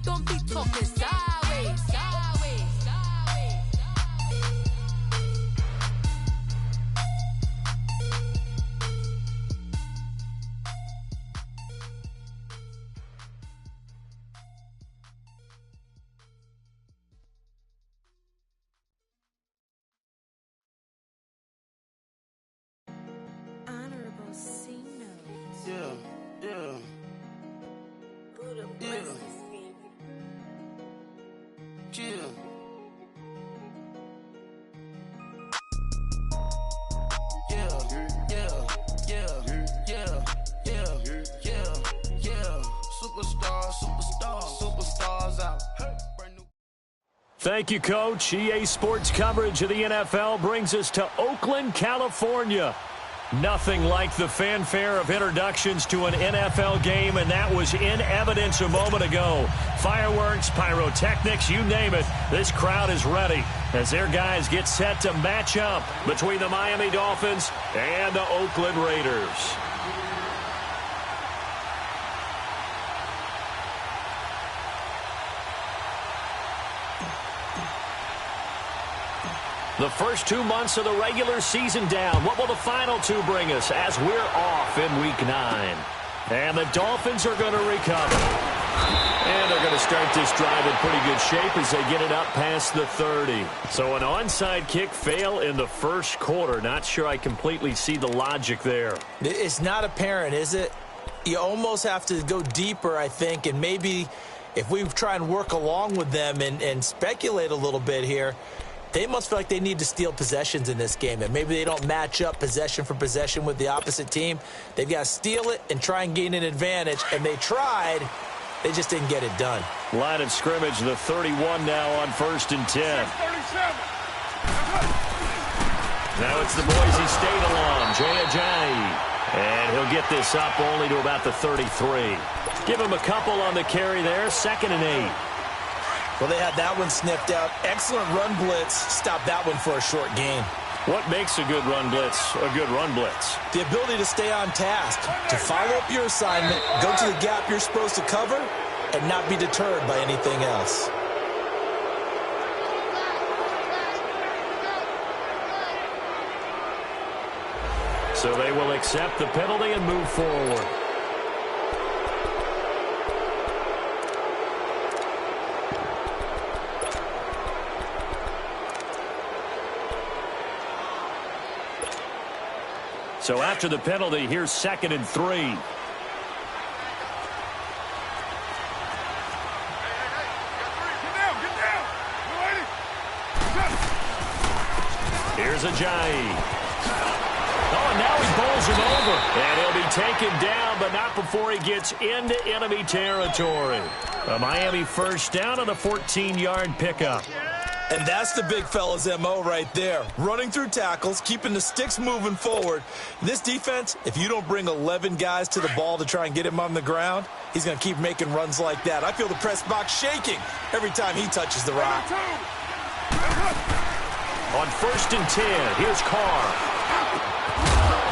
don't be talking sideways. Thank you, Coach. EA Sports coverage of the NFL brings us to Oakland, California. Nothing like the fanfare of introductions to an NFL game, and that was in evidence a moment ago. Fireworks, pyrotechnics, you name it. This crowd is ready as their guys get set to match up between the Miami Dolphins and the Oakland Raiders. The first 2 months of the regular season down. What will the final two bring us as we're off in Week 9? And the Dolphins are going to recover. And they're going to start this drive in pretty good shape as they get it up past the 30. So an onside kick fail in the first quarter. Not sure I completely see the logic there. It's not apparent, is it? You almost have to go deeper, I think, and maybe if we try and work along with them and speculate a little bit here, they must feel like they need to steal possessions in this game, and maybe they don't match up possession for possession with the opposite team. They've got to steal it and try and gain an advantage, and they tried. They just didn't get it done. Line of scrimmage, the 31 now on 1st and 10. Now it's the Boise State alum, Jay Ajayi. And he'll get this up only to about the 33. Give him a couple on the carry there, 2nd and 8. Well, they had that one sniffed out. Excellent run blitz. Stop that one for a short gain. What makes a good run blitz a good run blitz? The ability to stay on task, to follow up your assignment, go to the gap you're supposed to cover, and not be deterred by anything else. So they will accept the penalty and move forward. So after the penalty, here's 2nd and 3. Here's Ajayi. Oh, and now he bowls him over. And he'll be taken down, but not before he gets into enemy territory. A Miami first down on a 14-yard pickup. And that's the big fella's MO right there. Running through tackles, keeping the sticks moving forward. This defense, if you don't bring 11 guys to the ball to try and get him on the ground, he's going to keep making runs like that. I feel the press box shaking every time he touches the rock. On 1st and 10, here's Carr.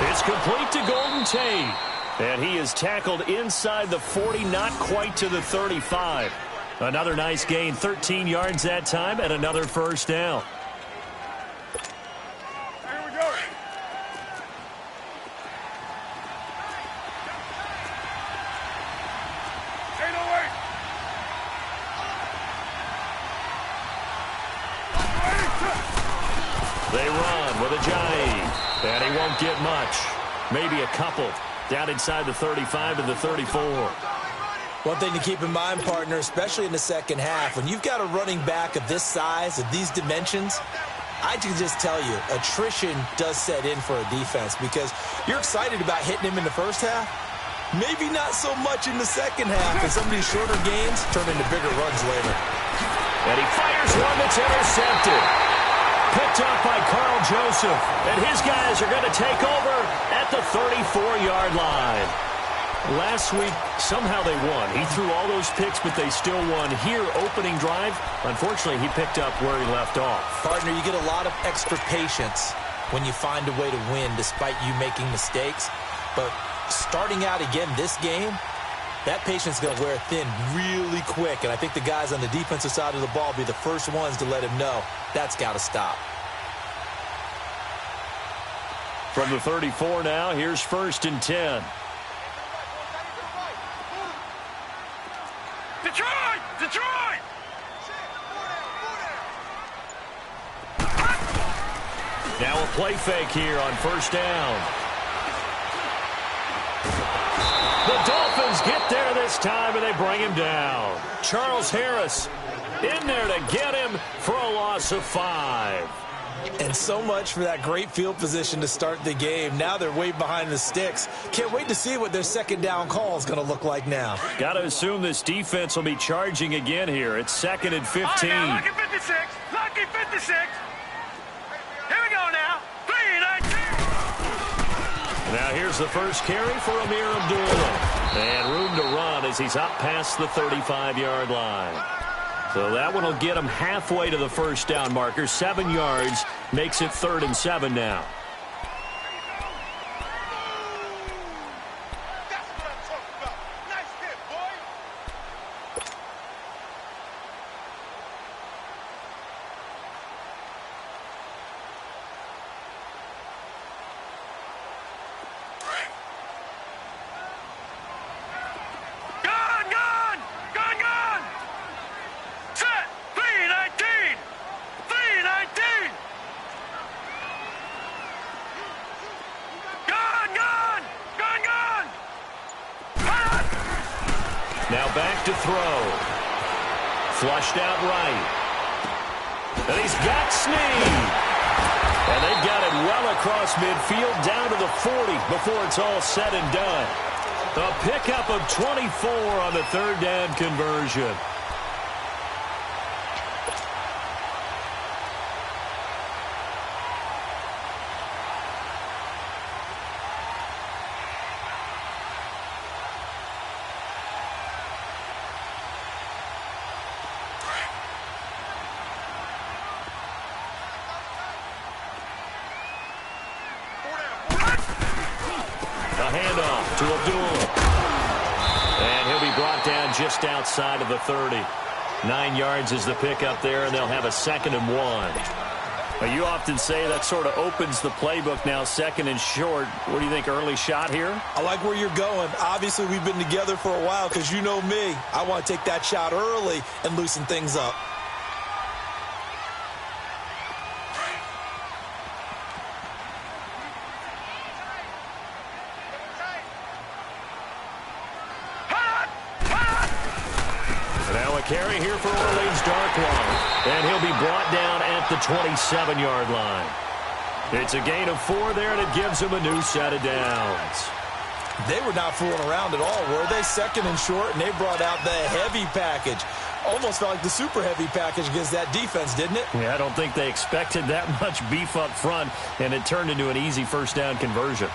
It's complete to Golden Tate. And he is tackled inside the 40, not quite to the 35. Another nice gain, 13 yards that time, and another first down. Here we go. Ain't no way. They run with Ajayi, and he won't get much. Maybe a couple down inside the 35 to the 34. One thing to keep in mind, partner, especially in the second half, when you've got a running back of this size, of these dimensions, I can just tell you, attrition does set in for a defense because you're excited about hitting him in the first half. Maybe not so much in the second half, and some of these shorter gains turn into bigger runs later. And he fires one that's intercepted. Picked up by Carl Joseph, and his guys are going to take over at the 34-yard line. Last week, somehow they won. He threw all those picks, but they still won. Here, opening drive, unfortunately, he picked up where he left off. Partner, you get a lot of extra patience when you find a way to win despite you making mistakes. But starting out again this game, That patience is going to wear thin really quick, and I think the guys on the defensive side of the ball will be the first ones to let him know that's got to stop. From the 34 now, here's 1st and 10. Detroit! Detroit! Now a play fake here on 1st down. The Dolphins get there this time, and they bring him down. Charles Harris in there to get him for a loss of 5. And so much for that great field position to start the game. Now they're way behind the sticks. Can't wait to see what their 2nd down call is going to look like now. Got to assume this defense will be charging again here. It's 2nd and 15. All right, now, lucky 56. Lucky 56. Here we go now. 3-19. Now here's the first carry for Amir Abdullah. And room to run as he's up past the 35-yard line. So that one will get him halfway to the 1st down marker. 7 yards makes it 3rd and 7 now. That's what I'm talking about. Nice hit, boy. Gone, gone, gone, gone. Set. 3-19. 3-19. Gone, gone, gone, gone. Hot. Now back to throw. Flushed out right. And he's got Snead. And they've got it well across midfield down to the 40 before it's all said and done. A pickup of 24 on the 3rd down conversion. To Abdullah. And he'll be brought down just outside of the 30. 9 yards is the pickup there, and they'll have a 2nd and 1. Now, you often say that sort of opens the playbook now, 2nd and short. What do you think, early shot here? I like where you're going. Obviously, we've been together for a while because you know me. I want to take that shot early and loosen things up. Carry here for Orleans Darkwater. And he'll be brought down at the 27-yard line. It's a gain of 4 there, and it gives him a new set of downs. They were not fooling around at all, were they? 2nd and short, and they brought out the heavy package. Almost felt like the super heavy package against that defense, didn't it? Yeah, I don't think they expected that much beef up front, and it turned into an easy 1st down conversion.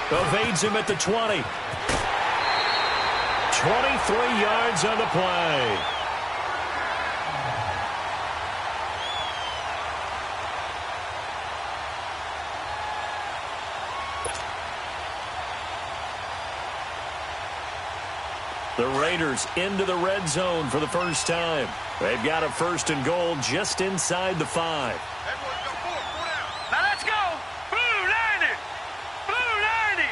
Evades him at the 20. 23 yards on the play. The Raiders into the red zone for the first time. They've got a 1st and goal just inside the 5. Now let's go. Blue 90. Blue 90.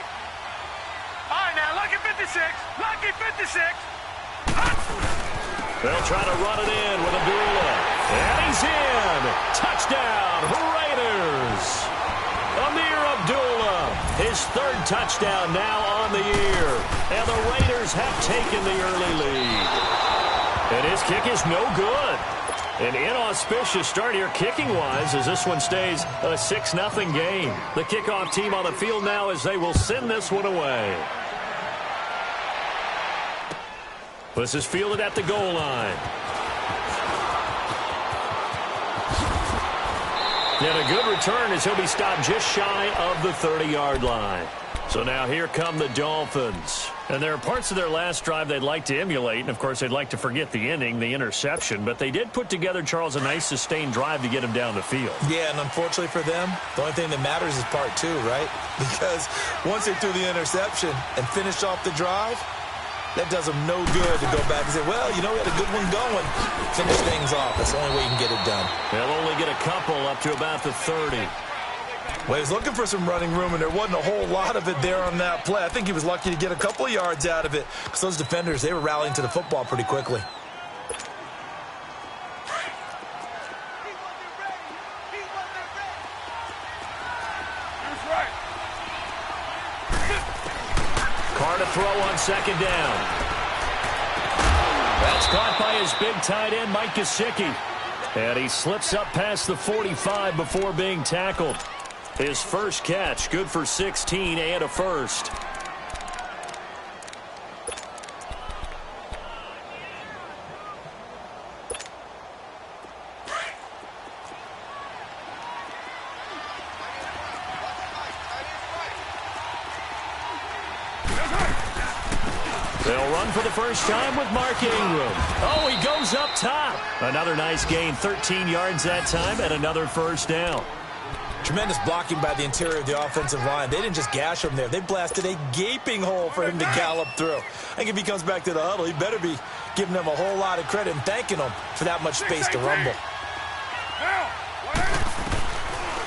All right, now, lucky 56. Lucky 56. They'll try to run it in with Abdullah. And he's in. Touchdown, Raiders. Amir Abdullah, his 3rd touchdown now on the year. And the Raiders have taken the early lead. And his kick is no good. An inauspicious start here kicking-wise as this one stays a 6-0 game. The kickoff team on the field now as they will send this one away. This is fielded at the goal line. And a good return as he'll be stopped just shy of the 30-yard line. So now here come the Dolphins. And there are parts of their last drive they'd like to emulate. And, of course, they'd like to forget the inning, the interception. But they did put together, Charles, a nice sustained drive to get him down the field. Yeah, and unfortunately for them, the only thing that matters is part two, right? Because once they threw the interception and finished off the drive, that does them no good to go back and say, well, you know, we had a good one going. Finish things off. That's the only way you can get it done. They'll only get a couple up to about the 30. Well, he was looking for some running room, and there wasn't a whole lot of it there on that play. I think he was lucky to get a couple of yards out of it because those defenders, they were rallying to the football pretty quickly. Carr to throw on second down. That's caught by his big tight end, Mike Gesicki. And he slips up past the 45 before being tackled. His first catch, good for 16 and a first. They'll run for the first time with Mark Ingram. Oh, he goes up top. Another nice gain, 13 yards that time, and another first down. Tremendous blocking by the interior of the offensive line. They didn't just gash him there. They blasted a gaping hole for him to gallop through. I think if he comes back to the huddle, he better be giving them a whole lot of credit and thanking them for that much space to rumble.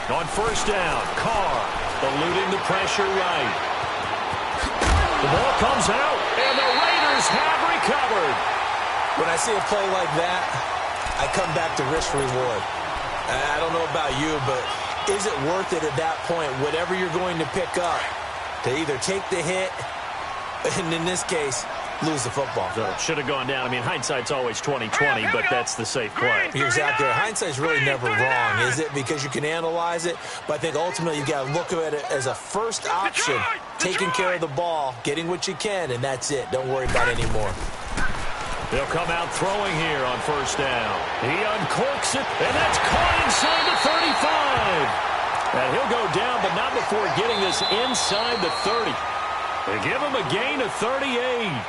On first down, Carr eluding the pressure right. The ball comes out, and the Raiders have recovered. When I see a play like that, I come back to risk-reward. I don't know about you, but is it worth it at that point, whatever you're going to pick up, to either take the hit, and in this case, lose the football? So it should have gone down. I mean, hindsight's always 20/20, but that's the safe play. You're exactly right. Hindsight's really never wrong, is it? Because you can analyze it, but I think ultimately you got to look at it as a first option, taking care of the ball, getting what you can, and that's it. Don't worry about it anymore. They'll come out throwing here on first down. He uncorks it, and that's caught inside the 35. And he'll go down, but not before getting this inside the 30. They give him a gain of 38.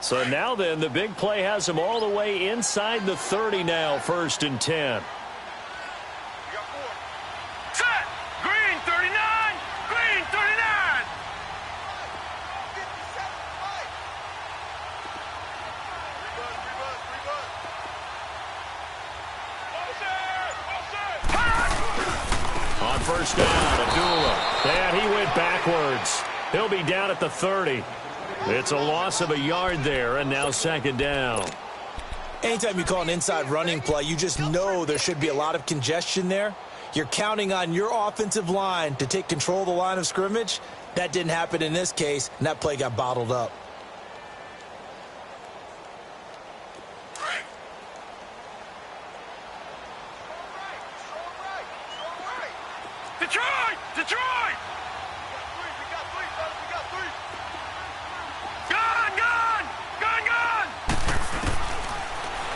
So now then, the big play has him all the way inside the 30 now, 1st and 10. Set! Green 39! Green 39! On first down, Abdullah. And he went backwards. He'll be down at the 30. It's a loss of a yard there, and now 2nd down. Anytime you call an inside running play, you just know there should be a lot of congestion there. You're counting on your offensive line to take control of the line of scrimmage. That didn't happen in this case, and that play got bottled up. Detroit! Detroit!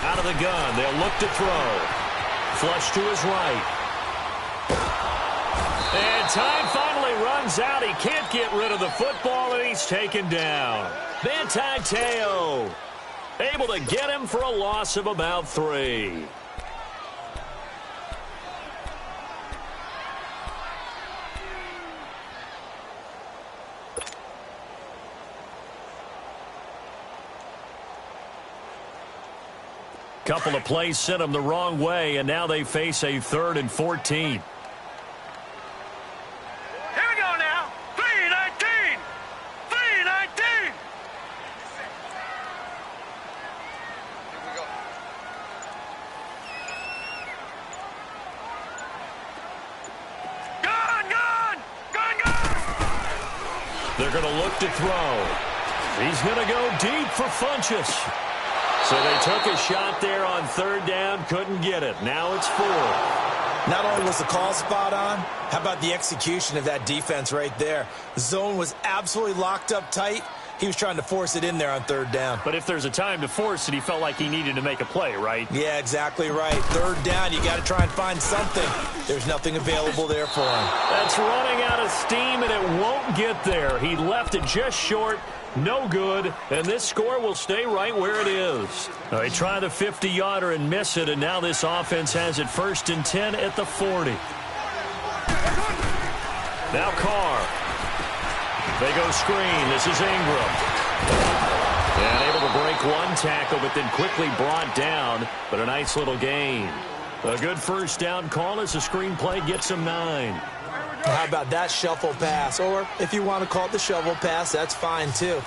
Out of the gun, they'll look to throw. Flush to his right. And time finally runs out. He can't get rid of the football, and he's taken down. Manti Te'o able to get him for a loss of about 3. Couple of plays sent them the wrong way, and now they face a 3rd and 14. Here we go now. 3-19. 3-19. Gun, gun, gun, gun. They're going to look to throw. He's going to go deep for Funchess. So they took a shot there on third down, couldn't get it. Now it's fourth. Not only was the call spot on, how about the execution of that defense right there? The zone was absolutely locked up tight. He was trying to force it in there on third down. But if there's a time to force it, he felt like he needed to make a play, right? Yeah, exactly right. Third down, you got to try and find something. There's nothing available there for him. That's running out of steam, and it won't get there. He left it just short. No good, and this score will stay right where it is. They try the 50-yarder and miss it, and now this offense has it 1st and 10 at the 40. Now Carr. They go screen. This is Ingram. And able to break one tackle, but then quickly brought down, but a nice little gain. A good first down call as the screen play gets him 9. How about that shuffle pass? Or if you want to call it the shovel pass, that's fine too.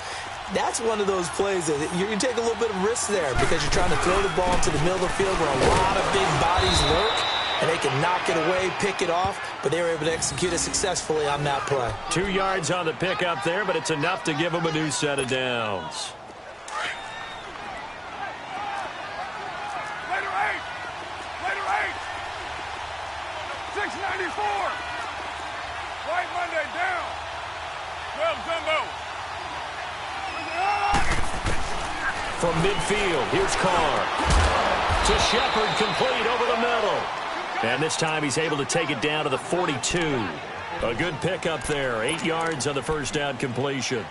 That's one of those plays that you can take a little bit of risk there because you're trying to throw the ball into the middle of the field where a lot of big bodies lurk, and they can knock it away, pick it off, but they were able to execute it successfully on that play. 2 yards on the pickup there, but it's enough to give them a new set of downs. Later 8. 694. White Monday down. 12 Jumbo. From midfield, here's Carr. To Shepard, complete over the middle. And this time he's able to take it down to the 42. A good pickup there. 8 yards on the first down completion.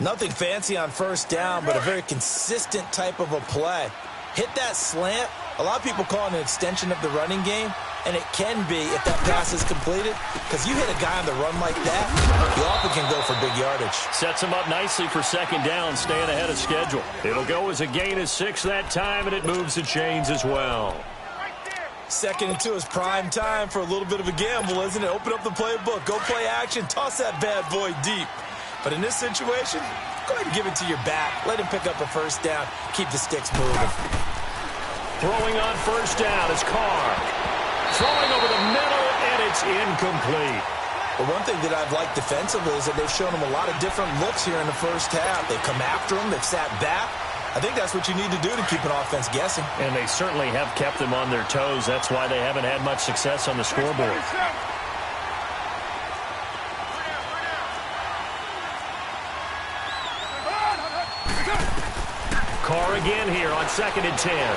Nothing fancy on first down, but a very consistent type of a play. Hit that slant. A lot of people call it an extension of the running game, and it can be if that pass is completed, because you hit a guy on the run like that, you often can go for big yardage. Sets him up nicely for second down, staying ahead of schedule. It'll go as a gain of 6 that time, and it moves the chains as well. 2nd and 2 is prime time for a little bit of a gamble, isn't it? Open up the playbook, go play action, toss that bad boy deep. But in this situation, go ahead and give it to your back. Let him pick up a first down, keep the sticks moving. Throwing on first down is Carr. Throwing over the middle, and it's incomplete. But one thing that I've liked defensively is that they've shown him a lot of different looks here in the first half. They've come after him. They've sat back. I think that's what you need to do to keep an offense guessing. And they certainly have kept them on their toes. That's why they haven't had much success on the scoreboard. Carr again here on 2nd and 10.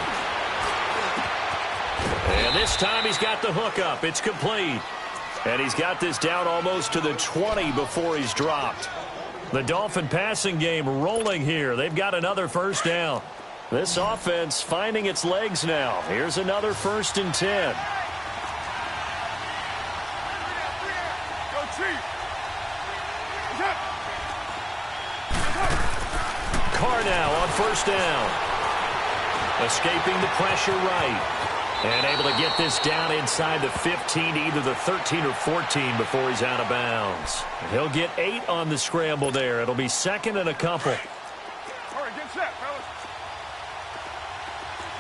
And this time he's got the hook up. It's complete. And he's got this down almost to the 20 before he's dropped. The Dolphin passing game rolling here. They've got another first down. This offense finding its legs now. Here's another 1st and 10. Carr now on first down. Escaping the pressure right. And able to get this down inside the 15, either the 13 or 14 before he's out of bounds. He'll get 8 on the scramble there. It'll be 2nd and a couple. All right, get set, fellas.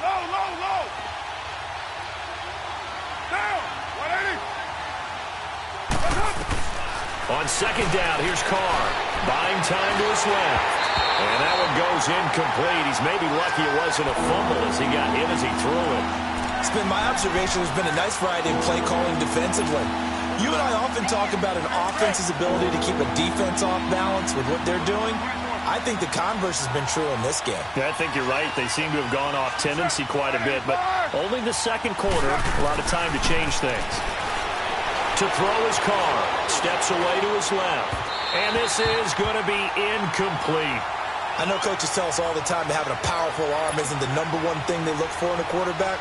Low. Down. 180. On 2nd down, here's Carr. Buying time to his left. And that one goes incomplete. He's maybe lucky it wasn't a fumble as he got hit as he threw it. It's been my observation. There's been a nice variety of play calling defensively. You and I often talk about an offense's ability to keep a defense off balance with what they're doing. I think the converse has been true in this game. Yeah, I think you're right. They seem to have gone off tendency quite a bit, but only the second quarter, a lot of time to change things. To throw his Carr, steps away to his left, and this is going to be incomplete. I know coaches tell us all the time that having a powerful arm isn't the #1 thing they look for in a quarterback.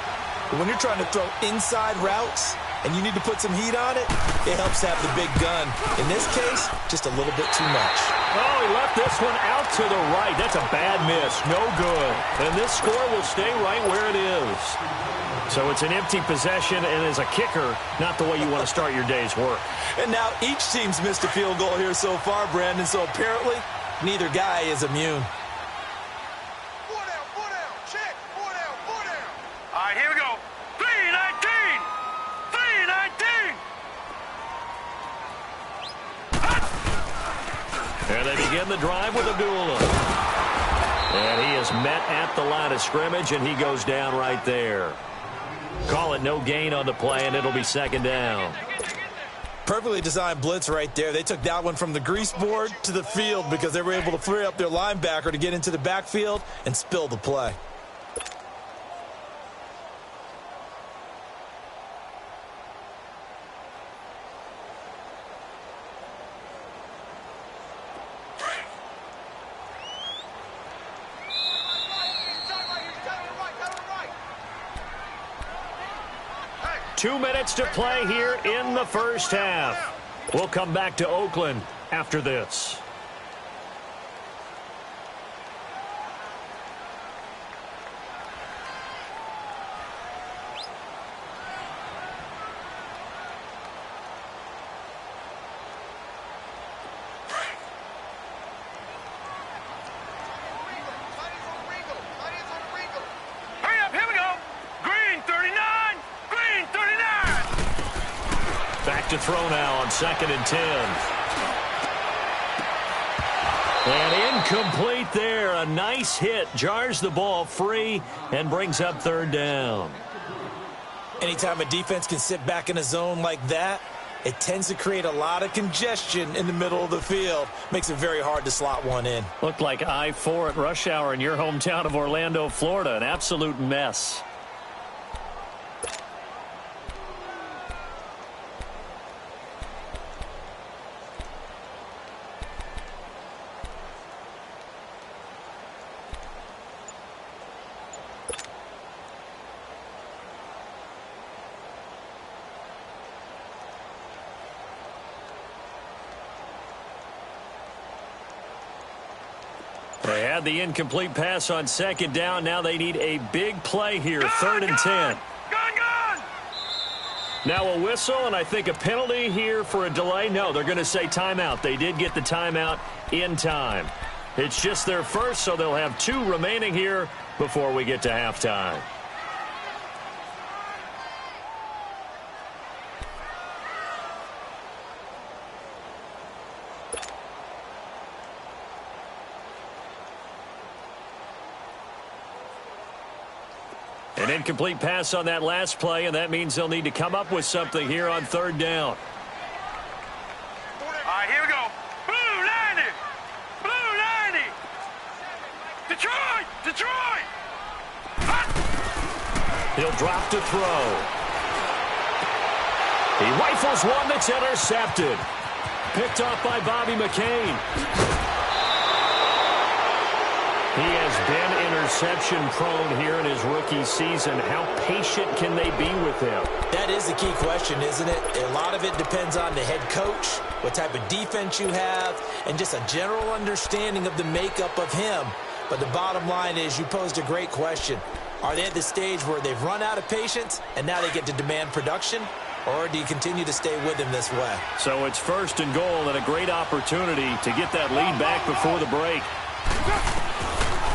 But when you're trying to throw inside routes and you need to put some heat on it, it helps to have the big gun. In this case, just a little bit too much. Oh, he left this one out to the right. That's a bad miss. No good. And this score will stay right where it is. So it's an empty possession, and as a kicker, not the way you want to start your day's work. And now each team's missed a field goal here so far, Brandon, so apparently neither guy is immune. All right, here we go. 319. 319. And And they begin the drive with Abdullah. And he is met at the line of scrimmage, and he goes down right there. Call it no gain on the play, and it'll be second down. Perfectly designed blitz right there. They took that one from the grease board to the field because they were able to free up their linebacker to get into the backfield and spill the play. Two minutes to play here in the first half. We'll come back to Oakland after this. To throw now on 2nd and 10. And incomplete there. A nice hit. Jars the ball free and brings up 3rd down. Anytime a defense can sit back in a zone like that, it tends to create a lot of congestion in the middle of the field. Makes it very hard to slot one in. Looked like I-4 at rush hour in your hometown of Orlando, Florida. An absolute mess. They had the incomplete pass on 2nd down. Now they need a big play here. 3rd and 10. Now a whistle and I think a penalty here for a delay. No, they're going to say timeout. They did get the timeout in time. It's just their first, so they'll have 2 remaining here before we get to halftime. An incomplete pass on that last play, and that means they'll need to come up with something here on 3rd down. All right, here we go. Blue 90. Blue 90. Detroit. Detroit. He'll drop to throw. He rifles one that's intercepted. Picked off by Bobby McCain. He has been interception-prone here in his rookie season. How patient can they be with him? That is the key question, isn't it? A lot of it depends on the head coach, what type of defense you have, and just a general understanding of the makeup of him. But the bottom line is you posed a great question. Are they at the stage where they've run out of patience and now they get to demand production? Or do you continue to stay with him this way? So it's 1st and goal and a great opportunity to get that lead back before the break.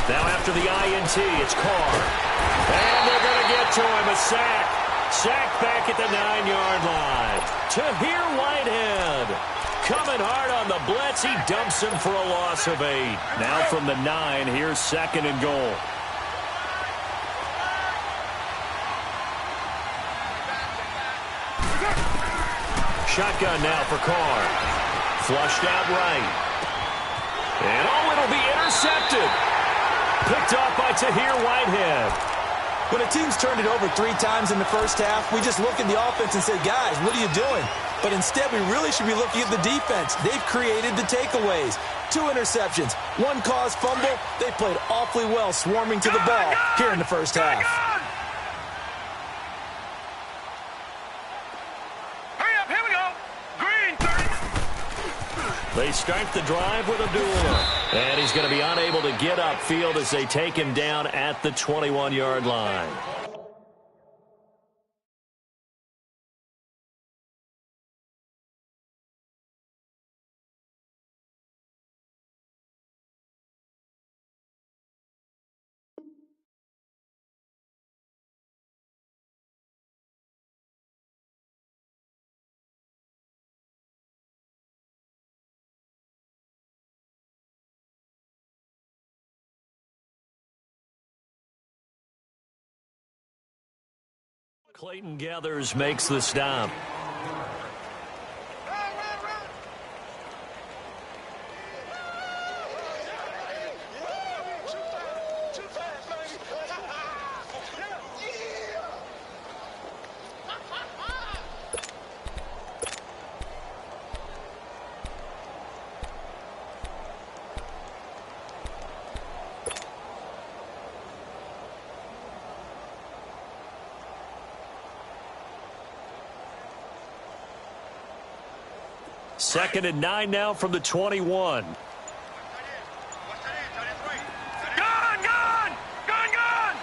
Now after the INT, it's Carr. And they're going to get to him. A sack. Sack back at the 9-yard line. Tahir Whitehead. Coming hard on the blitz. He dumps him for a loss of 8. Now from the 9, here's 2nd and goal. Shotgun now for Carr. Flushed out right. And it'll be intercepted. Picked off by Tahir Whitehead. When a team's turned it over 3 times in the first half, we just look at the offense and say, guys, what are you doing? But instead, we really should be looking at the defense. They've created the takeaways. 2 interceptions, 1 caused fumble. They played awfully well swarming to the ball here in the first half. They start the drive with Abdullah. And he's going to be unable to get upfield as they take him down at the 21-yard line. Clayton Gathers makes the stop. Second and 9 now from the 21. Gun! Gun! Gun! Gun!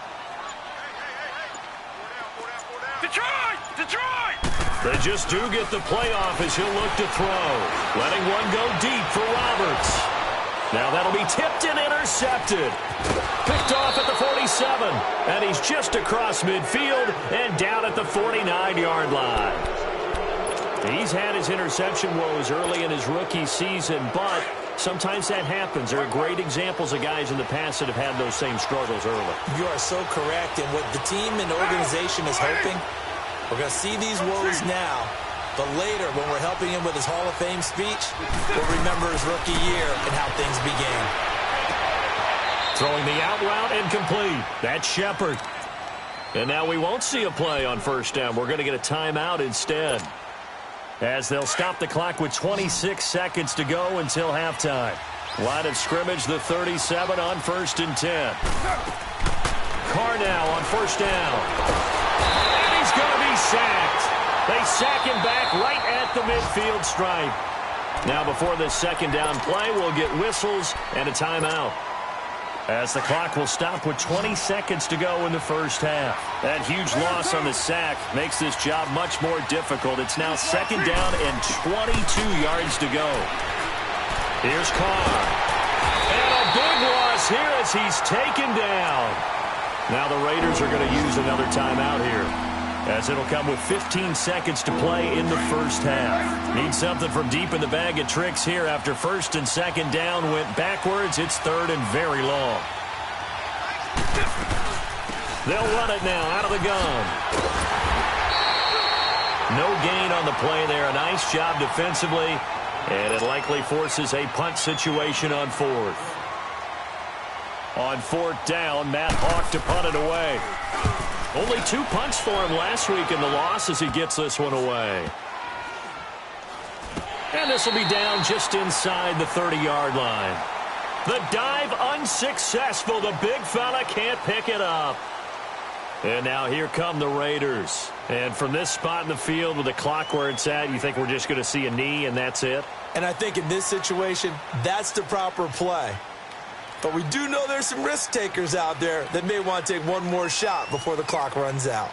Detroit! Detroit! They just do get the playoff as he'll look to throw. Letting one go deep for Roberts. Now that'll be tipped and intercepted. Picked off at the 47. And he's just across midfield and down at the 49-yard line. He's had his interception woes early in his rookie season, but sometimes that happens. There are great examples of guys in the past that have had those same struggles early. You are so correct, and what the team and organization is hoping, we're going to see these woes now, but later when we're helping him with his Hall of Fame speech, we'll remember his rookie year and how things began. Throwing the out route incomplete. That's Shepard. And now we won't see a play on first down. We're going to get a timeout instead, as they'll stop the clock with 26 seconds to go until halftime. Line of scrimmage, the 37 on 1st and 10. Carr now on first down. And he's going to be sacked. They sack him back right at the midfield stripe. Now before this second down play, we'll get whistles and a timeout, as the clock will stop with 20 seconds to go in the first half. That huge loss on the sack makes this job much more difficult. It's now second down and 22 yards to go. Here's Carr. And a big loss here as he's taken down. Now the Raiders are going to use another timeout here, as it'll come with 15 seconds to play in the first half. Need something from deep in the bag of tricks here after first and second down went backwards. It's third and very long. They'll run it now out of the gun. No gain on the play there. A nice job defensively, and it likely forces a punt situation on fourth. On fourth down, Matt Hawk to punt it away. Only 2 punts for him last week in the loss as he gets this one away. And this will be down just inside the 30-yard line. The dive unsuccessful. The big fella can't pick it up. And now here come the Raiders. And from this spot in the field with the clock where it's at, you think we're just going to see a knee and that's it? And I think in this situation, that's the proper play. But we do know there's some risk takers out there that may want to take one more shot before the clock runs out.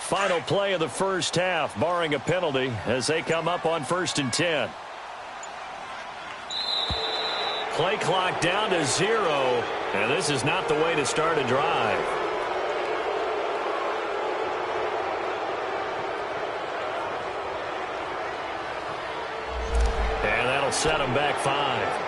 Final play of the first half, barring a penalty, as they come up on 1st and 10. Play clock down to 0, and this is not the way to start a drive. And that'll set them back 5.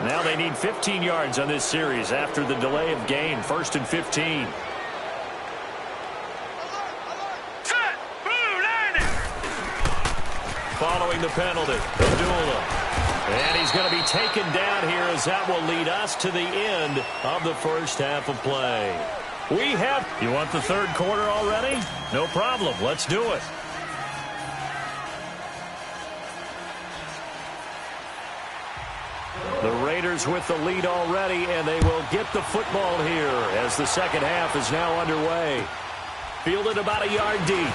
Now they need 15 yards on this series after the delay of game. 1st and 15. Set! Blue landing! Following the penalty, Abdullah. And he's going to be taken down here, as that will lead us to the end of the first half of play. We have... You want the third quarter already? No problem. Let's do it. The Raiders with the lead already, and they will get the football here as the second half is now underway. Fielded about a yard deep.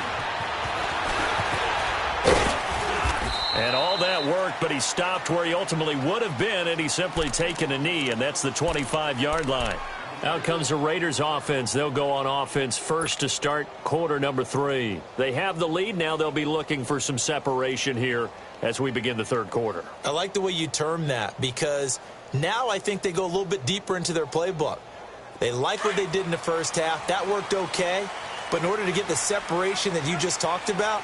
And all that work, but he stopped where he ultimately would have been, and he's simply taken a knee, and that's the 25-yard line. Out comes the Raiders offense. They'll go on offense first to start quarter number 3. They have the lead. Now they'll be looking for some separation here as we begin the third quarter. I like the way you term that, because now I think they go a little bit deeper into their playbook. They like what they did in the first half. That worked okay. But in order to get the separation that you just talked about,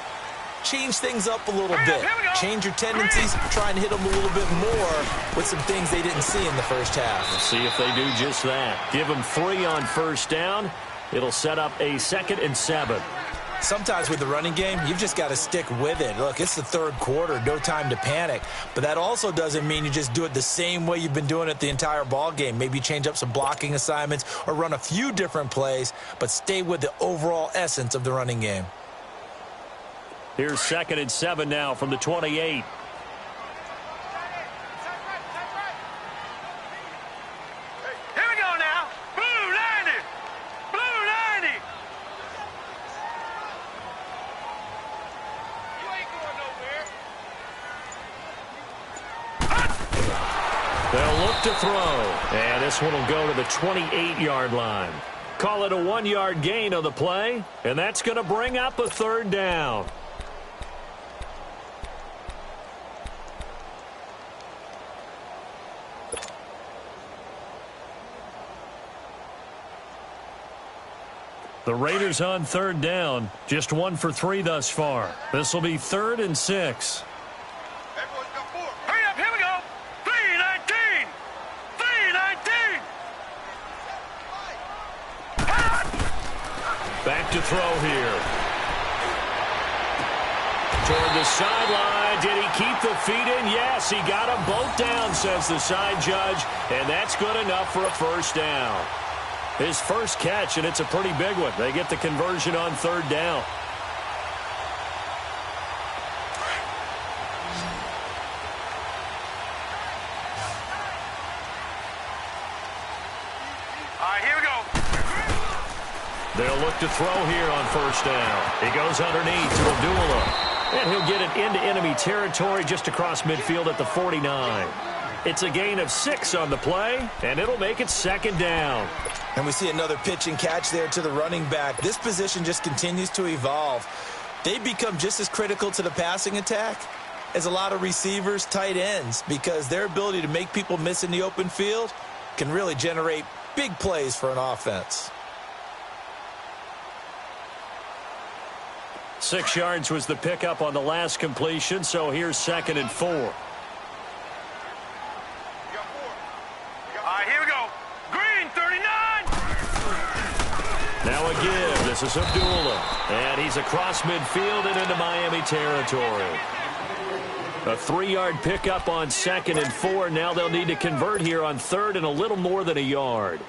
change things up a little bit. Change your tendencies, try and hit them a little bit more with some things they didn't see in the first half. Let's see if they do just that. Give them 3 on first down. It'll set up a 2nd and 7. Sometimes with the running game, you've just got to stick with it. Look, it's the third quarter, no time to panic. But that also doesn't mean you just do it the same way you've been doing it the entire ball game. Maybe change up some blocking assignments or run a few different plays, but stay with the overall essence of the running game. Here's 2nd and 7 now from the 28. Here we go now. Blue 90. Blue 90. You ain't going nowhere. They'll look to throw. And this one will go to the 28-yard line. Call it a 1-yard gain on the play. And that's going to bring up a 3rd down. The Raiders on 3rd down. Just 1 for 3 thus far. This will be 3rd and 6. Everyone's got 4. Hurry up, here we go. 319. 319. Back to throw here. Toward the sideline. Did he keep the feet in? Yes, he got them both down, says the side judge. And that's good enough for a 1st down. His first catch, and it's a pretty big one. They get the conversion on 3rd down. All right, here we go. They'll look to throw here on 1st down. He goes underneath to Abdullah. And he'll get it into enemy territory just across midfield at the 49. It's a gain of 6 on the play, and it'll make it 2nd down. And we see another pitch and catch there to the running back. This position just continues to evolve. They become just as critical to the passing attack as a lot of receivers, tight ends, because their ability to make people miss in the open field can really generate big plays for an offense. 6 yards was the pickup on the last completion, so here's 2nd and 4. All right, here we go. Green 39. Now a give. This is Abdullah. And he's across midfield and into Miami territory. A 3-yard pickup on 2nd and 4. Now they'll need to convert here on 3rd and a little more than a yard.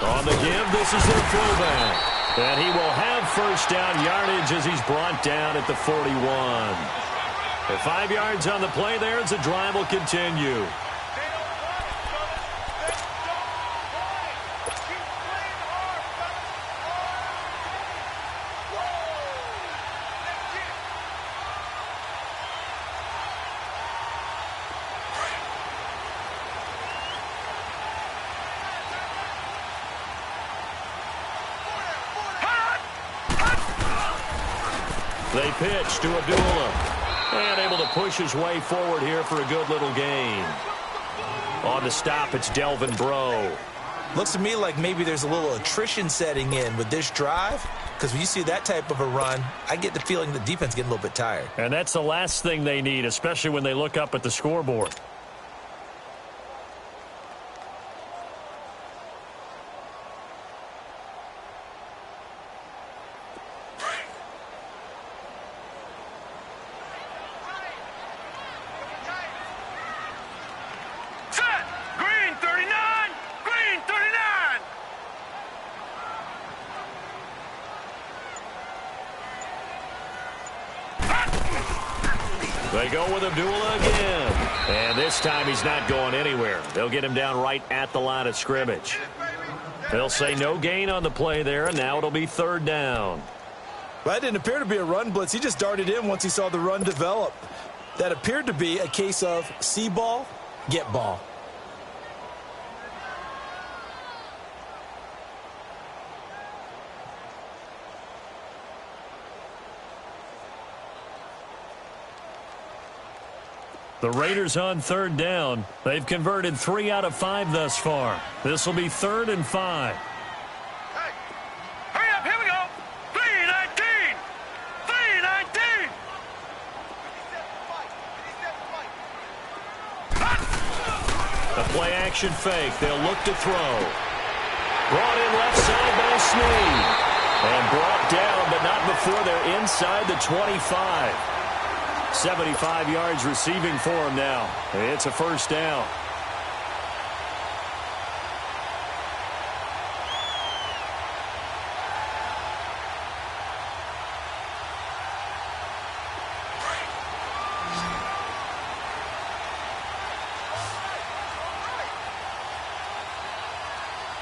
On the give, this is their throwback. And he will have 1st down yardage as he's brought down at the 41. For 5 yards on the play there as the drive will continue. They pitch to Abdullah. And able to push his way forward here for a good little gain. On the stop, it's Delvin Breaux. Looks to me like maybe there's a little attrition setting in with this drive, because when you see that type of a run, I get the feeling the defense is getting a little bit tired. And that's the last thing they need, especially when they look up at the scoreboard. They go with Abdullah again. And this time he's not going anywhere. They'll get him down right at the line of scrimmage. They'll say no gain on the play there, and now it'll be third down. Well, that didn't appear to be a run blitz. He just darted in once he saw the run develop. That appeared to be a case of see ball, get ball. The Raiders on third down. They've converted 3 out of 5 thus far. This will be 3rd and 5. Hey, hurry up, here we go. 3-19. 3-19. A play action fake. They'll look to throw. Brought in left side by Snead. And brought down, but not before they're inside the 25. 75 yards receiving for him now. It's a first down.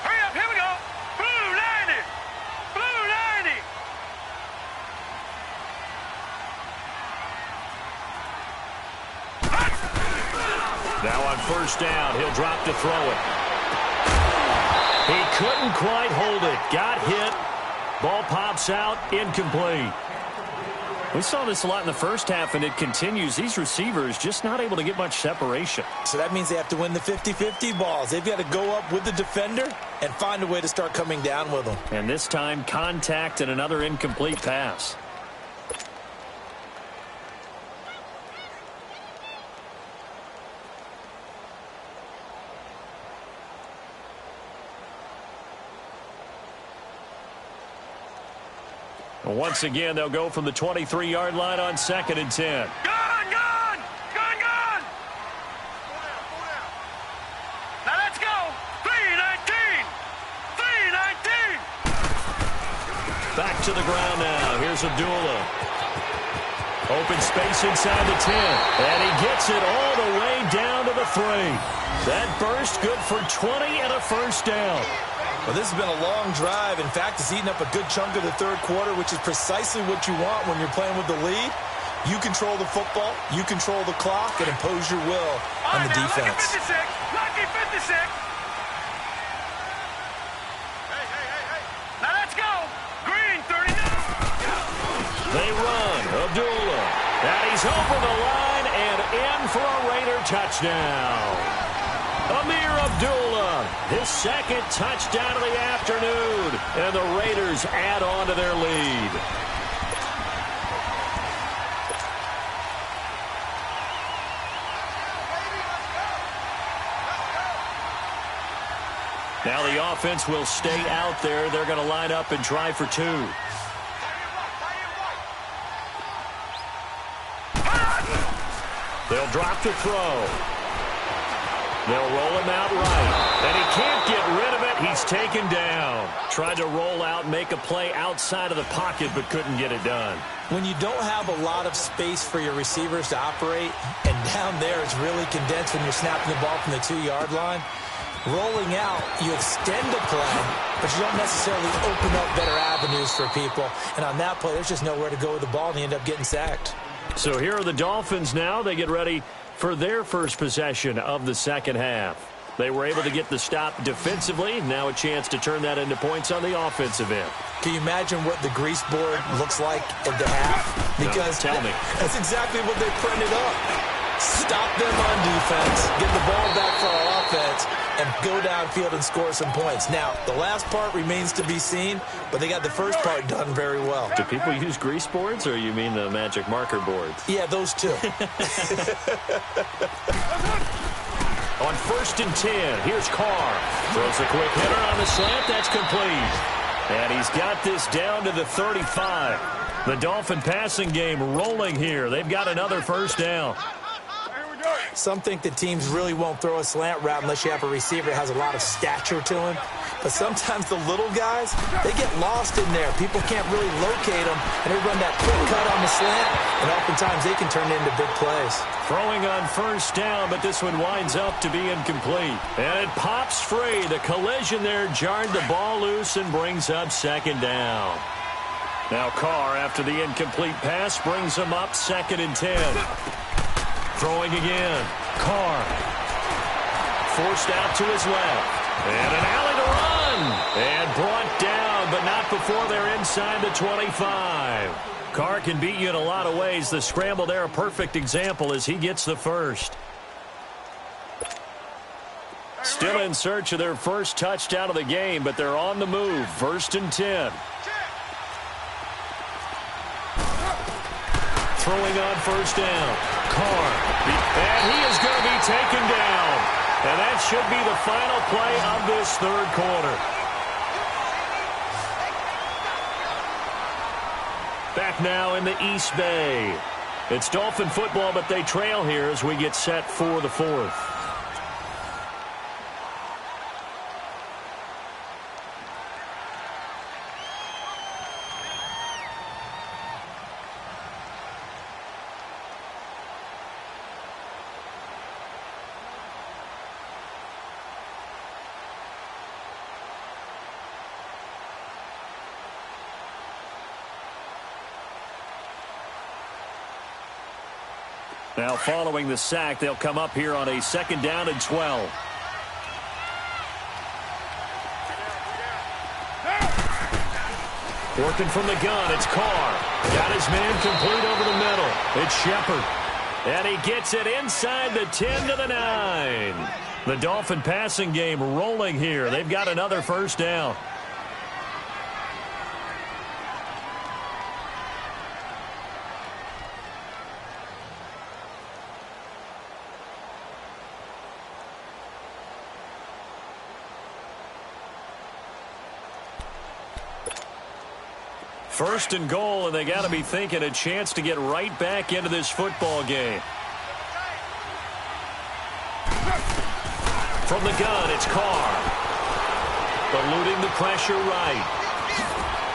Hurry up, here we go. Blue 90. Blue 90. Now on first down, he'll drop to throw it. He couldn't quite hold it. Got hit. Ball pops out. Incomplete. We saw this a lot in the first half, and it continues. These receivers just not able to get much separation. So that means they have to win the 50-50 balls. They've got to go up with the defender and find a way to start coming down with them. And this time, contact and another incomplete pass. Once again, they'll go from the 23-yard line on 2nd and 10. Gone, gone, gone, gone. Now let's go. 3-19. 3-19. Back to the ground now. Here's Abdullah. Open space inside the 10. And he gets it all the way down to the 3. That burst good for 20 and a first down. Well, this has been a long drive. In fact, it's eaten up a good chunk of the third quarter, which is precisely what you want when you're playing with the lead. You control the football, you control the clock, and impose your will on the defense. Lucky 56. Hey. Now let's go. Green 39. They run. Abdullah. And he's over the line and in for a Raider touchdown. Amir Abdullah, his second touchdown of the afternoon, and the Raiders add on to their lead. Now the offense will stay out there. They're going to line up and try for 2. They'll drop to throw. They'll roll him out right. And he can't get rid of it. He's taken down. Tried to roll out, make a play outside of the pocket, but couldn't get it done. When you don't have a lot of space for your receivers to operate, and down there it's really condensed when you're snapping the ball from the 2-yard line, rolling out, you extend the play, but you don't necessarily open up better avenues for people. And on that play, there's just nowhere to go with the ball, and they end up getting sacked. So here are the Dolphins now. They get ready for their first possession of the second half. They were able to get the stop defensively. Now a chance to turn that into points on the offensive end. Can you imagine what the grease board looks like at the half? Because no, tell me. That's exactly what they printed up. Stop them on defense, get the ball back for our offense, and go downfield and score some points. Now, the last part remains to be seen, but they got the first part done very well. Do people use grease boards, or you mean the magic marker boards? Yeah, those two. On 1st and 10, here's Carr. Throws a quick header on the slant. That's complete. And he's got this down to the 35. The Dolphin passing game rolling here. They've got another first down. Here we go. Some think that teams really won't throw a slant route unless you have a receiver that has a lot of stature to him. But sometimes the little guys, they get lost in there. People can't really locate them, and they run that quick cut on the slant, and oftentimes they can turn it into big plays. Throwing on first down, but this one winds up to be incomplete. And it pops free. The collision there jarred the ball loose and brings up second down. Now Carr, after the incomplete pass, brings him up 2nd and 10. Throwing again. Carr. Forced out to his left. And an alley to run. And brought down, but not before they're inside the 25. Carr can beat you in a lot of ways. The scramble there, a perfect example as he gets the first. Still in search of their first touchdown of the game, but they're on the move. 1st and 10. Throwing on first down. Carr. And he is going to be taken down. And that should be the final play of this third quarter. Back now in the East Bay. It's Dolphin football, but they trail here as we get set for the fourth. Now following the sack, they'll come up here on a 2nd down and 12. Working from the gun, it's Carr. Got his man complete over the middle. It's Shepard. And he gets it inside the 10 to the 9. The Dolphin passing game rolling here. They've got another first down. First and goal, and they got to be thinking a chance to get right back into this football game. From the gun, it's Carr. Eluding the pressure right.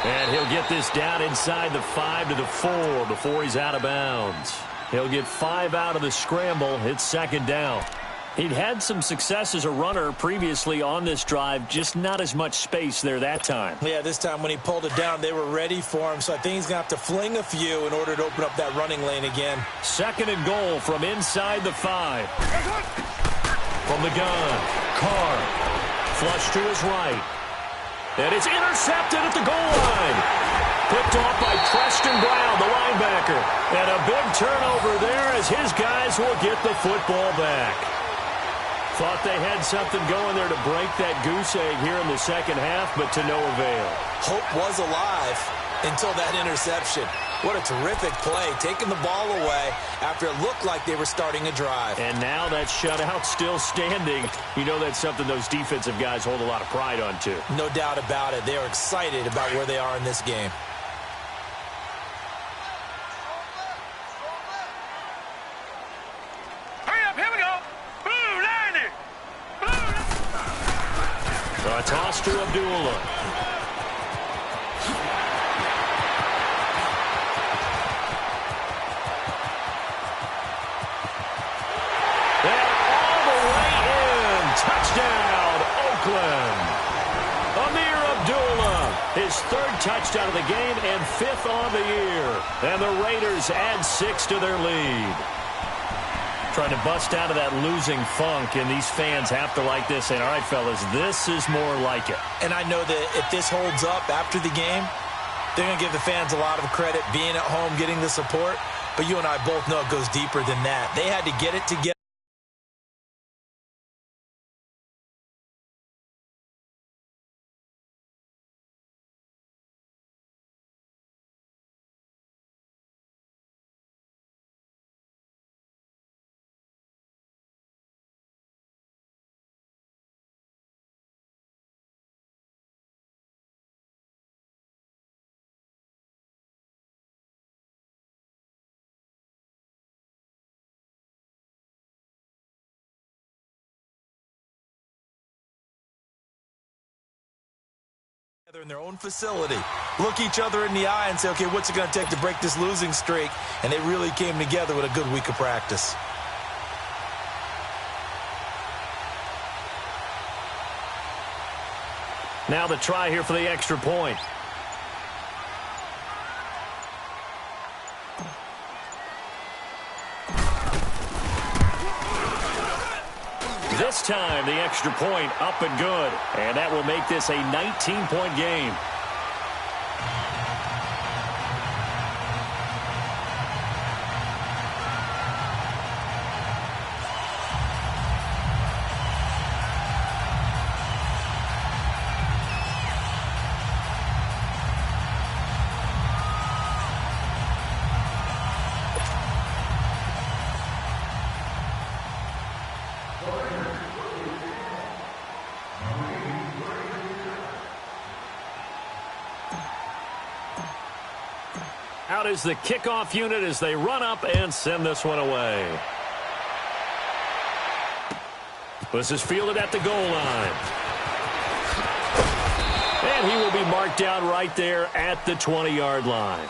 And he'll get this down inside the 5 to the 4 before he's out of bounds. He'll get 5 out of the scramble. It's 2nd down. He'd had some success as a runner previously on this drive, just not as much space there that time. Yeah, this time when he pulled it down, they were ready for him, so I think he's going to have to fling a few in order to open up that running lane again. 2nd and goal from inside the 5. From the gun, Carr. Flush to his right. And it's intercepted at the goal line. Picked off by Preston Brown, the linebacker. And a big turnover there as his guys will get the football back. Thought they had something going there to break that goose egg here in the second half, but to no avail. Hope was alive until that interception. What a terrific play, taking the ball away after it looked like they were starting a drive. And now that shutout still standing. You know that's something those defensive guys hold a lot of pride on, too. No doubt about it. They are excited about where they are in this game. Toss to Abdullah. And all the way in. Touchdown, Oakland. Amir Abdullah, his 3rd touchdown of the game and 5th on the year. And the Raiders add 6 to their lead. Trying to bust out of that losing funk, and these fans have to like this. And, all right, fellas, this is more like it. And I know that if this holds up after the game, they're going to give the fans a lot of credit being at home, getting the support. But you and I both know it goes deeper than that. They had to get it together. in their own facility, look each other in the eye and say, okay, what's it going to take to break this losing streak? And they really came together with a good week of practice. Now the try here for the extra point. This time, the extra point up and good. And that will make this a 19-point game. Out is the kickoff unit as they run up and send this one away. This is fielded at the goal line. And he will be marked down right there at the 20-yard line.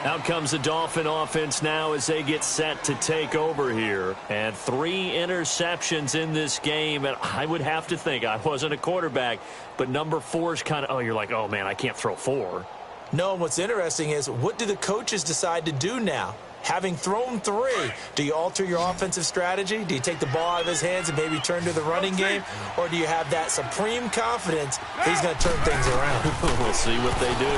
Out comes the Dolphin offense now as they get set to take over here. And 3 interceptions in this game. And I would have to think, I wasn't a quarterback, but number 4 is kind of, oh, you're like, oh, man, I can't throw 4. No, what's interesting is, what do the coaches decide to do now? Having thrown 3, do you alter your offensive strategy? Do you take the ball out of his hands and maybe turn to the running game? Or do you have that supreme confidence he's going to turn things around? We'll see what they do.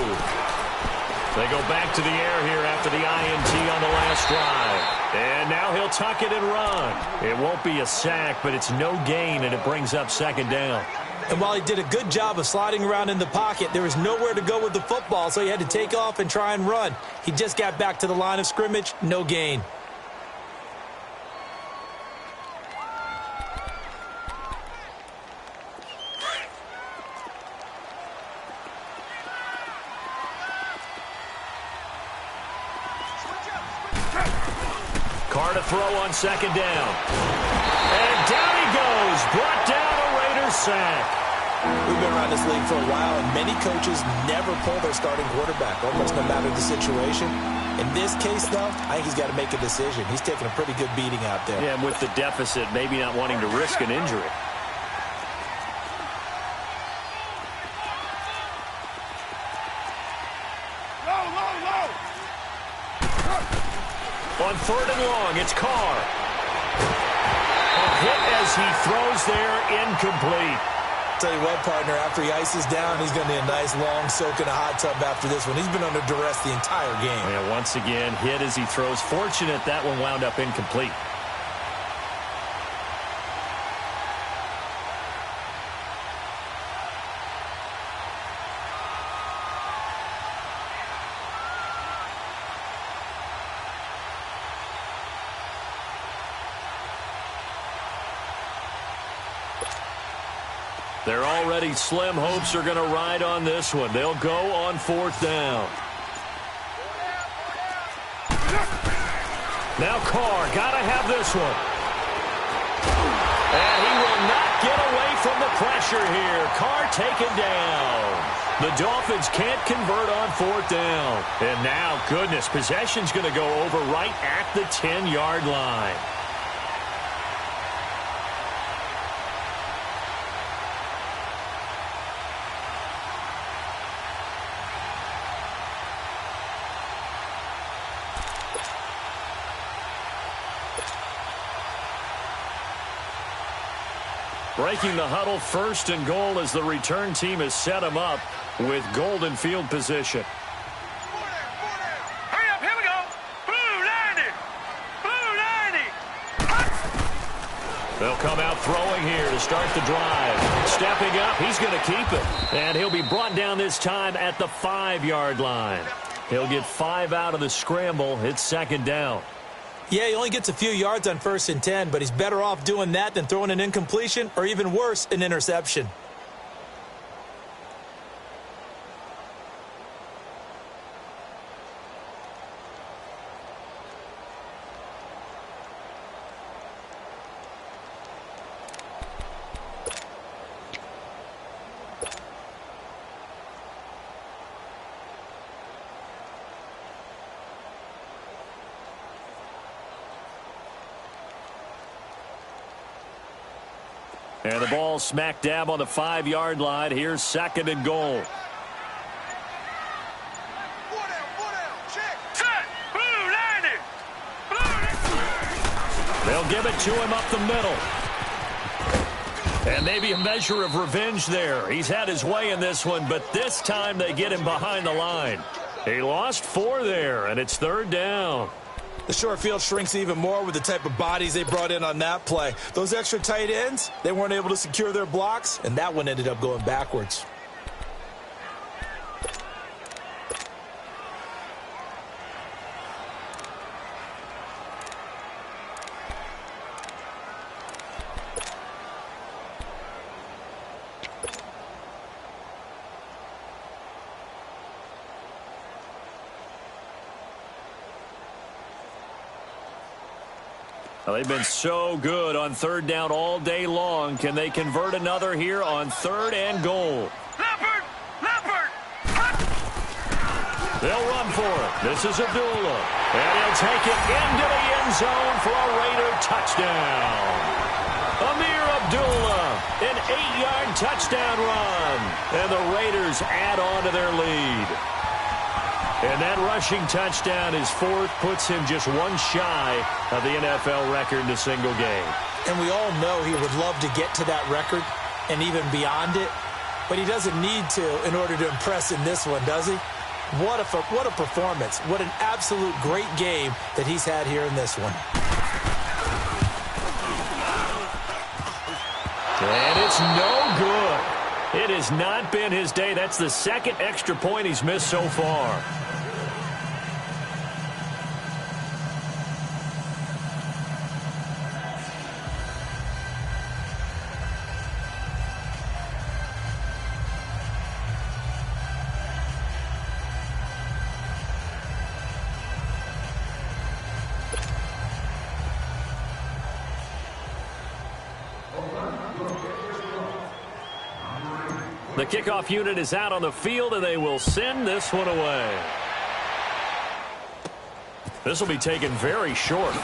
They go back to the air here after the INT on the last drive. And now he'll tuck it and run. It won't be a sack, but it's no gain, and it brings up second down. And while he did a good job of sliding around in the pocket, there was nowhere to go with the football, so he had to take off and try and run. He just got back to the line of scrimmage, no gain. Carr to throw on second down. And down he goes, brought down a Raiders sack. We've been around this league for a while, and many coaches never pull their starting quarterback, almost no matter the situation. In this case, though, I think he's got to make a decision. He's taking a pretty good beating out there. Yeah, and with the deficit, maybe not wanting to risk an injury. On 3rd and long, it's Carr. A hit as he throws there, incomplete. Tell you what, partner, after he ices down, he's going to need a nice long soak in a hot tub after this one. He's been under duress the entire game. Yeah, once again, hit as he throws. Fortunate that one wound up incomplete. Their already slim hopes are going to ride on this one. They'll go on 4th down. Now Carr, got to have this one. And he will not get away from the pressure here. Carr taken down. The Dolphins can't convert on 4th down. And now, goodness, possession's going to go over right at the 10-yard line. Breaking the huddle, 1st and goal as the return team has set him up with golden field position. Hurry up, here we go. Blue 90. Blue 90. They'll come out throwing here to start the drive. Stepping up, he's going to keep it. And he'll be brought down this time at the 5-yard line. He'll get 5 out of the scramble. It's second down. Yeah, he only gets a few yards on 1st and 10, but he's better off doing that than throwing an incompletion or even worse, an interception. And the ball smack dab on the 5-yard line. Here's 2nd and goal. They'll give it to him up the middle. And maybe a measure of revenge there. He's had his way in this one, but this time they get him behind the line. He lost 4 there, and it's 3rd down. The short field shrinks even more with the type of bodies they brought in on that play. Those extra tight ends, they weren't able to secure their blocks, and that one ended up going backwards. Well, they've been so good on 3rd down all day long. Can they convert another here on 3rd and goal? Leopard! Leopard! They'll run for it. This is Abdullah. And he'll take it into the end zone for a Raider touchdown. Amir Abdullah, an 8-yard touchdown run. And the Raiders add on to their lead. And that rushing touchdown, his 4th, puts him just 1 shy of the NFL record in a single game. And we all know he would love to get to that record and even beyond it, but he doesn't need to in order to impress in this one, does he? What a performance. What an absolute great game that he's had here in this one. And it's no good. It has not been his day. That's the 2nd extra point he's missed so far. The kickoff unit is out on the field, and they will send this one away. This will be taken very short.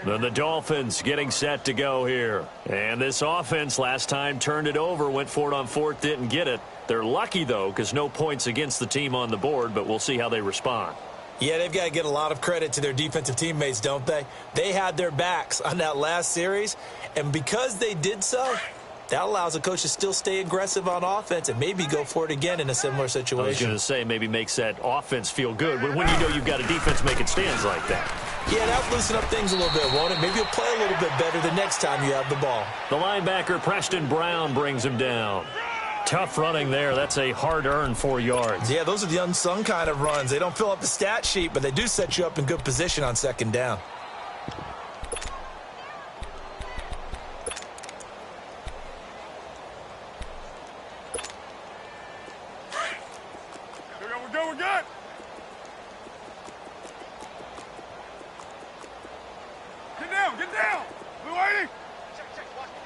Then the Dolphins getting set to go here. And this offense last time turned it over, went for it on 4th, didn't get it. They're lucky, though, because no points against the team on the board, but we'll see how they respond. Yeah, they've got to get a lot of credit to their defensive teammates, don't they? They had their backs on that last series, and because they did so, that allows a coach to still stay aggressive on offense and maybe go for it again in a similar situation. I was going to say maybe makes that offense feel good when you know you've got a defense making stands like that. Yeah, that'll loosen up things a little bit, won't it? Maybe you'll play a little bit better the next time you have the ball. The linebacker, Preston Brown, brings him down. Tough running there. That's a hard-earned 4 yards. Yeah, those are the unsung kind of runs. They don't fill up the stat sheet, but they do set you up in good position on 2nd down. We're good. Get down. We're waiting. Check. Watch the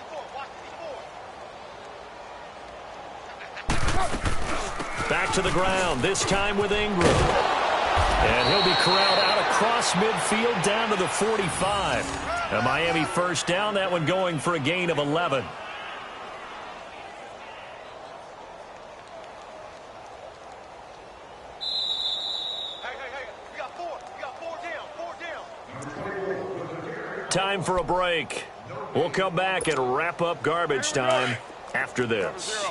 Back to the ground, this time with Ingram. And he'll be corralled out across midfield down to the 45. A Miami 1st down, that one going for a gain of 11. We got 4 down. Time for a break. We'll come back and wrap up garbage time after this.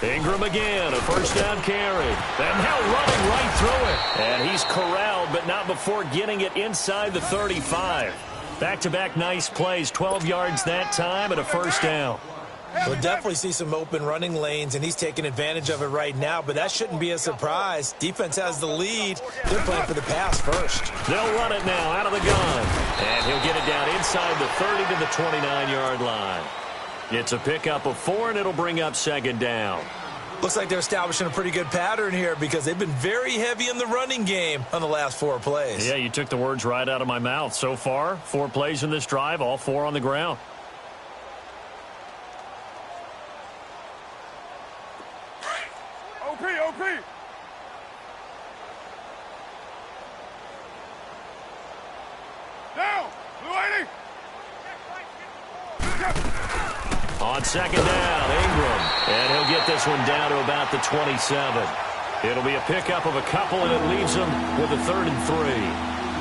Ingram again, a 1st down carry. And now running right through it. And he's corralled, but not before getting it inside the 35. Back-to-back nice plays, 12 yards that time and a 1st down. We'll definitely see some open running lanes, and he's taking advantage of it right now, but that shouldn't be a surprise. Defense has the lead. They're playing for the pass first. They'll run it now out of the gun. And he'll get it down inside the 30 to the 29-yard line. It's a pickup of 4, and it'll bring up 2nd down. Looks like they're establishing a pretty good pattern here because they've been very heavy in the running game on the last 4 plays. Yeah, you took the words right out of my mouth. So far, 4 plays in this drive, all 4 on the ground. OP. Down, Blue 80. On second down, Ingram. And he'll get this one down to about the 27. It'll be a pickup of a couple, and it leaves them with a 3rd and 3.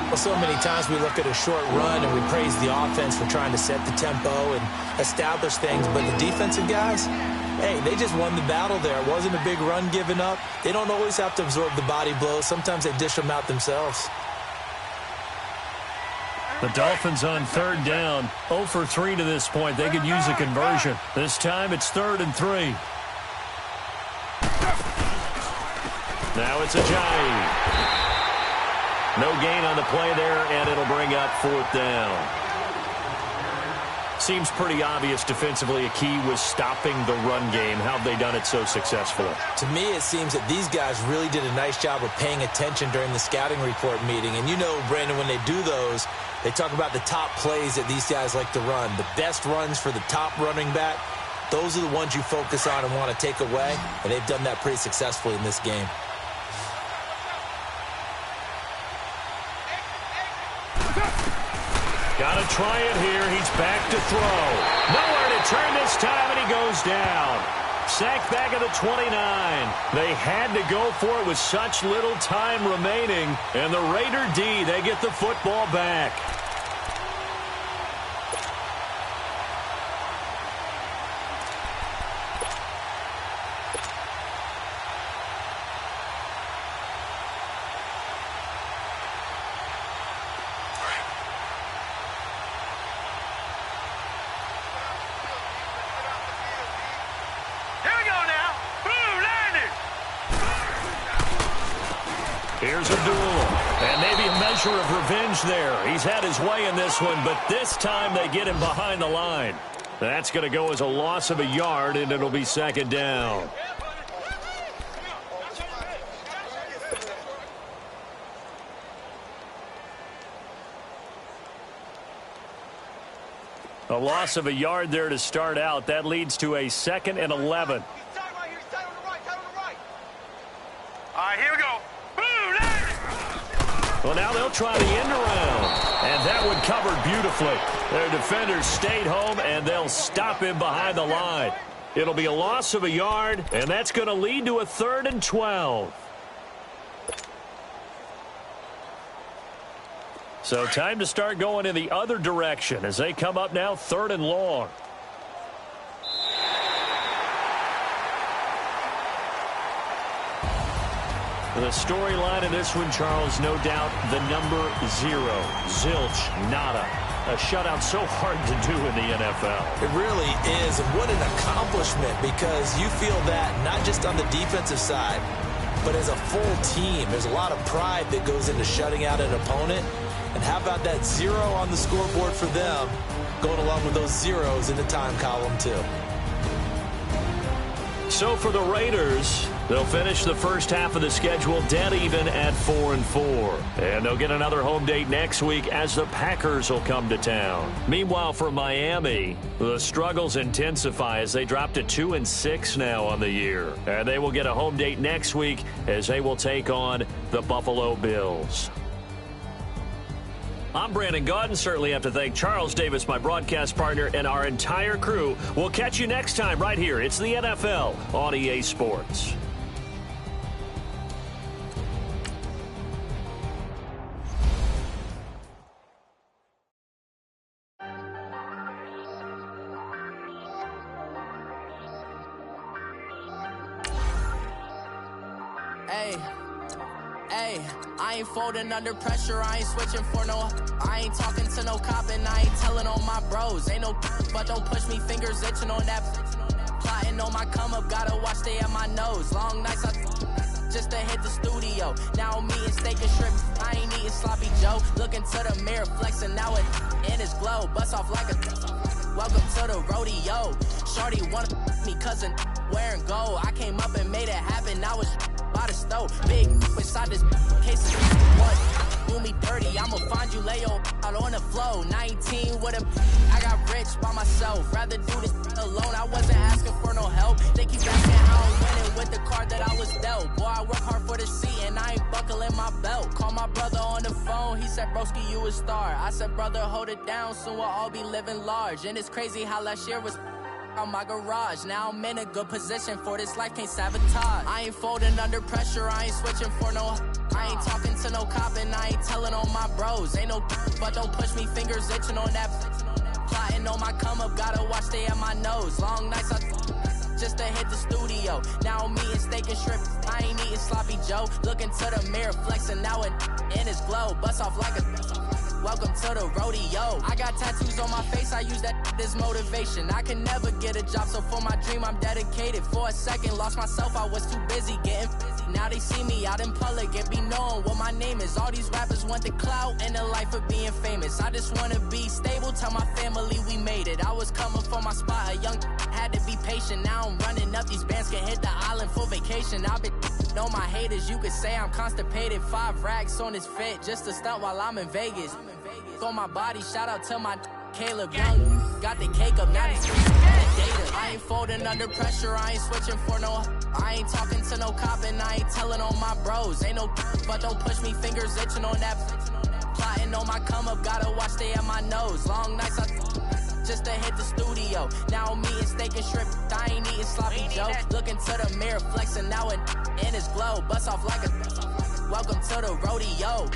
Well, so many times we look at a short run and we praise the offense for trying to set the tempo and establish things, but the defensive guys, hey, they just won the battle there. It wasn't a big run given up. They don't always have to absorb the body blows. Sometimes they dish them out themselves. The Dolphins on 3rd down, 0 for 3 to this point. They could use a conversion. This time it's 3rd and 3. Now it's Ajayi. No gain on the play there, and it'll bring up 4th down. Seems pretty obvious defensively a key was stopping the run game. How have they done it so successfully? To me, it seems that these guys really did a nice job of paying attention during the scouting report meeting. And you know, Brandon, when they do those, they talk about the top plays that these guys like to run. The best runs for the top running back, those are the ones you focus on and want to take away. And they've done that pretty successfully in this game. Got to try it here. He's back to throw. Nowhere to turn this time, and he goes down. Sacked back at the 29. They had to go for it with such little time remaining. And the Raider D, they get the football back. Here's Abdullah, and maybe a measure of revenge there. He's had his way in this one, but this time they get him behind the line. That's going to go as a loss of a yard, and it'll be 2nd down. A loss of a yard there to start out. That leads to a 2nd and 11. All right, here we go. Well, now they'll try the end around, and that one covered beautifully. Their defenders stayed home, and they'll stop him behind the line. It'll be a loss of a yard, and that's going to lead to a 3rd and 12. So time to start going in the other direction as they come up now 3rd and long. The storyline in this one, Charles, no doubt the number 0. Zilch, nada. A shutout so hard to do in the NFL. It really is, and what an accomplishment, because you feel that not just on the defensive side, but as a full team. There's a lot of pride that goes into shutting out an opponent. And how about that 0 on the scoreboard for them, going along with those zeros in the time column, too. So for the Raiders, they'll finish the first half of the schedule dead even at 4-4. And they'll get another home date next week as the Packers will come to town. Meanwhile, for Miami, the struggles intensify as they drop to 2-6 now on the year. And they will get a home date next week as they will take on the Buffalo Bills. I'm Brandon Gaudin. Certainly have to thank Charles Davis, my broadcast partner, and our entire crew. We'll catch you next time right here. It's the NFL on EA Sports. Hey, I ain't folding under pressure, I ain't switching for no. I ain't talking to no cop and I ain't telling on my bros. Ain't no but don't push me, fingers itching on that. Plotting on my come up, gotta watch stay at my nose. Long nights just to hit the studio. Now I'm eating steak and shrimp, I ain't eating sloppy Joe. Looking to the mirror, flexing now it in his glow. Bust off like a welcome to the rodeo. Shorty wanna me cousin wearing gold. I came up and made it happen, now it's by the stove. Big inside this case of what? Do me dirty, I'ma find you, lay your out on the floor. 19 with a I got rich by myself. Rather do this alone, I wasn't asking for no help. They keep asking how I'm winning with the card that I was stealth. Boy, I work hard for the seat and I ain't buckling my belt. Call my brother on the phone, he said, broski, you a star. I said, brother, hold it down, soon we'll all be living large. And it's crazy how last year was on my garage. Now I'm in a good position for this life, can't sabotage. I ain't folding under pressure, I ain't switching for no. I ain't talking to no cop and I ain't telling on my bros. Ain't no but don't push me, fingers itching on that. Plotting on my come up, gotta watch stay at my nose. Long nights I just to hit the studio. Now I'm eating steak and shrimp, I ain't eating sloppy Joe. Looking to the mirror, flexing now and in his glow. Bust off like a welcome to the rodeo. I got tattoos on my face, I use that as motivation. I can never get a job, so for my dream I'm dedicated. For a second, lost myself, I was too busy getting busy. Now they see me out in public and be knowing what my name is. All these rappers want the clout and the life of being famous. I just wanna be stable, tell my family we made it. I was coming for my spot, a young had to be patient. Now I'm running up, these bands can hit the island for vacation. I've been on my haters, you could say I'm constipated. 5 racks on his fit, just to stunt while I'm in Vegas. On my body, shout out to my Caleb Young. Got the cake up, now these data. I ain't folding under pressure, I ain't switching for no. I ain't talking to no cop and I ain't telling on my bros. Ain't no but don't push me, fingers itching on that. Plotting on my come up, gotta watch stay at my nose. Long nights I just to hit the studio. Now I'm eating steak and shrimp, I ain't eating sloppy Joe. Looking to the mirror, flexing now and in his glow. Bust off like a welcome to the rodeo.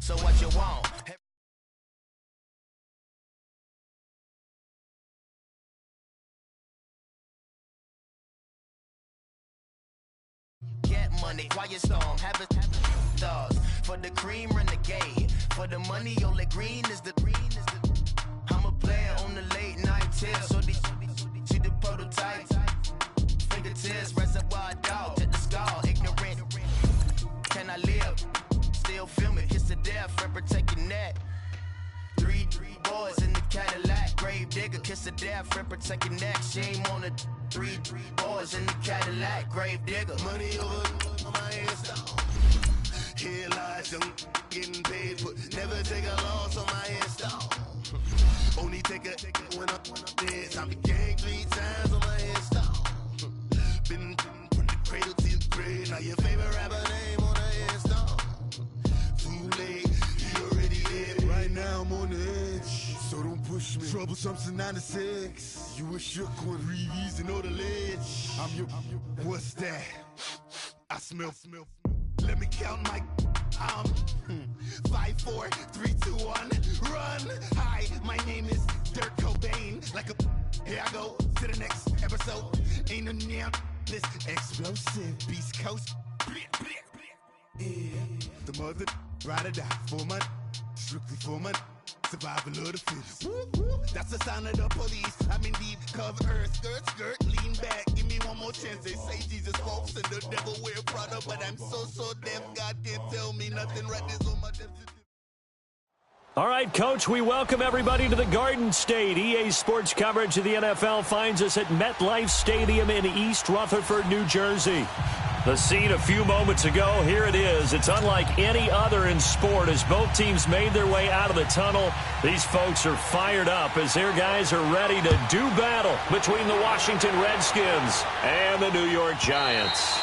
So what you want? Get money, quiet storm, have a stars. For the cream, renegade. For the money, only green is the. I'm a player on the late night tier. So they see the prototype. Fingertips, reservoir dog, to the skull, ignorant. Can I live? Still film it, kiss to death, friend protect your neck. Three boys in the Cadillac, grave digger, kiss to death, friend protect your neck. Shame on the three boys in the Cadillac, grave digger. Money over on my headstone. Here lies young, getting paid, but never take a loss on my headstone. Only take a when I'm dead. Time to gang 3 times on my headstone. Been your favorite rapper name on the headstone. Too late, you already did it. Right now I'm on the edge, so don't push me. Troublesome to 96. You a shook one, breathe easy, know the ledge. I'm your, what's that? I smell. Let me count my 5, 4, 3, 2, 1, run. Hi, my name is Dirk Cobain. Like a, here I go to the next episode. Ain't no damn this explosive Beast Coast. Yeah, the mother ride or die for my strictly for my survival of the fittest. That's the sound of the police. I'm in deep cover earth, skirt, lean back. Give me one more chance. They say Jesus walks and the devil wear Prada, but I'm so deaf. God can't tell me nothing. Right this on my depth. All right, Coach, we welcome everybody to the Garden State. EA Sports coverage of the NFL finds us at MetLife Stadium in East Rutherford, New Jersey. The scene a few moments ago, here it is. It's unlike any other in sport as both teams made their way out of the tunnel. These folks are fired up as their guys are ready to do battle between the Washington Redskins and the New York Giants.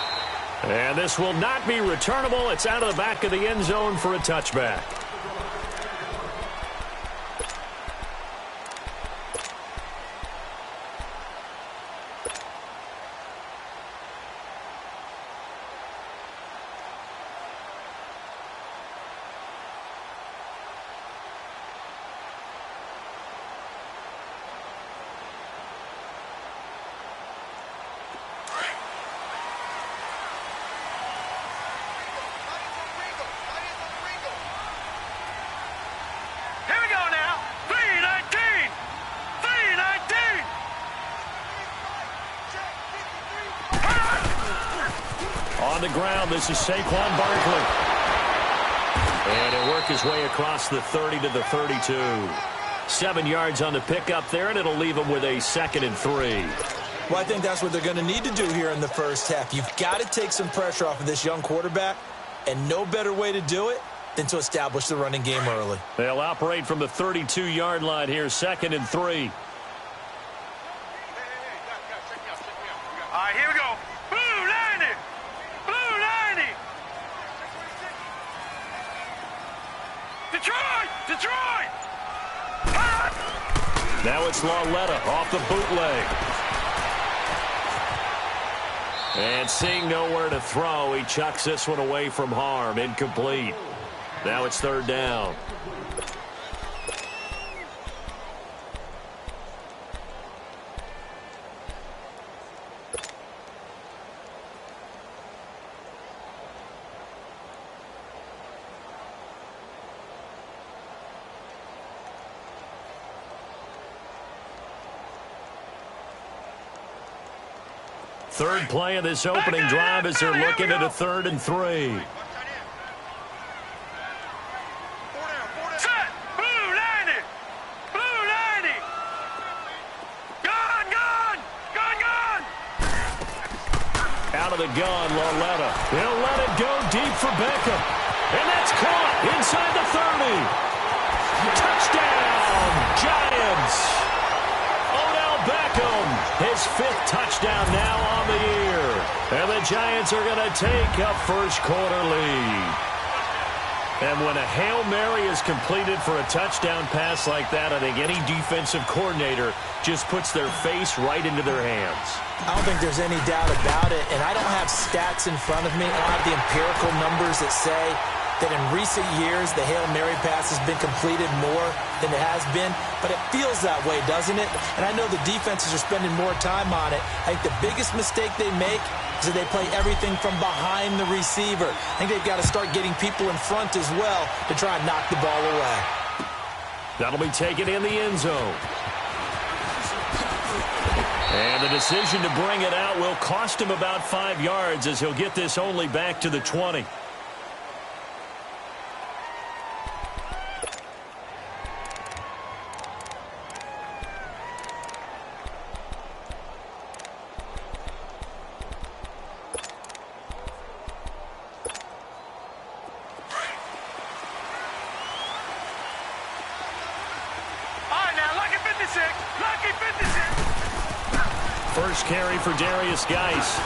And this will not be returnable. It's out of the back of the end zone for a touchback. On the ground, this is Saquon Barkley. And he'll work his way across the 30 to the 32. 7 yards on the pickup there, and it'll leave him with a 2nd and 3. Well, I think that's what they're going to need to do here in the first half. You've got to take some pressure off of this young quarterback, and no better way to do it than to establish the running game early. They'll operate from the 32-yard line here, 2nd and 3. All right, here we go. Blue 90. Blue 90. Detroit. Now it's Lauletta off the bootleg. And seeing nowhere to throw, he chucks this one away from harm. Incomplete. Now it's 3rd down. Third play of this opening drive as they're looking at a 3rd and 3. Set. Blue 90. Blue 90. Gone. Out of the gun, Lauletta. He'll let it go deep for Beckham. And that's caught inside the 30. Touchdown, Giants. Beckham, his 5th touchdown now on the year. And the Giants are going to take a first-quarter lead. And when a Hail Mary is completed for a touchdown pass like that, I think any defensive coordinator just puts their face right into their hands. I don't think there's any doubt about it, and I don't have stats in front of me. I don't have the empirical numbers that say that in recent years the Hail Mary pass has been completed more than it has been, but it feels that way, doesn't it? And I know the defenses are spending more time on it. I think the biggest mistake they make is that they play everything from behind the receiver. I think they've got to start getting people in front as well to try and knock the ball away. That'll be taken in the end zone. And the decision to bring it out will cost him about 5 yards as he'll get this only back to the 20. First carry for Darius Geis.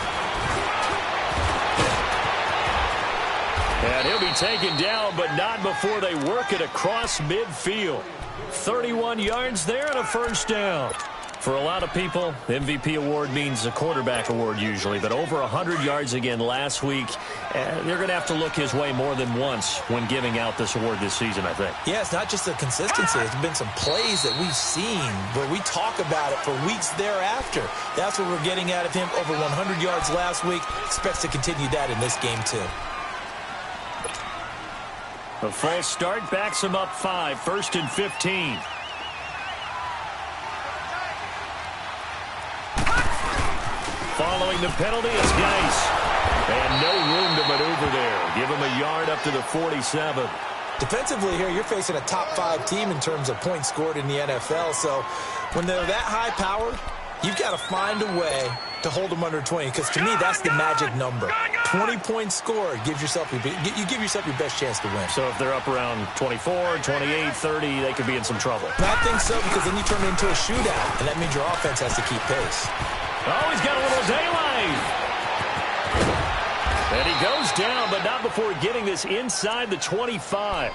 And he'll be taken down, but not before they work it across midfield. 31 yards there and a first down. For a lot of people, MVP award means a quarterback award usually, but over 100 yards again last week. They're going to have to look his way more than once when giving out this award this season, I think. Yeah, it's not just the consistency. It's been some plays that we've seen where we talk about it for weeks thereafter. That's what we're getting out of him. Over 100 yards last week. Expects to continue that in this game, too. A false start backs him up 5, 1st and 15. Following the penalty is Geis. And no room to maneuver there. Give him a yard up to the 47. Defensively here, you're facing a top-5 team in terms of points scored in the NFL. So when they're that high powered, you've got to find a way to hold them under 20. Because to me, that's the magic number. 20 points scored gives yourself you give yourself your best chance to win. So if they're up around 24, 28, 30, they could be in some trouble. I think so, because then you turn it into a shootout, and that means your offense has to keep pace. Oh, he's got a little daylight. And he goes down, but not before getting this inside the 25.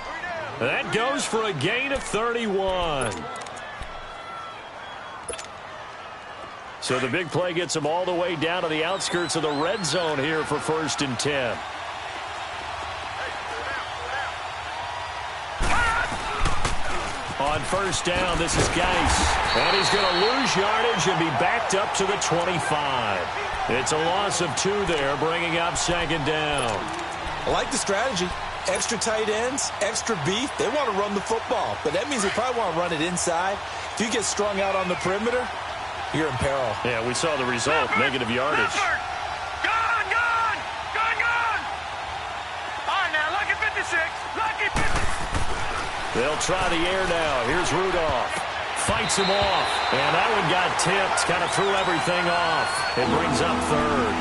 That goes for a gain of 31. So the big play gets him all the way down to the outskirts of the red zone here for 1st and 10. On 1st down, this is Geis. And he's going to lose yardage and be backed up to the 25. It's a loss of 2 there, bringing up 2nd down. I like the strategy. Extra tight ends, extra beef. They want to run the football, but that means they probably want to run it inside. If you get strung out on the perimeter, you're in peril. Yeah, we saw the result, negative yardage. Gone! All right, now, lucky 56. Lucky 56. They'll try the air now. Here's Rudolph. Fights him off. And that one got tipped. Kind of threw everything off. It brings up 3rd.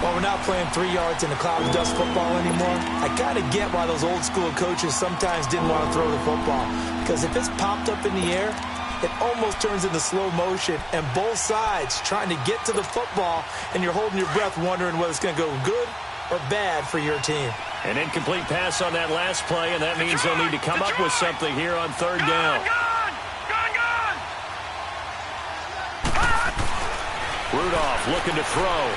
Well, we're not playing 3 yards in a cloud of dust football anymore. I kind of get why those old school coaches sometimes didn't want to throw the football. Because if it's popped up in the air, it almost turns into slow motion, and both sides trying to get to the football, and you're holding your breath wondering whether it's going to go good or bad for your team. An incomplete pass on that last play, and that means they'll need to come up with something here on 3rd down. Rudolph looking to throw.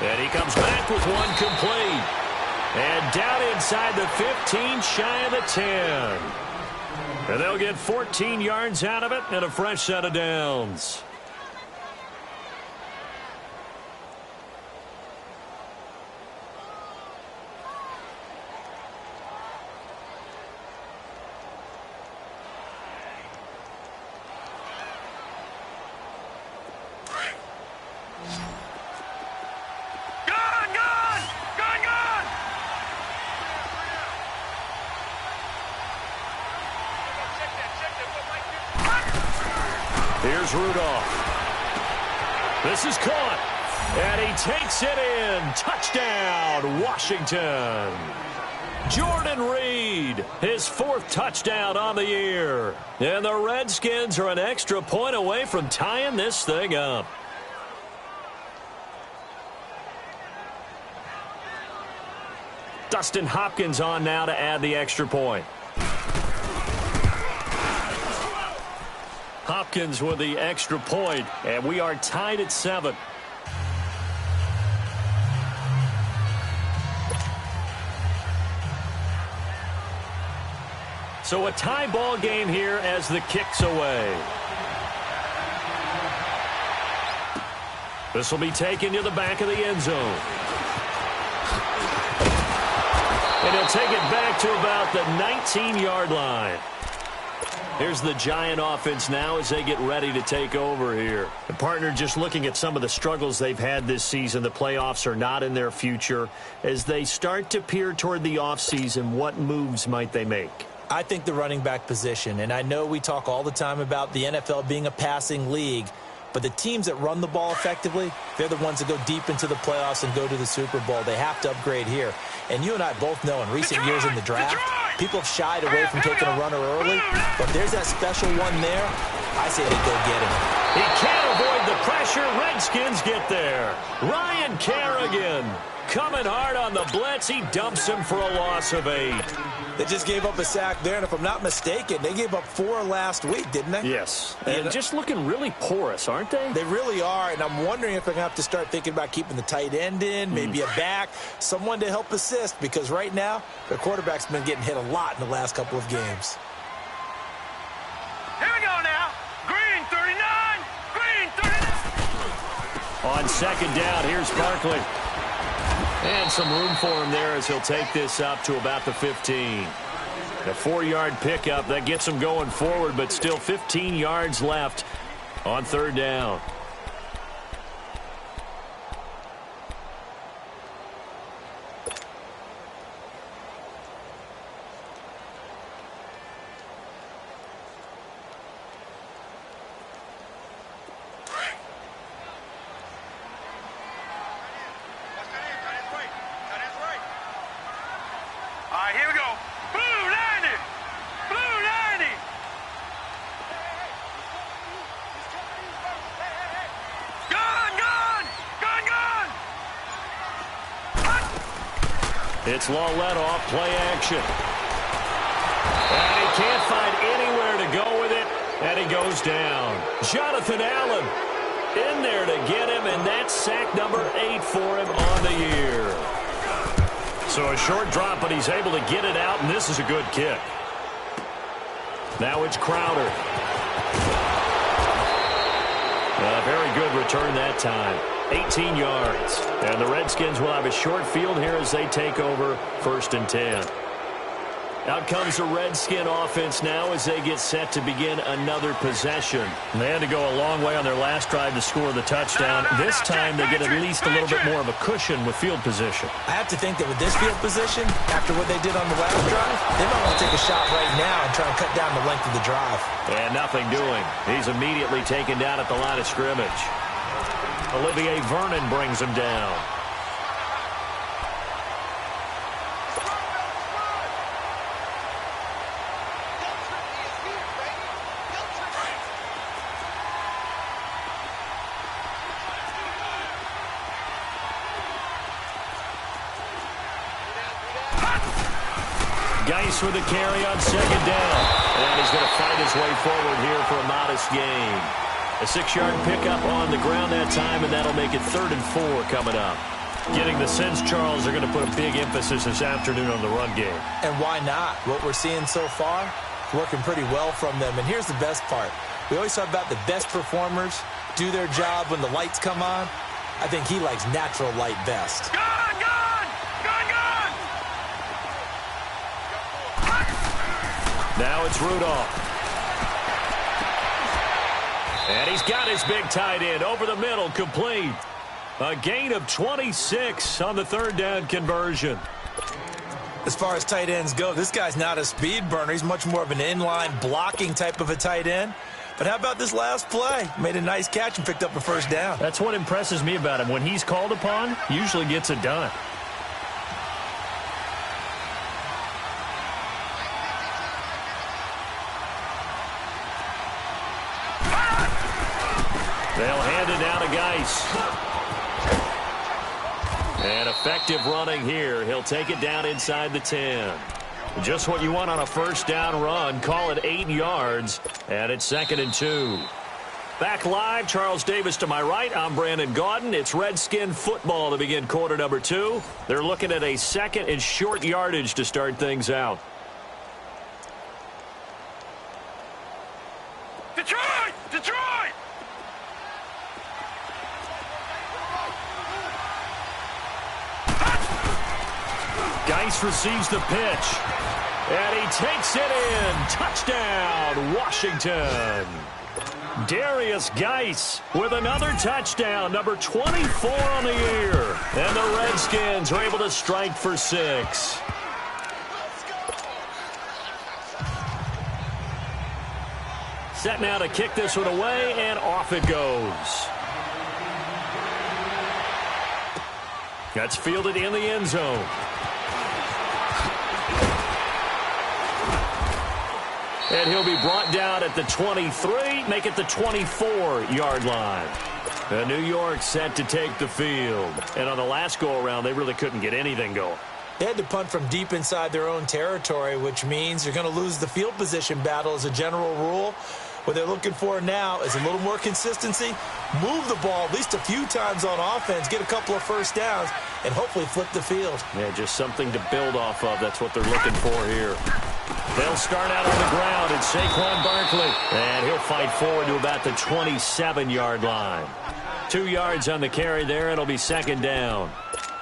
And he comes back with one complete. And down inside the 15, shy of the 10. And they'll get 14 yards out of it and a fresh set of downs. Here's Rudolph. This is caught. And he takes it in. Touchdown, Washington. Jordan Reed, his 4th touchdown on the year. And the Redskins are an extra point away from tying this thing up. Dustin Hopkins on now to add the extra point. Hopkins with the extra point, and we are tied at 7. So a tie ball game here as the kick's away. This will be taken to the back of the end zone. And he'll take it back to about the 19-yard line. Here's the Giant offense now as they get ready to take over here. The partner, just looking at some of the struggles they've had this season, the playoffs are not in their future. As they start to peer toward the offseason, what moves might they make? I think the running back position, and I know we talk all the time about the NFL being a passing league, but the teams that run the ball effectively, they're the ones that go deep into the playoffs and go to the Super Bowl. They have to upgrade here. And you and I both know in recent years in the draft, people have shied away from taking a runner early, but there's that special one there. I say they go get him. He can't avoid the pressure. Redskins get there. Ryan Kerrigan coming hard on the blitz. He dumps him for a loss of 8. They just gave up a sack there, and if I'm not mistaken, they gave up 4 last week, didn't they? Yes, and just looking really porous, aren't they? They really are, and I'm wondering if they're going to have to start thinking about keeping the tight end in, maybe a back, someone to help assist, because right now, their quarterback's been getting hit a lot in the last couple of games. Here we go now. Green 39. Green 39. On second down, here's Barkley. And some room for him there as he'll take this up to about the 15. A 4-yard pickup that gets him going forward, but still 15 yards left on third down. Here we go. Blue 90. Blue 90. Gun, gun. Gun, gun. It's law let off, play action. And he can't find anywhere to go with it, and he goes down. Jonathan Allen in there to get him, and that's sack number 8 for him on the year. So a short drop, but he's able to get it out, and this is a good kick. Now it's Crowder. A very good return that time. 18 yards. And the Redskins will have a short field here as they take over 1st and 10. Out comes the Redskin offense now as they get set to begin another possession. They had to go a long way on their last drive to score the touchdown. This time they get at least a little bit more of a cushion with field position. I have to think that with this field position, after what they did on the last drive, they might want to take a shot right now and try and cut down the length of the drive. And nothing doing. He's immediately taken down at the line of scrimmage. Olivier Vernon brings him down. Geis with a carry on second down. And he's going to fight his way forward here for a modest gain. A 6-yard pickup on the ground that time, and that'll make it 3rd and 4 coming up. Getting the sense, Charles, they're going to put a big emphasis this afternoon on the run game. And why not? What we're seeing so far, working pretty well from them. And here's the best part. We always talk about the best performers do their job when the lights come on. I think he likes natural light best. Gun, gun. Gun, gun. Now it's Rudolph. And he's got his big tight end over the middle, complete. A gain of 26 on the 3rd down conversion. As far as tight ends go, this guy's not a speed burner. He's much more of an inline blocking type of a tight end. But how about this last play? Made a nice catch and picked up a 1st down. That's what impresses me about him. When he's called upon, usually gets it done. They'll hand it down to Geis. And effective running here. He'll take it down inside the 10. Just what you want on a 1st down run. Call it 8 yards. And it's 2nd and 2. Back live, Charles Davis to my right. I'm Brandon Gaudin. It's Redskin football to begin quarter number 2. They're looking at a 2nd and short yardage to start things out. Detroit! Detroit! Geis receives the pitch. And he takes it in. Touchdown, Washington. Darius Geis with another touchdown, number 24 on the year. And the Redskins are able to strike for 6. Set now to kick this one away, and off it goes. That's fielded in the end zone. And he'll be brought down at the 23, make it the 24-yard line. New York set to take the field. And on the last go-around, they really couldn't get anything going. They had to punt from deep inside their own territory, which means you're going to lose the field position battle as a general rule. What they're looking for now is a little more consistency, move the ball at least a few times on offense, get a couple of first downs, and hopefully flip the field. Yeah, just something to build off of. That's what they're looking for here. They'll start out on the ground. It's Saquon Barkley. And he'll fight forward to about the 27-yard line. 2 yards on the carry there. It'll be second down.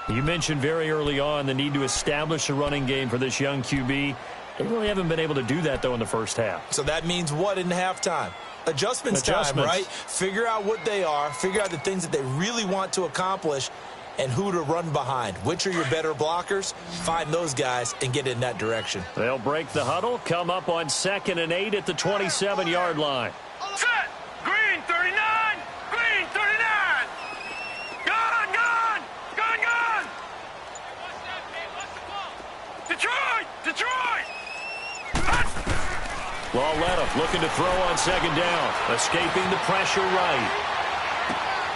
You mentioned very early on the need to establish a running game for this young QB. They really haven't been able to do that, though, in the first half. So that means what in halftime? Adjustments time, right? Figure out what they are, figure out the things that they really want to accomplish, and who to run behind. Which are your better blockers? Find those guys and get in that direction. They'll break the huddle, come up on 2nd and 8 at the 27-yard line. Set! Green 39! Green 39! Gone! Gone! Gone! Gone! Detroit! Detroit! Lauletta looking to throw on second down. Escaping the pressure right.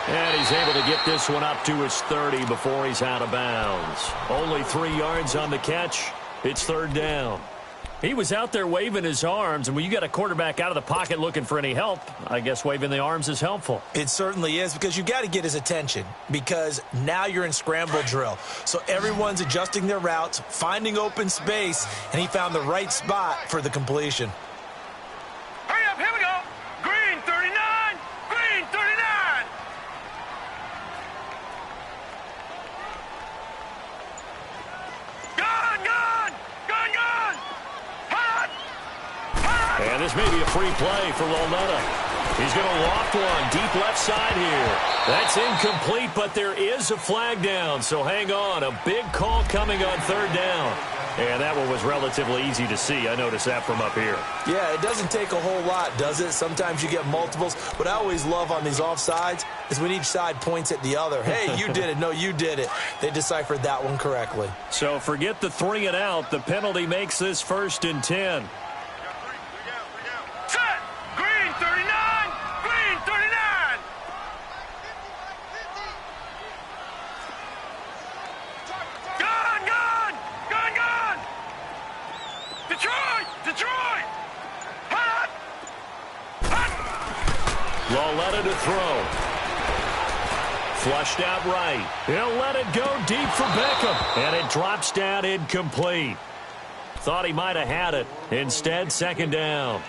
And he's able to get this one up to his 30 before he's out of bounds. Only 3 yards on the catch. It's third down. He was out there waving his arms, and when you got a quarterback out of the pocket looking for any help, I guess waving the arms is helpful. It certainly is, because you got to get his attention, because now you're in scramble drill. So everyone's adjusting their routes, finding open space, and he found the right spot for the completion. Hurry up, here we go! Green 39! Green 39! Gone! Gone! Gone! Gone! Hot! Hot! And this may be a free play for Lauletta. He's going to loft one deep left side here. That's incomplete, but there is a flag down, so hang on. A big call coming on third down. And that one was relatively easy to see. I noticed that from up here. Yeah, it doesn't take a whole lot, does it? Sometimes you get multiples. What I always love on these offsides is when each side points at the other. Hey, you did it. No, you did it. They deciphered that one correctly. So forget the 3 and out. The penalty makes this 1st and 10. Set! Green 39! Green 39! Gone! Gone! Gone! Gone! Detroit! Detroit! Hot! Hot! Lauletta to throw. Flushed out right. He'll let it go deep for Beckham. And it drops down incomplete. Thought he might have had it. Instead, second down.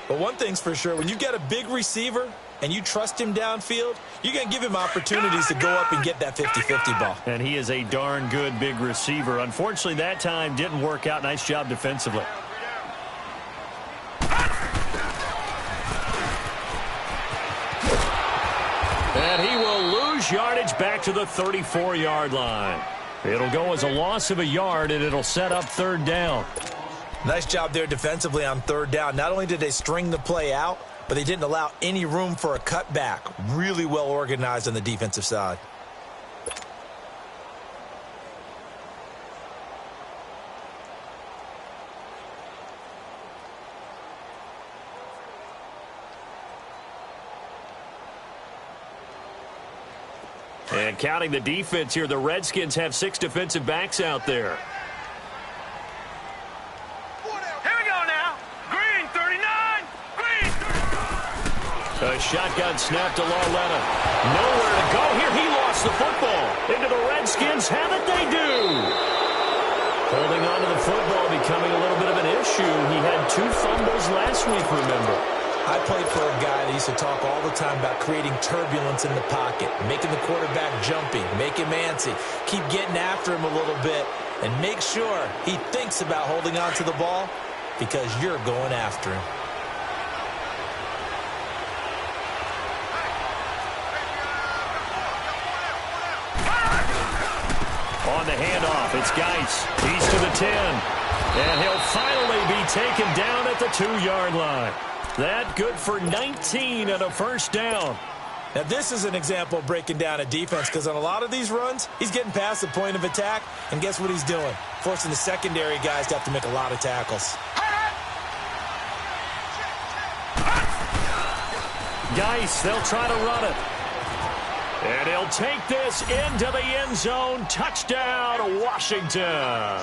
But one thing's for sure, when you get a big receiver and you trust him downfield, you're going to give him opportunities to go up and get that 50-50 ball. And he is a darn good big receiver. Unfortunately, that time didn't work out. Nice job defensively. And he will lose yardage back to the 34-yard line. It'll go as a loss of a yard, and it'll set up third down. Nice job there defensively on third down. Not only did they string the play out, but they didn't allow any room for a cutback. Really well organized on the defensive side. And counting the defense here, the Redskins have 6 defensive backs out there. Here we go now. Green 39. Green 39. A shotgun snap to Lauletta. Nowhere to go here. He lost the football. Into the Redskins have it. They do. Holding on to the football becoming a little bit of an issue. He had 2 fumbles last week, remember. I played for a guy that used to talk all the time about creating turbulence in the pocket, making the quarterback jumpy, make him antsy, keep getting after him a little bit, and make sure he thinks about holding on to the ball because you're going after him. On the handoff, it's Geis. He's to the 10. And he'll finally be taken down at the 2-yard line. That good for 19 and a first down. Now, this is an example of breaking down a defense because on a lot of these runs, he's getting past the point of attack, and guess what he's doing? Forcing the secondary guys to have to make a lot of tackles. Geis, they'll try to run it. And he'll take this into the end zone. Touchdown, Washington.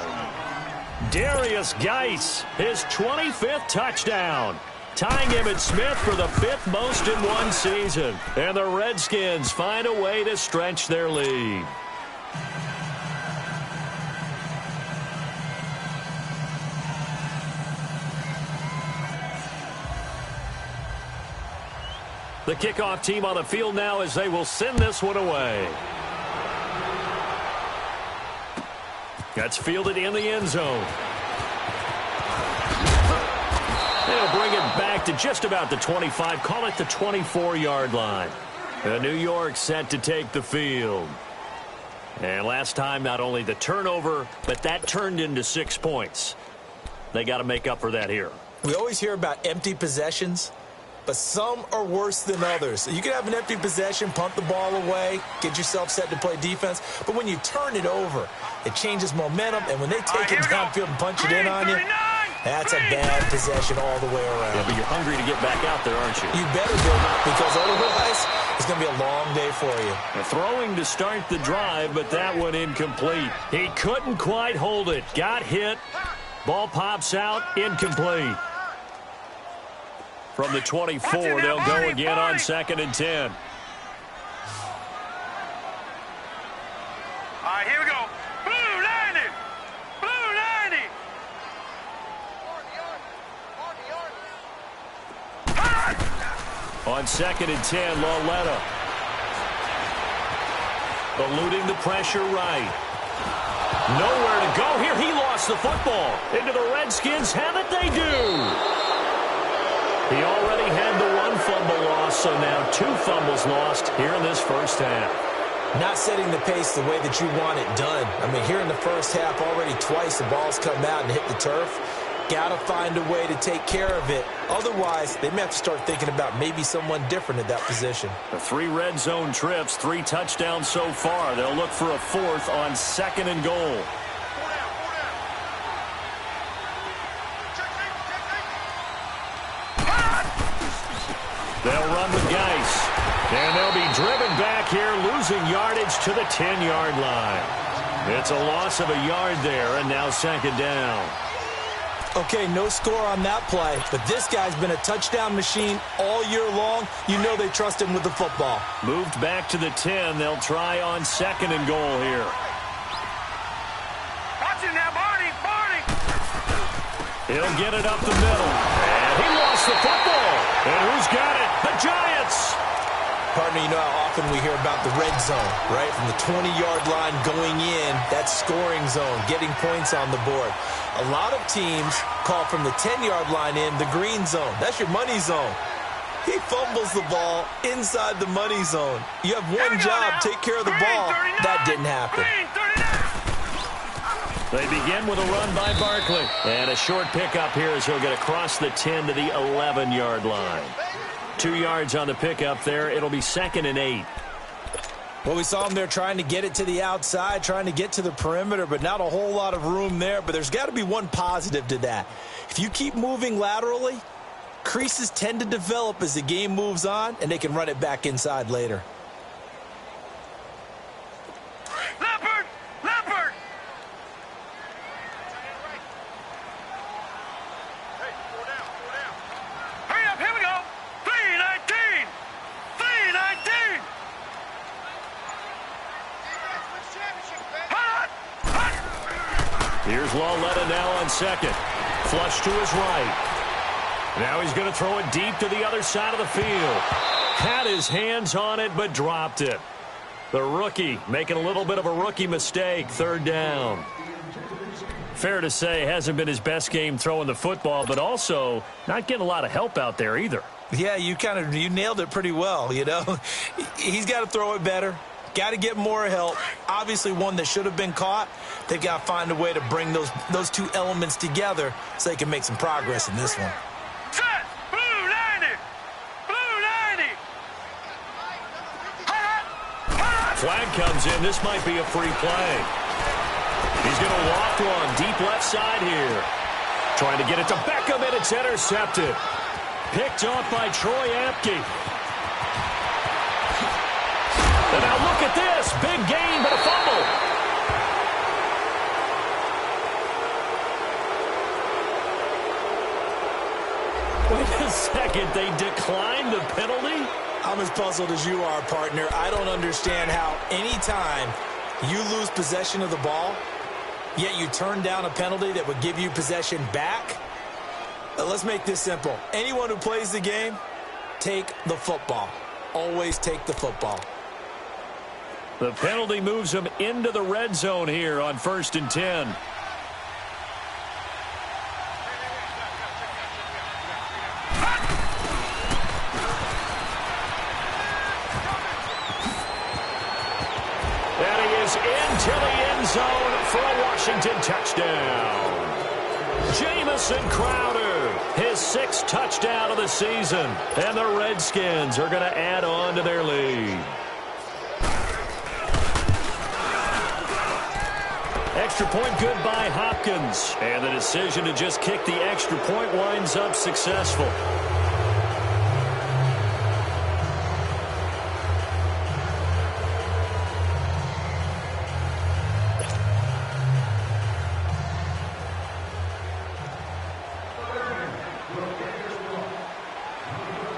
Darius Geis, his 25th touchdown. Tying Emmitt Smith for the 5th most in one season. And the Redskins find a way to stretch their lead. The kickoff team on the field now as they will send this one away. That's fielded in the end zone. They'll bring it back to just about the 25, call it the 24-yard line. And New York set to take the field. And last time, not only the turnover, but that turned into 6 points. They got to make up for that here. We always hear about empty possessions, but some are worse than others. You can have an empty possession, punt the ball away, get yourself set to play defense, but when you turn it over, it changes momentum, and when they take it downfield and punch it in on you, that's a bad possession all the way around. Yeah, but you're hungry to get back out there, aren't you? You better be, because otherwise it's going to be a long day for you. Throwing to start the drive, but that one incomplete. He couldn't quite hold it. Got hit. Ball pops out. Incomplete. From the 24, they'll go again on 2nd and 10. All right, here we go. Blue 90. Blue 90. On 2nd and 10, Lauletta. Eluding the pressure right. Nowhere to go here. He lost the football. Into the Redskins. Have it they do. He already had the 1 fumble loss, so now 2 fumbles lost here in this first half. Not setting the pace the way that you want it done. I mean, here in the first half, already twice the ball's come out and hit the turf. Got to find a way to take care of it. Otherwise, they may have to start thinking about maybe someone different at that position. The 3 red zone trips, 3 touchdowns so far. They'll look for a 4th on 2nd and goal. They'll run with Geis. And they'll be driven back here, losing yardage to the 10-yard line. It's a loss of a yard there, and now 2nd down. Okay, no score on that play, but this guy's been a touchdown machine all year long. You know they trust him with the football. Moved back to the 10. They'll try on 2nd and goal here. Watch it now, Barney. Barney. He'll get it up the middle. And he lost the football. And who's got it? The Giants. Partner, you know how often we hear about the red zone, right? From the 20-yard line going in, that scoring zone, getting points on the board. A lot of teams call from the 10-yard line in the green zone. That's your money zone. He fumbles the ball inside the money zone. You have one job, take care of the ball. That didn't happen. They begin with a run by Barkley. And a short pickup here as he'll get across the 10 to the 11-yard line. 2 yards on the pickup there. It'll be 2nd and 8. Well, we saw him there trying to get it to the outside, trying to get to the perimeter, but not a whole lot of room there. But there's got to be one positive to that. If you keep moving laterally, creases tend to develop as the game moves on, and they can run it back inside later. Leopard! Leopard! Hey, 4 down, 4 down. Hurry up, here we go. 3-19. 3-19. Here's Lauletta now on 2nd. Flush to his right. Now he's going to throw it deep to the other side of the field. Had his hands on it, but dropped it. The rookie making a little bit of a rookie mistake. 3rd down. Fair to say, hasn't been his best game throwing the football, but also not getting a lot of help out there either. Yeah, you nailed it pretty well, you know. He's got to throw it better. Got to get more help. Obviously one that should have been caught. They've got to find a way to bring those 2 elements together so they can make some progress in this one. Set! Blue 90! Blue 90! Flag comes in. This might be a free play. He's going to walk one deep left side here. Trying to get it to Beckham, and it's intercepted. Picked off by Troy Apke. And now look at this. Big gain, but a fumble. Wait a second. They declined the penalty? I'm as puzzled as you are, partner. I don't understand how any time you lose possession of the ball, yet you turn down a penalty that would give you possession back. Let's make this simple. Anyone who plays the game, take the football. Always take the football. The penalty moves them into the red zone here on 1st and 10. And he is into the end zone for a Washington touchdown. Jamison Crowder, his 6th touchdown of the season. And the Redskins are going to add on to their lead. Extra point good by Hopkins. And the decision to just kick the extra point winds up successful.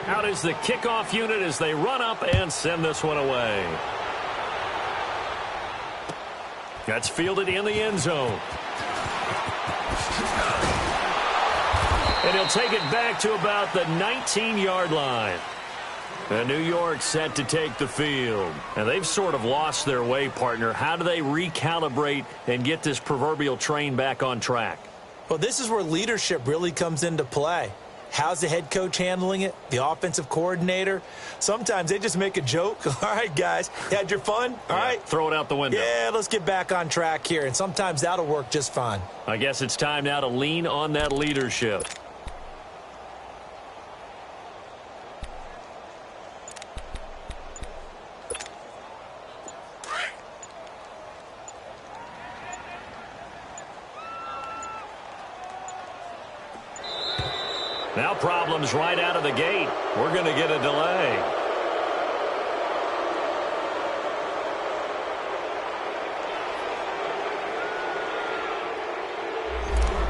Out is the kickoff unit as they run up and send this one away. That's fielded in the end zone. And he'll take it back to about the 19-yard line. And New York set to take the field. And they've sort of lost their way, partner. How do they recalibrate and get this proverbial train back on track? Well, this is where leadership really comes into play. How's the head coach handling it? The offensive coordinator? Sometimes they just make a joke. All right, guys, you had your fun? All right. Throw it out the window. Yeah, let's get back on track here. And sometimes that'll work just fine. I guess it's time now to lean on that leadership. Now problems right out of the gate. We're going to get a delay.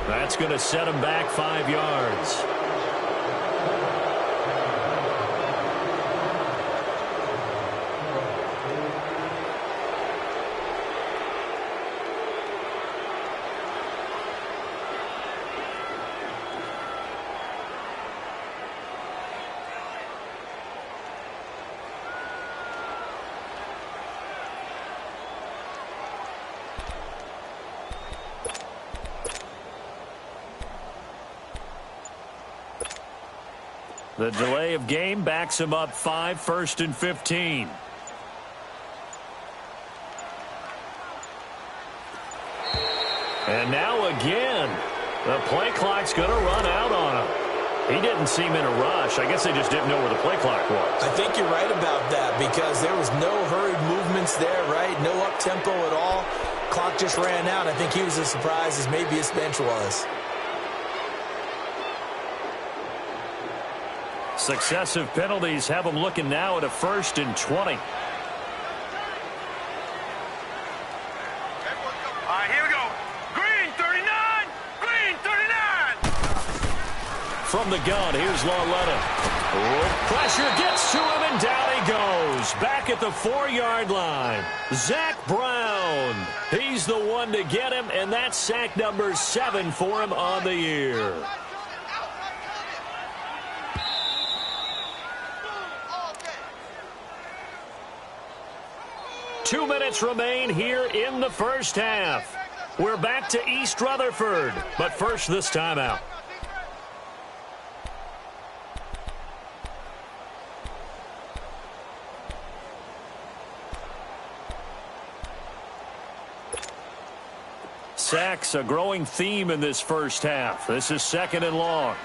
That's going to set him back 5 yards. The delay of game backs him up 5, 1st and 15. And now again, the play clock's going to run out on him. He didn't seem in a rush. I guess they just didn't know where the play clock was. I think you're right about that because there was no hurried movements there, right? No up-tempo at all. Clock just ran out. I think he was as surprised as maybe his bench was. Successive penalties have them looking now at a 1st and 20. All right, here we go. Green 39. Green 39. From the gun, here's Lauletta. Pressure gets to him, and down he goes. Back at the 4-yard line. Zach Brown. He's the one to get him, and that's sack number 7 for him on the year. Two minutes remain here in the first half. We're back to East Rutherford, but first this timeout. Sacks, a growing theme in this first half. This is 2nd and long.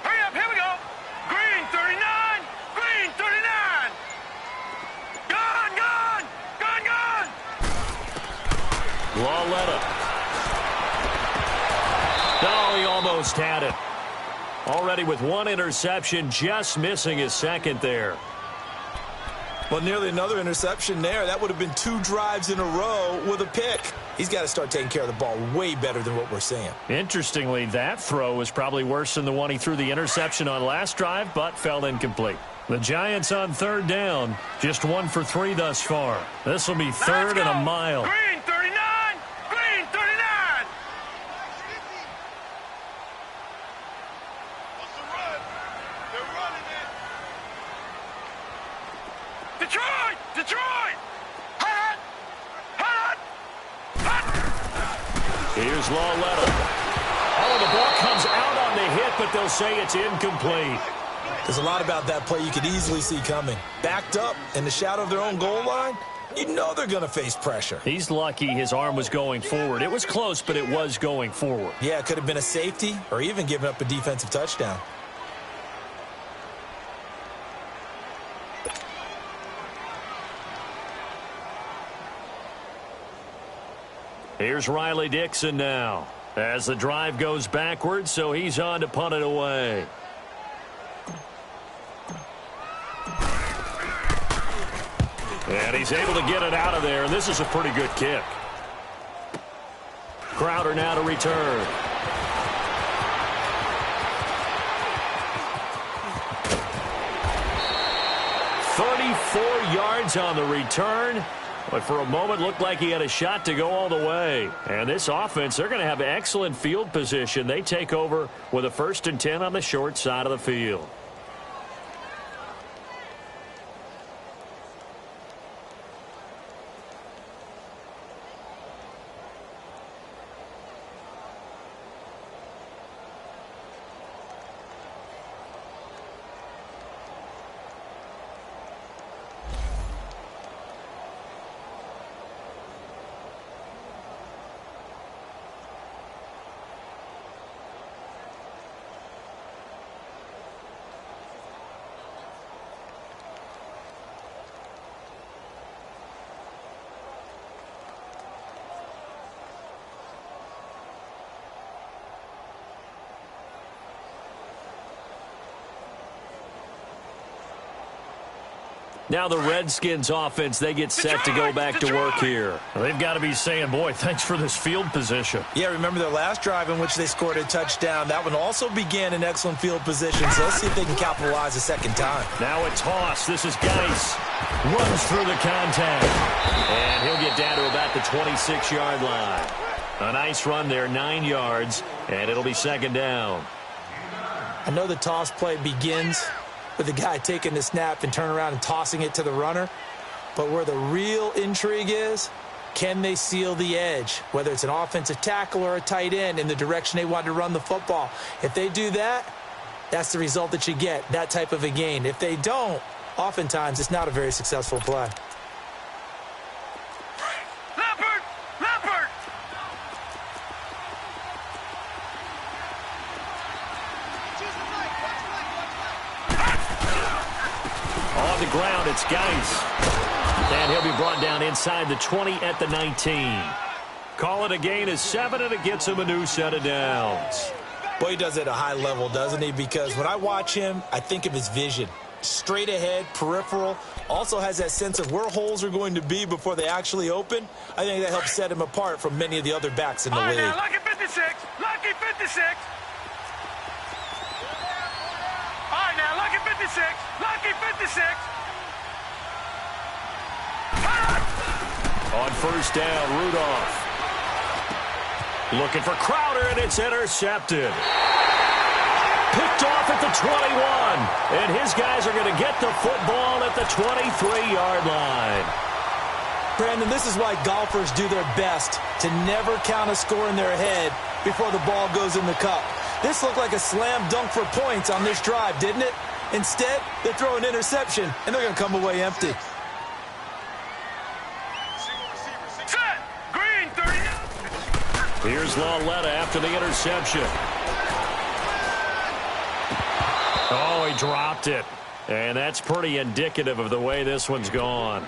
Hurry up, here we go. Green 39. Green 39. Gone, gone, gone, gone. Lauletta. Oh, he almost had it. Already with 1 interception, just missing his 2nd there. Well, nearly another interception there. That would have been 2 drives in a row with a pick. He's got to start taking care of the ball way better than what we're seeing. Interestingly, that throw was probably worse than the one he threw the interception on last drive, but fell incomplete. The Giants on 3rd down, just 1 for 3 thus far. This will be 3rd and a mile. Green 39! Green 39! What's the run? They're running it. Detroit! Detroit! Hot! Hot! Hot! Here's Lawletta. Oh, the ball comes out on the hit, but they'll say it's incomplete. There's a lot about that play you could easily see coming. Backed up in the shadow of their own goal line, you know they're going to face pressure. He's lucky his arm was going forward. It was close, but it was going forward. Yeah, it could have been a safety or even given up a defensive touchdown. Here's Riley Dixon now as the drive goes backwards, so he's on to punt it away. And he's able to get it out of there, and this is a pretty good kick. Crowder now to return. "34 yards on the return, but for a moment looked like he had a shot to go all the way. And this offense, they're going to have excellent field position. They take over with a 1st and 10 on the short side of the field. Now the Redskins offense, they get set to go back to work here. They've got to be saying, boy, thanks for this field position. Yeah, remember their last drive in which they scored a touchdown. That one also began in excellent field position, so let's see if they can capitalize a second time. Now a toss. This is Geis. Runs through the contact. And he'll get down to about the 26-yard line. A nice run there, 9 yards, and it'll be 2nd down. I know the toss play begins with the guy taking the snap and turning around and tossing it to the runner. But where the real intrigue is, can they seal the edge, whether it's an offensive tackle or a tight end, in the direction they want to run the football? If they do that, that's the result that you get, that type of a gain. If they don't, oftentimes it's not a very successful play. Leopard! Leopard! On the ground, it's Geis. And he'll be brought down inside the 20 at the 19. Call it a gain of 7, and it gets him a new set of downs. Boy, he does it at a high level, doesn't he? Because when I watch him, I think of his vision. Straight ahead, peripheral, also has that sense of where holes are going to be before they actually open. I think that helps set him apart from many of the other backs in the league. Now, lucky 56! Lucky 56! All right, now, lucky 56! Lucky 56! On 1st down, Rudolph. Looking for Crowder, and it's intercepted. Picked off at the 21. And his guys are going to get the football at the 23-yard line. Brandon, this is why golfers do their best to never count a score in their head before the ball goes in the cup. This looked like a slam dunk for points on this drive, didn't it? Instead, they throw an interception, and they're going to come away empty. Set! Green 30. Here's Lawletta after the interception. Oh, he dropped it. And that's pretty indicative of the way this one's gone.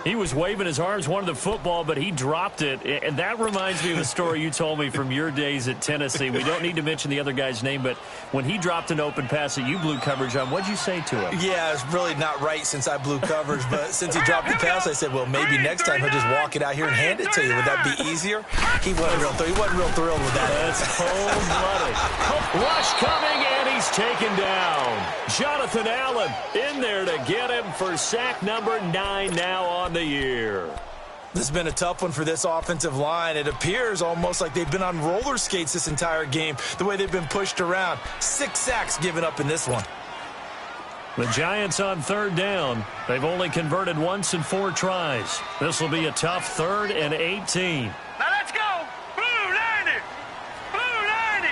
He was waving his arms, wanted the football, but he dropped it. And that reminds me of a story you told me from your days at Tennessee. We don't need to mention the other guy's name, but when he dropped an open pass that you blew coverage on, what'd you say to him? Yeah, it's really not right since I blew coverage, but since he dropped the pass, I said, well, maybe next time he'll just walk it out here and hand it to you. Would that be easier? He wasn't real thrilled with that. That's cold-blooded. Rush coming, and he's taken down. Jonathan Allen in there to get him for sack number 9 now on the year. This has been a tough one for this offensive line. It appears almost like they've been on roller skates this entire game, the way they've been pushed around. 6 sacks given up in this one. The Giants on 3rd down. They've only converted once in 4 tries. This will be a tough 3rd and 18. Now let's go. Blue 90. Blue 90.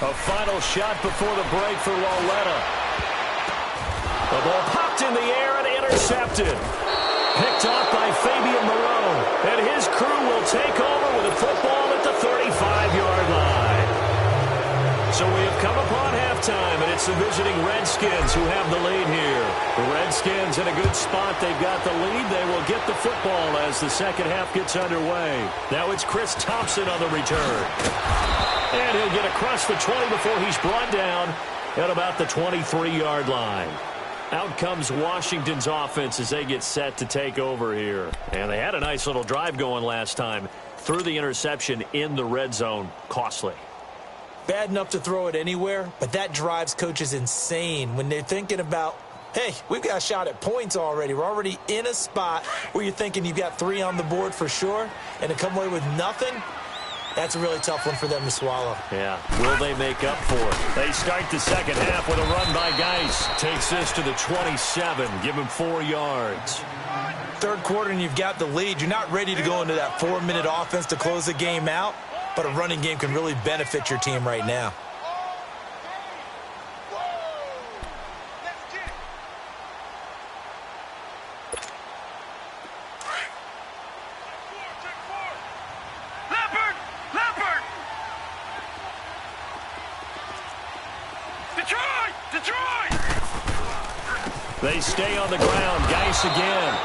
A final shot before the break for Lauletta. The ball popped in the air and intercepted. Picked off by Fabian Moreau. And his crew will take over with a football at the 35-yard line. So we have come upon halftime, and it's the visiting Redskins who have the lead here. The Redskins in a good spot. They've got the lead. They will get the football as the second half gets underway. Now it's Chris Thompson on the return. And he'll get across the 20 before he's brought down at about the 23-yard line. Out comes Washington's offense as they get set to take over here. And they had a nice little drive going last time. Threw the interception in the red zone. Costly. Bad enough to throw it anywhere, but that drives coaches insane when they're thinking about, hey, we've got a shot at points already. We're already in a spot where you're thinking you've got 3 on the board for sure, and to come away with nothing, that's a really tough one for them to swallow. Yeah. Will they make up for it? They start the second half with a run by Geis. Takes this to the 27. Give him 4 yards. Third quarter and you've got the lead. You're not ready to go into that 4-minute offense to close the game out, but a running game can really benefit your team right now. They stay on the ground. Geis again.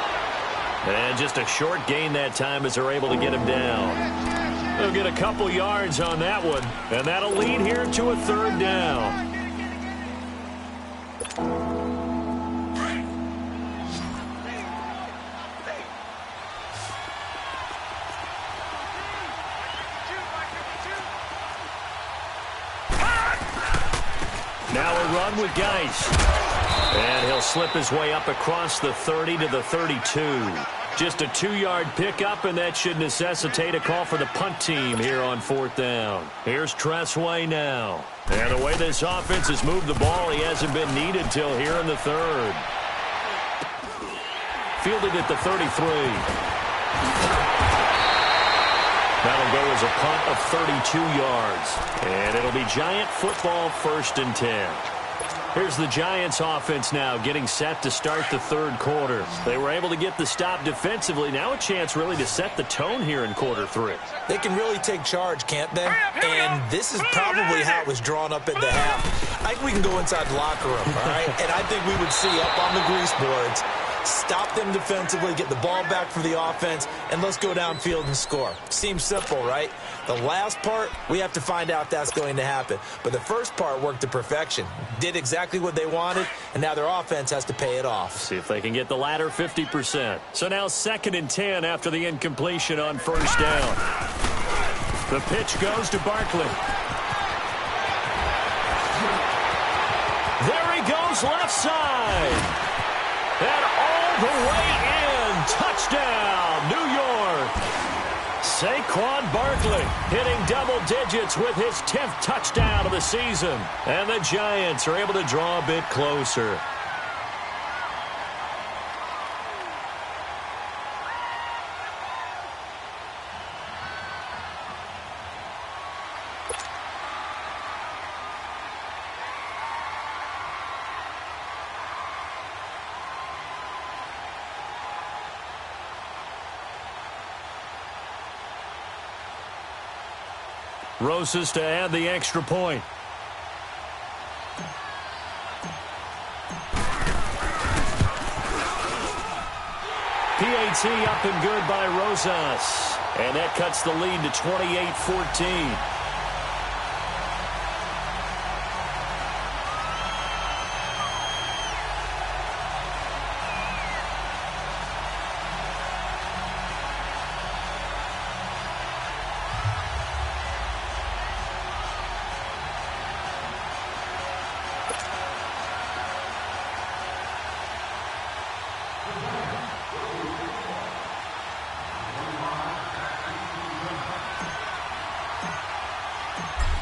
And just a short gain that time as they're able to get him down. They'll get a couple yards on that one. And that'll lead here to a 3rd down. Now a run with Geis. And he'll slip his way up across the 30 to the 32. Just a 2-yard pickup, and that should necessitate a call for the punt team here on 4th down. Here's Tressway now. And the way this offense has moved the ball, he hasn't been needed till here in the 3rd. Fielded at the 33. That'll go as a punt of 32 yards. And it'll be Giant football 1st and 10. Here's the Giants offense now getting set to start the 3rd quarter. They were able to get the stop defensively. Now a chance really to set the tone here in quarter 3. They can really take charge, can't they? And this is probably how it was drawn up at the half. I think we can go inside the locker room, all right? And I think we would see up on the grease boards, stop them defensively, get the ball back for the offense, and let's go downfield and score. Seems simple, right? The last part, we have to find out if that's going to happen. But the first part worked to perfection. Did exactly what they wanted, and now their offense has to pay it off. See if they can get the latter 50%. So now 2nd and 10 after the incompletion on 1st down. The pitch goes to Barkley. There he goes left side. And all the way in. Touchdown, New York. Saquon Barkley hitting double digits with his 10th touchdown of the season. And the Giants are able to draw a bit closer. Rosas to add the extra point. PAT up and good by Rosas. And that cuts the lead to 28-14.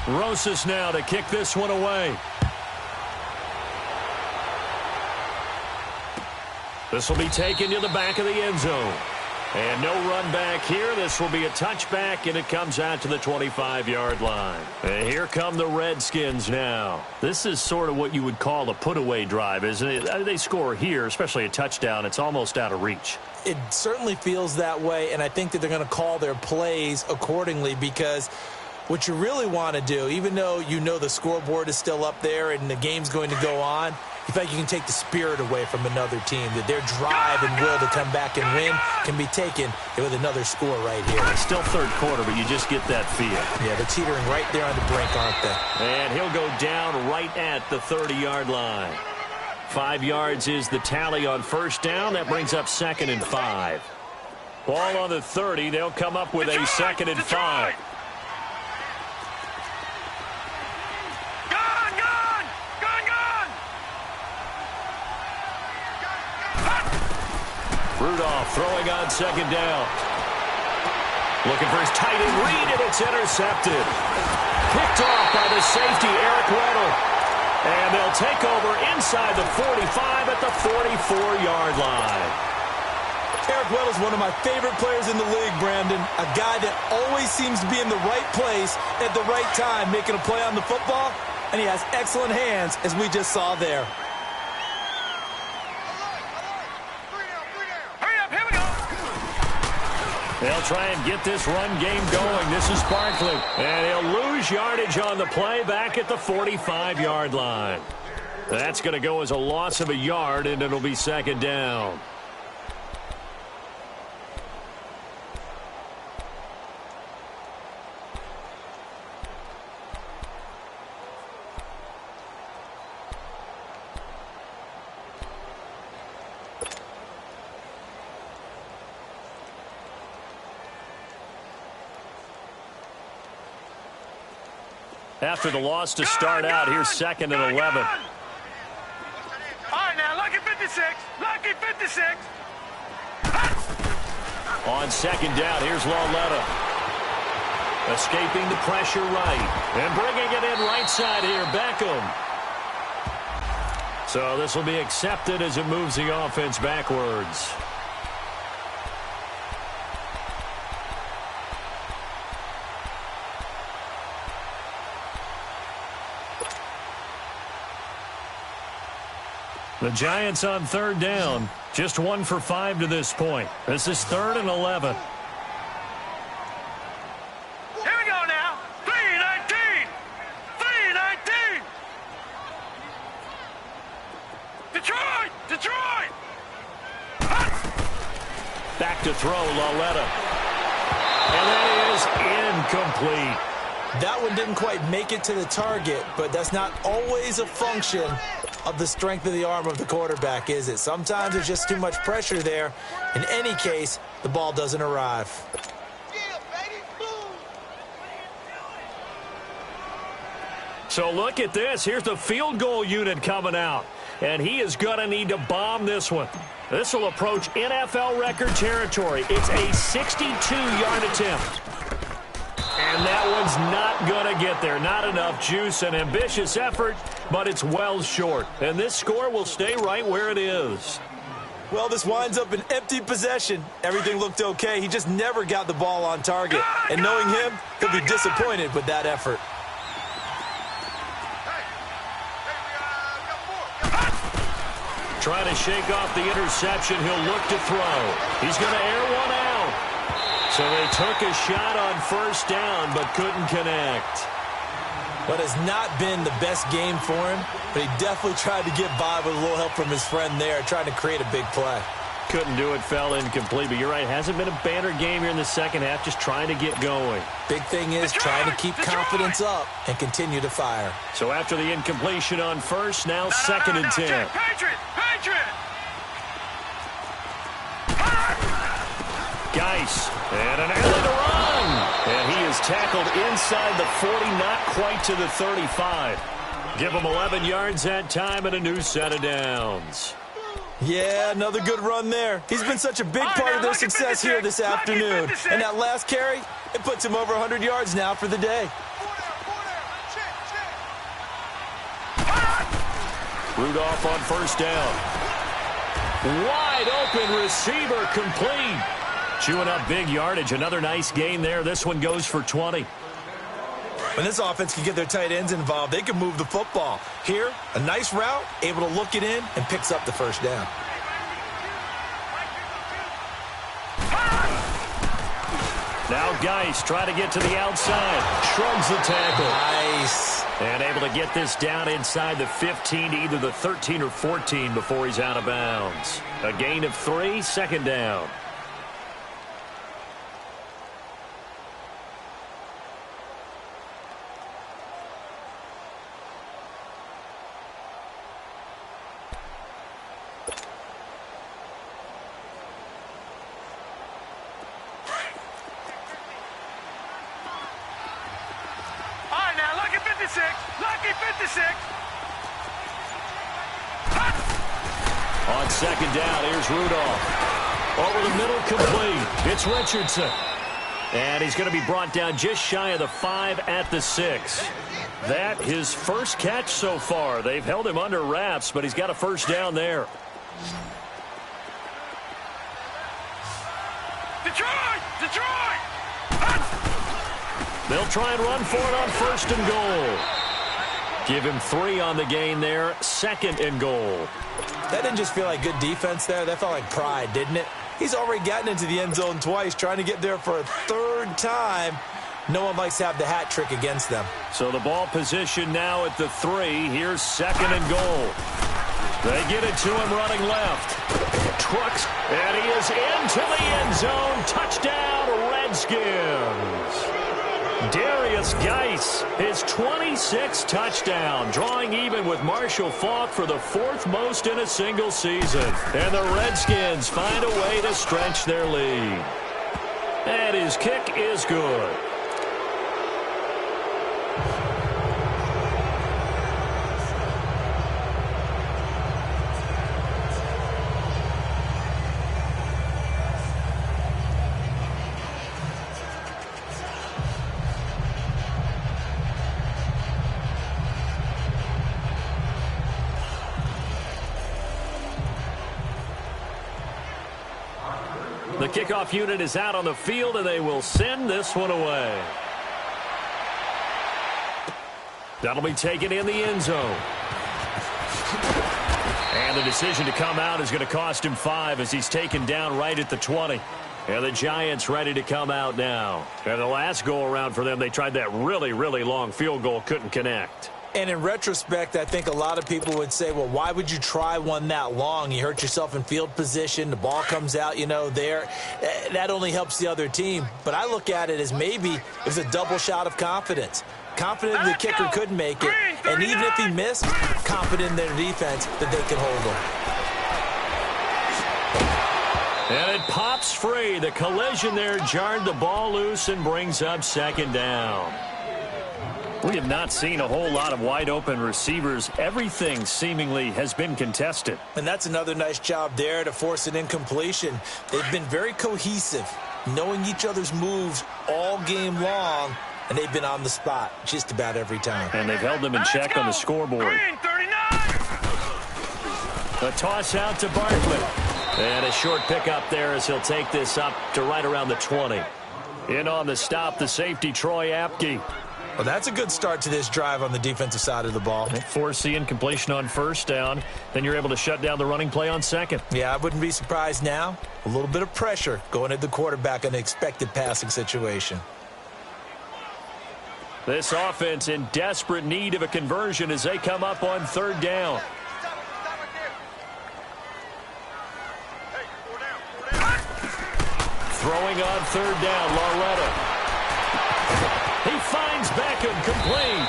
Rosas now to kick this one away. This will be taken to the back of the end zone. And no run back here. This will be a touchback, and it comes out to the 25-yard line. And here come the Redskins now. This is sort of what you would call a put-away drive, isn't it? They score here, especially a touchdown. It's almost out of reach. It certainly feels that way, and I think that they're going to call their plays accordingly, because what you really want to do, even though you know the scoreboard is still up there and the game's going to go on, you feel like you can take the spirit away from another team, that their drive and will to come back and win can be taken with another score right here. It's still third quarter, but you just get that feel. Yeah, they're teetering right there on the brink, aren't they? And he'll go down right at the 30-yard line. 5 yards is the tally on first down. That brings up 2nd and 5. Ball on the 30. They'll come up with a 2nd and 5. Rudolph throwing on 2nd down. Looking for his tight end read, and it's intercepted. Picked off by the safety, Eric Weddle. And they'll take over inside the 45 at the 44-yard line. Eric Weddle's one of my favorite players in the league, Brandon. A guy that always seems to be in the right place at the right time, making a play on the football. And he has excellent hands, as we just saw there. They'll try and get this run game going. This is Barkley. And he'll lose yardage on the play back at the 45-yard line. That's going to go as a loss of a yard, and it'll be 2nd down. After the loss to start out, here's 2nd and 11. All right, now, lucky 56. Lucky 56. On 2nd down, here's Lauletta. Escaping the pressure right. And bringing it in right side here, Beckham. So this will be accepted as it moves the offense backwards. The Giants on 3rd down. Just 1 for 5 to this point. This is 3rd and 11. Here we go now. 3-19. 3-19. Detroit. Detroit. Back to throw, Lauletta. And that is incomplete. That one didn't quite make it to the target, but that's not always a function of the strength of the arm of the quarterback, is it? Sometimes there's just too much pressure there. In any case, the ball doesn't arrive. So look at this. Here's the field goal unit coming out. And he is going to need to bomb this one. This will approach NFL record territory. It's a 62-yard attempt. And that one's not going to get there. Not enough juice. An ambitious effort, but it's well short. And this score will stay right where it is. Well, this winds up an empty possession. Everything looked okay. He just never got the ball on target. And knowing him, he'll be disappointed with that effort. Trying to shake off the interception. He'll look to throw. He's going to air one out. So they took a shot on first down, but couldn't connect. What has not been the best game for him, but he definitely tried to get by with a little help from his friend there, trying to create a big play. couldn't do it, fell incomplete. But you're right, hasn't been a banner game here in the second half, just trying to get going. Big thing is trying to keep confidence up and continue to fire. So after the incompletion on first, now second and 10. Patriot! Geis, and an early to run. And he is tackled inside the 40, not quite to the 35. Give him 11 yards that time and a new set of downs. Yeah, another good run there. He's been such a big part of their success here this afternoon. And that last carry, it puts him over 100 yards now for the day. Rudolph on first down. Wide open receiver complete. Chewing up big yardage. Another nice gain there. This one goes for 20. When this offense can get their tight ends involved, they can move the football. Here, a nice route, able to look it in, and picks up the first down. Now Geis trying to get to the outside. Shrugs the tackle. Nice. And able to get this down inside the 15 to either the 13 or 14 before he's out of bounds. A gain of 3, second down. On second down, here's Rudolph. Over the middle, complete. It's Richardson. And he's going to be brought down just shy of the 5 at the 6. That his first catch so far. They've held him under wraps, but he's got a first down there. Detroit! They'll try and run for it on first and goal. Give him 3 on the gain there. Second and goal. That didn't just feel like good defense there. That felt like pride, didn't it? He's already gotten into the end zone twice, trying to get there for a third time. No one likes to have the hat trick against them. So the ball position now at the 3. Here's second and goal. They get it to him running left. Trucks, and he is into the end zone. Touchdown, Redskins. Darius Geis, his 26th touchdown, drawing even with Marshall Faulk for the 4th most in a single season. And the Redskins find a way to stretch their lead. And his kick is good. The kickoff unit is out on the field, and they will send this one away. That'll be taken in the end zone. And the decision to come out is going to cost him 5 as he's taken down right at the 20. And the Giants ready to come out now. And the last go-around for them, they tried that really, really long field goal, couldn't connect. And in retrospect, I think a lot of people would say, well, why would you try one that long? You hurt yourself in field position. The ball comes out, there. That only helps the other team. But I look at it as maybe it was a double shot of confidence. Confident the kicker could make it. And even if he missed, confident in their defense that they could hold him. And it pops free. The collision there jarred the ball loose and brings up second down. We have not seen a whole lot of wide-open receivers. Everything seemingly has been contested. And that's another nice job there to force an incompletion. They've been very cohesive, knowing each other's moves all game long, and they've been on the spot just about every time. And they've held them in check on the scoreboard. A toss out to Bartlett. And a short pickup there as he'll take this up to right around the 20. In on the stop, the safety, Troy Apke. Well, that's a good start to this drive on the defensive side of the ball. They force the incompletion on first down. Then you're able to shut down the running play on second. Yeah, I wouldn't be surprised now. A little bit of pressure going at the quarterback in an expected passing situation. This offense in desperate need of a conversion as they come up on third down. Hey, 4 down. Throwing on third down, Lauletta. He finds Beckham, complete.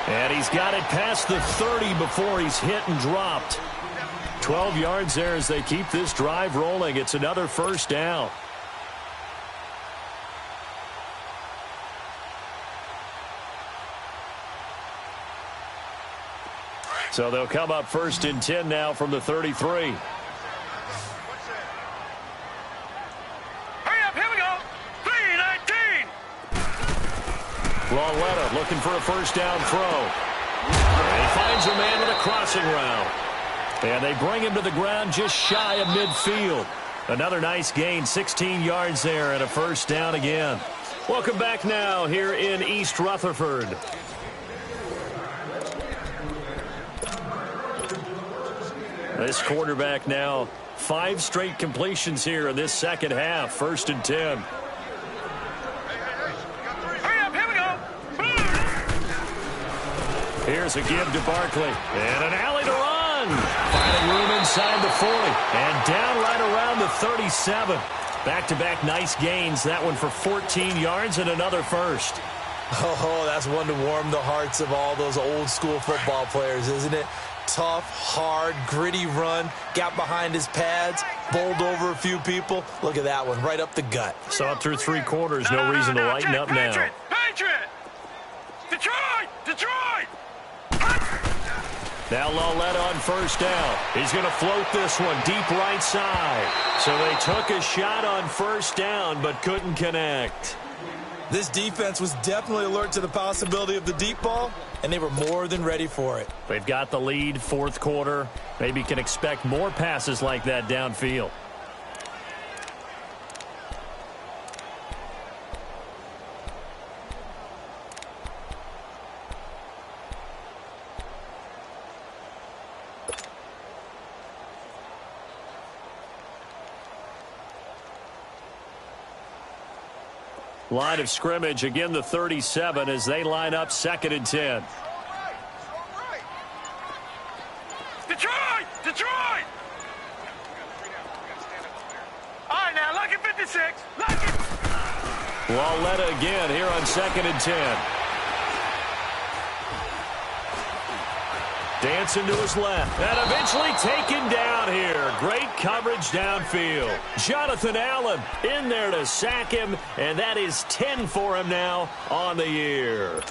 And he's got it past the 30 before he's hit and dropped. 12 yards there as they keep this drive rolling. It's another first down. So they'll come up 1st and 10 now from the 33. Hurry up, here we go. 3:19. Lauletta looking for a first down throw. And he finds a man with a crossing route. And they bring him to the ground just shy of midfield. Another nice gain, 16 yards there and a first down again. Welcome back now here in East Rutherford. This quarterback now 5 straight completions here in this second half. 1st and 10. Hurry up, here we go. Here's a give to Barkley. And an alley to run. Finding room inside the 40. And down right around the 37. Back-to-back nice gains. That one for 14 yards and another first. Oh, that's one to warm the hearts of all those old-school football players, isn't it? Tough, hard, gritty run. Got behind his pads. Bowled over a few people. Look at that one, right up the gut. Saw it through 3 quarters. No reason to lighten up now. Patriot! Detroit! Detroit! Now Lauletta on first down. He's going to float this one deep right side. So they took a shot on first down but couldn't connect. This defense was definitely alert to the possibility of the deep ball, and they were more than ready for it. They've got the lead, 4th quarter. Maybe can expect more passes like that downfield. Line of scrimmage, again the 37 as they line up 2nd and 10. Detroit! Detroit! All right, now, lucky 56. Lucky. Lauletta again here on 2nd and 10. Dancing to his left. And eventually taken down here. Great coverage downfield. Jonathan Allen in there to sack him. And that is 10 for him now on the year.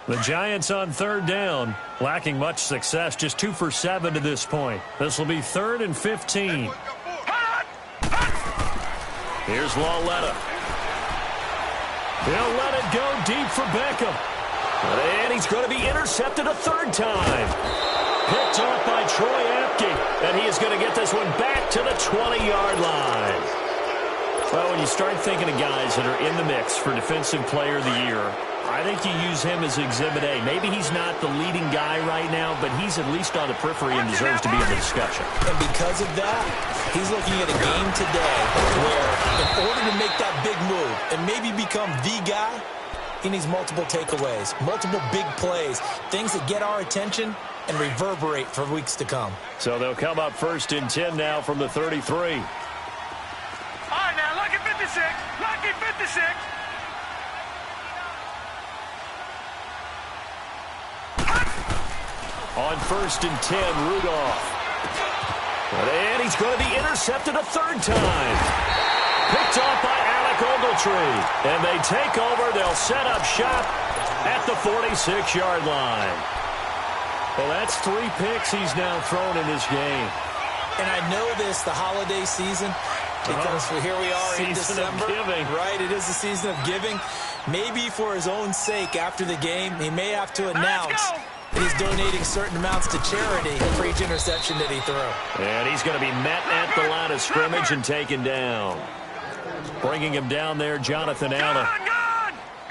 The Giants on 3rd down. Lacking much success. Just 2 for 7 to this point. This will be 3rd and 15. Here's Lauletta. He'll let it go deep for Beckham. And he's going to be intercepted a 3rd time. Picked off by Troy Apke. And he is going to get this one back to the 20-yard line. Well, when you start thinking of guys that are in the mix for Defensive Player of the Year, I think you use him as Exhibit A. Maybe he's not the leading guy right now, but he's at least on the periphery and deserves to be in the discussion. And because of that, he's looking at a game today where in order to make that big move and maybe become the guy, he needs multiple takeaways, multiple big plays, things that get our attention and reverberate for weeks to come. So they'll come up 1st and 10 now from the 33. All right, now, lucky 56. Lucky 56. On 1st and 10, Rudolph. And he's going to be intercepted a 3rd time. Picked off by Alec Ogletree. And they take over. They'll set up shop at the 46-yard line. Well, that's 3 picks he's now thrown in this game. And I know this, the holiday season, because here we are in December. Season of giving. Right, it is the season of giving. Maybe for his own sake after the game, he may have to announce that he's donating certain amounts to charity for each interception that he threw. And he's going to be met at the line of scrimmage and taken down. Bringing him down there, Jonathan Allen.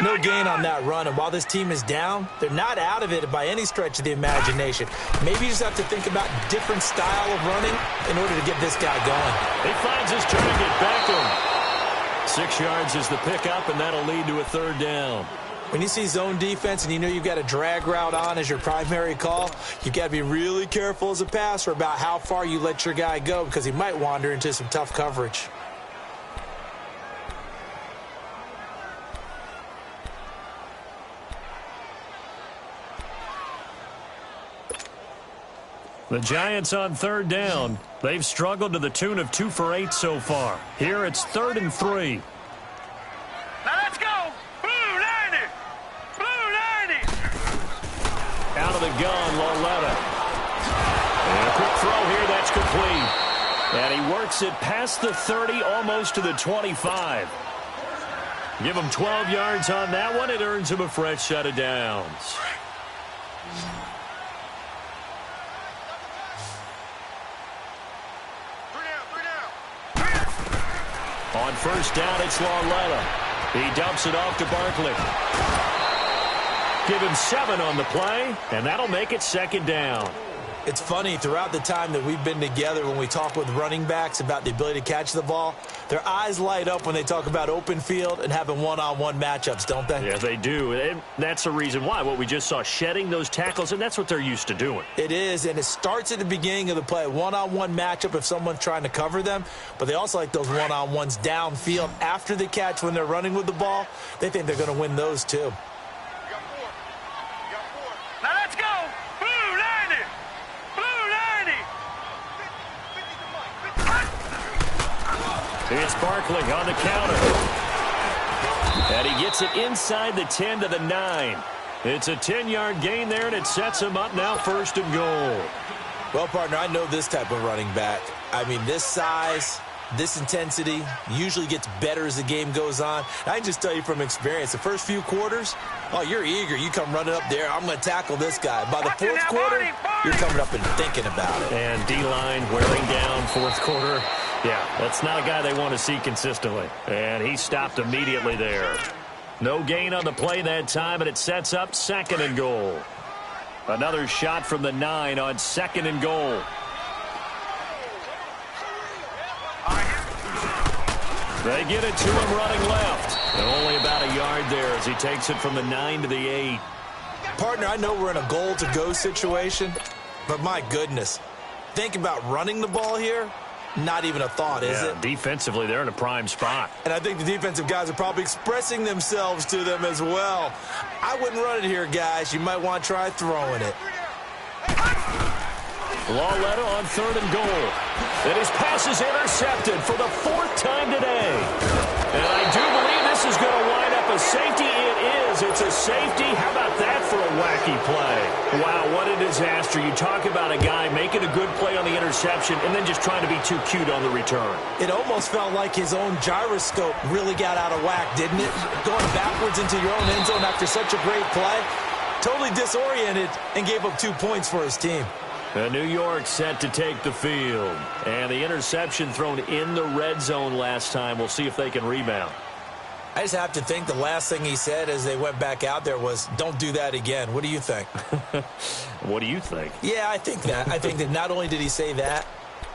No gain on that run, and while this team is down, they're not out of it by any stretch of the imagination. Maybe you just have to think about different style of running in order to get this guy going. He finds his target, Beckham. 6 yards is the pickup, and that'll lead to a 3rd down. When you see zone defense and you know you've got a drag route on as your primary call, you've got to be really careful as a passer about how far you let your guy go because he might wander into some tough coverage. The Giants on third down. They've struggled to the tune of 2 for 8 so far. Here it's 3rd and 3. Now let's go. Blue 90. Blue 90. Out of the gun, Lauletta. And a quick throw here, that's complete. And he works it past the 30, almost to the 25. Give him 12 yards on that one. It earns him a fresh set of downs. On first down, it's Lauletta. He dumps it off to Barkley. Give him 7 on the play, and that'll make it 2nd down. It's funny, throughout the time that we've been together, when we talk with running backs about the ability to catch the ball, their eyes light up when they talk about open field and having one-on-one matchups, don't they? Yeah, they do. And that's the reason why. What we just saw, shedding those tackles, and that's what they're used to doing. It is, and it starts at the beginning of the play. One-on-one matchup if someone's trying to cover them, but they also like those one-on-ones downfield after the catch when they're running with the ball. They think they're going to win those, too. Now let's go. Blue 90. Blue 90. It's Barkley on the counter. And he gets it inside the 10 to the 9. It's a 10-yard gain there, and it sets him up now 1st and goal. Well, partner, I know this type of running back. I mean, this size, this intensity usually gets better as the game goes on. I can just tell you from experience, the first few quarters, oh, you're eager. You come running up there, I'm going to tackle this guy. By the 4th quarter, you're coming up and thinking about it. And D-line wearing down 4th quarter. Yeah, that's not a guy they want to see consistently. And he stopped immediately there. No gain on the play that time, and it sets up 2nd and goal. Another shot from the 9 on 2nd and goal. They get it to him running left. And only about a yard there as he takes it from the 9 to the 8. Partner, I know we're in a goal-to-go situation, but my goodness, think about running the ball here. Not even a thought, is it? Defensively, they're in a prime spot. And I think the defensive guys are probably expressing themselves to them as well. I wouldn't run it here, guys. You might want to try throwing it. Lauletta on 3rd and goal. And his pass is intercepted for the 4th time today. And I do believe this is going to wind up a safety. It is. It's a safety. How about that for a wacky play? Wow, what a disaster. You talk about a guy making a good play on the interception and then just trying to be too cute on the return. It almost felt like his own gyroscope really got out of whack, didn't it? Going backwards into your own end zone after such a great play. Totally disoriented and gave up 2 points for his team. New York set to take the field. And the interception thrown in the red zone last time. We'll see if they can rebound. I just have to think the last thing he said as they went back out there was, don't do that again. What do you think? What do you think? Yeah, I think that. I think that not only did he say that,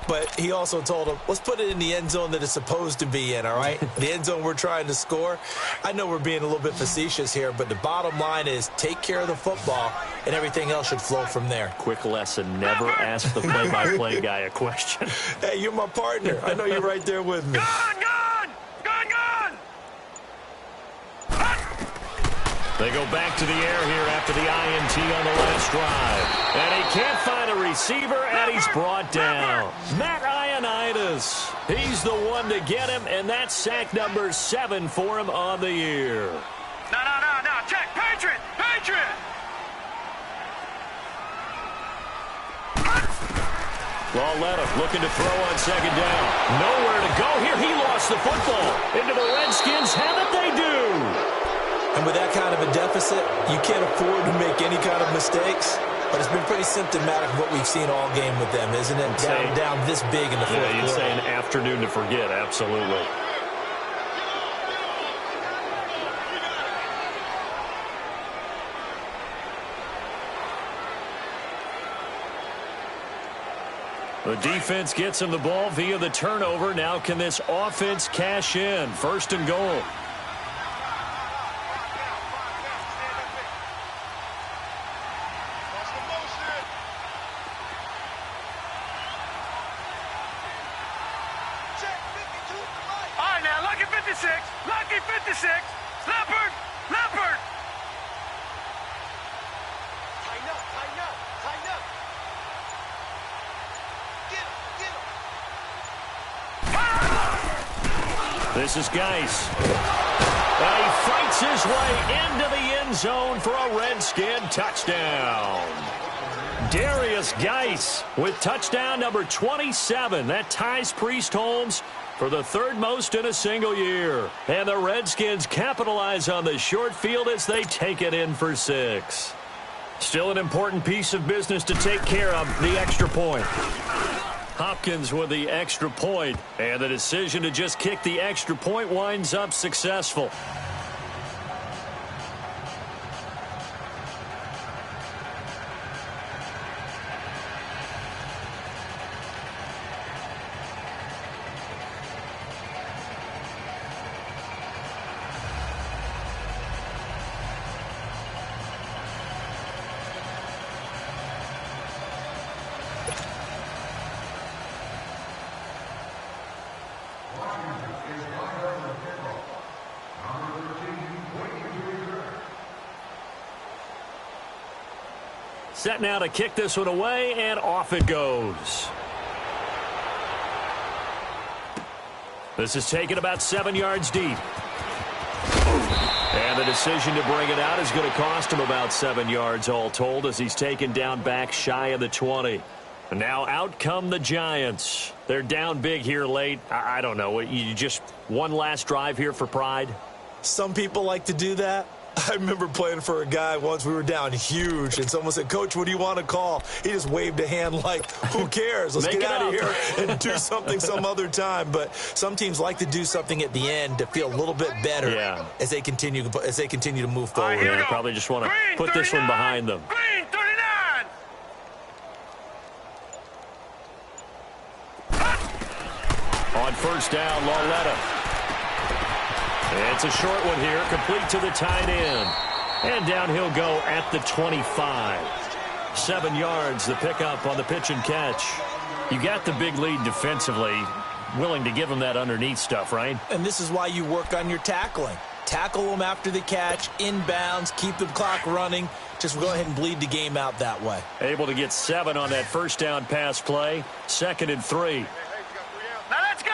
but he also told him, let's put it in the end zone that it's supposed to be in, all right? The end zone we're trying to score. I know we're being a little bit facetious here, but the bottom line is take care of the football, and everything else should flow from there. Quick lesson, never ask the play-by-play guy a question. Hey, you're my partner. I know you're right there with me. Gone, gone! Gone, gone! They go back to the air here after the INT on the last drive. And he can't find a receiver, and he's brought down. Matt Ioannidis. He's the one to get him, and that's sack number 7 for him on the year. No. Check. Patriot! Patriot! Lauletta looking to throw on 2nd down. Nowhere to go here. He lost the football. Into the Redskins. Have it they do. And with that kind of a deficit, you can't afford to make any kind of mistakes. But it's been pretty symptomatic of what we've seen all game with them, isn't it? Down this big in the 4th quarter. Yeah, you'd say an afternoon to forget, absolutely. The defense gets him the ball via the turnover. Now can this offense cash in? 1st and goal. Lucky 56. Leopard. Tighten up. This is Geis. And he fights his way into the end zone for a Redskin touchdown. Darius Geis with touchdown number 27. That ties Priest Holmes for the third most in a single year. And the Redskins capitalize on the short field as they take it in for 6. Still an important piece of business to take care of, the extra point. Hopkins with the extra point, and the decision to just kick the extra point winds up successful. Set now to kick this one away, and off it goes. This is taken about 7 yards deep. And the decision to bring it out is going to cost him about 7 yards all told as he's taken down back shy of the 20. And now out come the Giants. They're down big here late. I don't know. You just one last drive here for pride? Some people like to do that. I remember playing for a guy once. We were down huge, and someone said, "Coach, what do you want to call?" He just waved a hand like, who cares? Let's get out of here and do something some other time. But some teams like to do something at the end to feel a little bit better as they continue to move forward. Yeah, probably just want to put this one behind them. Green 39. On first down, Lauletta. It's a short one here, complete to the tight end. And down he'll go at the 25. 7 yards, the pickup on the pitch and catch. You got the big lead defensively, willing to give him that underneath stuff, right? And this is why you work on your tackling. Tackle them after the catch, inbounds, keep the clock running. Just go ahead and bleed the game out that way. Able to get 7 on that first down pass play. 2nd and 3. Now let's go.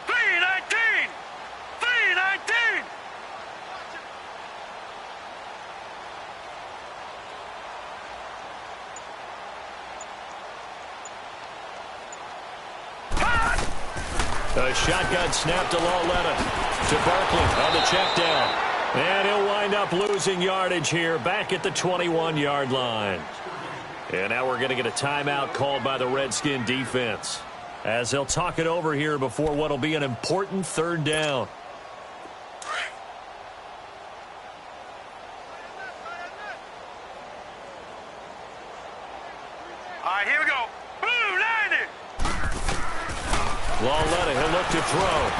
3-19. 3-19. A shotgun snap to Lauletta. To Barkley on the check down. And he'll wind up losing yardage here back at the 21-yard line. And now we're going to get a timeout called by the Redskin defense, as they'll talk it over here before what will be an important third down. All right, here we go. Blue 90. Lauletta, he'll look to throw.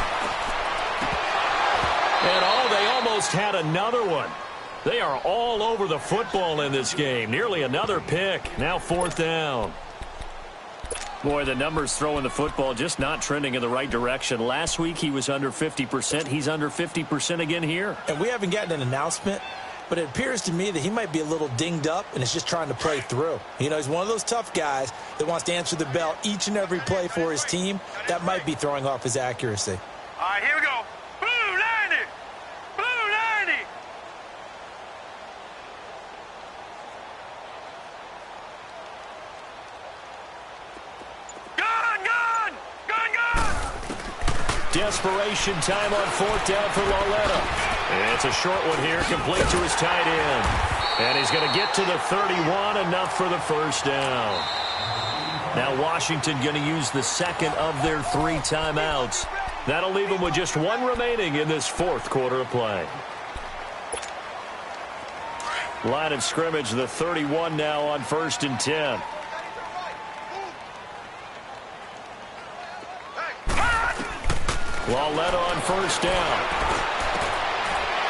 And they almost had another one. They are all over the football in this game. Nearly another pick. Now 4th down. Boy, the numbers throwing the football just not trending in the right direction. Last week he was under 50%. He's under 50% again here. And we haven't gotten an announcement, but it appears to me that he might be a little dinged up and is just trying to play through. You know, he's one of those tough guys that wants to answer the bell each and every play for his team. That might be throwing off his accuracy. All right, here we go. Blue 90. Blue 90. Desperation time on 4th down for Lauletta. And it's a short one here, complete to his tight end. And he's going to get to the 31, enough for the first down. Now Washington going to use the second of their 3 timeouts. That'll leave them with just 1 remaining in this 4th quarter of play. Line of scrimmage, the 31 now on 1st and 10. Lauletta on first down.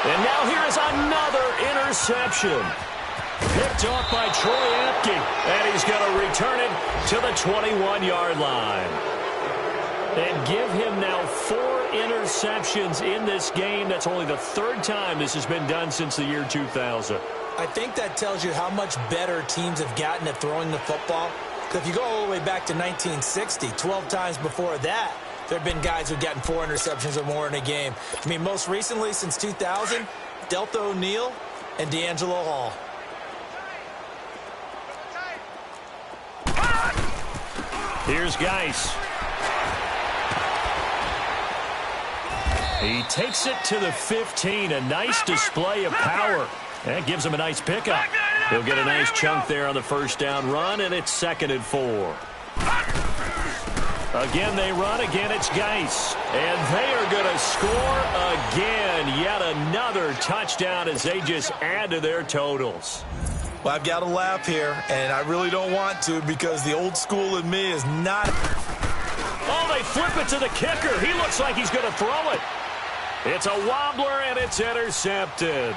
And now here is another interception. Picked off by Troy Apke. And he's going to return it to the 21-yard line. And give him now 4 interceptions in this game. That's only the 3rd time this has been done since the year 2000. I think that tells you how much better teams have gotten at throwing the football. Because if you go all the way back to 1960, 12 times before that, There have been guys who've gotten 4 interceptions or more in a game. I mean, most recently, since 2000, Delta O'Neal and D'Angelo Hall. Here's Geis. He takes it to the 15. A nice display of power. That gives him a nice pickup. He'll get a nice chunk there on the first down run, and it's 2nd and 4. Again, they run. Again, it's Geis. And they are going to score again. Yet another touchdown as they just add to their totals. Well, I've got to laugh here, and I really don't want to because the old school in me is not. Oh, they flip it to the kicker. He looks like he's going to throw it. It's a wobbler, and it's intercepted.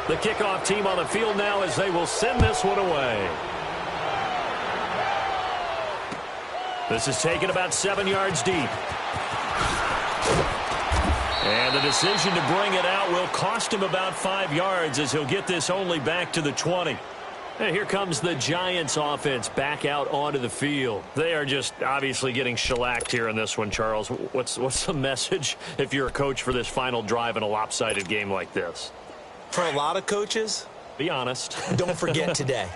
The kickoff team on the field now as they will send this one away. This is taken about 7 yards deep. And the decision to bring it out will cost him about 5 yards as he'll get this only back to the 20. And here comes the Giants offense back out onto the field. They are just obviously getting shellacked here in this one, Charles. What's the message if you're a coach for this final drive in a lopsided game like this? For a lot of coaches, be honest. Don't forget today.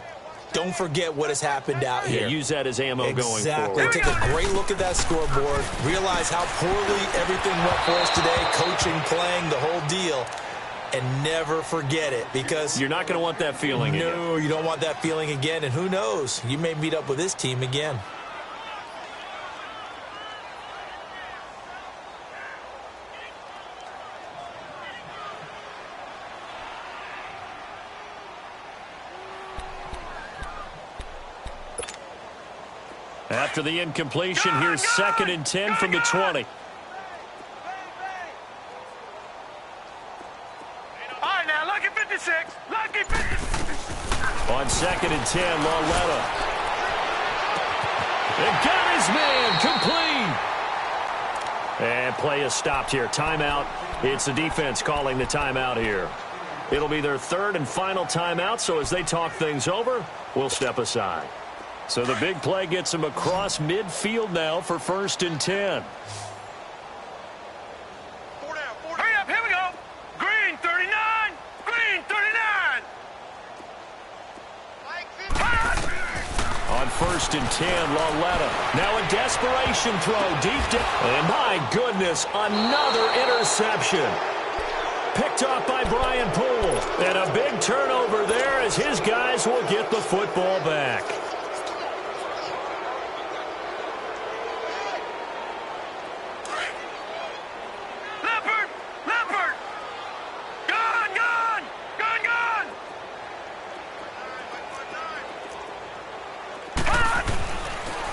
Don't forget what has happened out here. Yeah, use that as ammo going forward. Exactly. Take a great look at that scoreboard. Realize how poorly everything went for us today. Coaching, playing, the whole deal. And never forget it because you're not going to want that feeling again. No, you don't want that feeling again. And who knows? You may meet up with this team again. After the incompletion, here's 2nd and 10 from the 20. All right, now, lucky 56. Lucky 56. On 2nd and 10, Lauletta. And got his man complete. And play is stopped here. Timeout. It's the defense calling the timeout here. It'll be their 3rd and final timeout, so as they talk things over, we'll step aside. So the big play gets him across midfield now for 1st and 10. Hurry up, here we go. Green 39. Green 39. On 1st and 10, Lauletta. Now a desperation throw deep down. And my goodness, another interception. Picked off by Brian Poole. And a big turnover there as his guys will get the football back.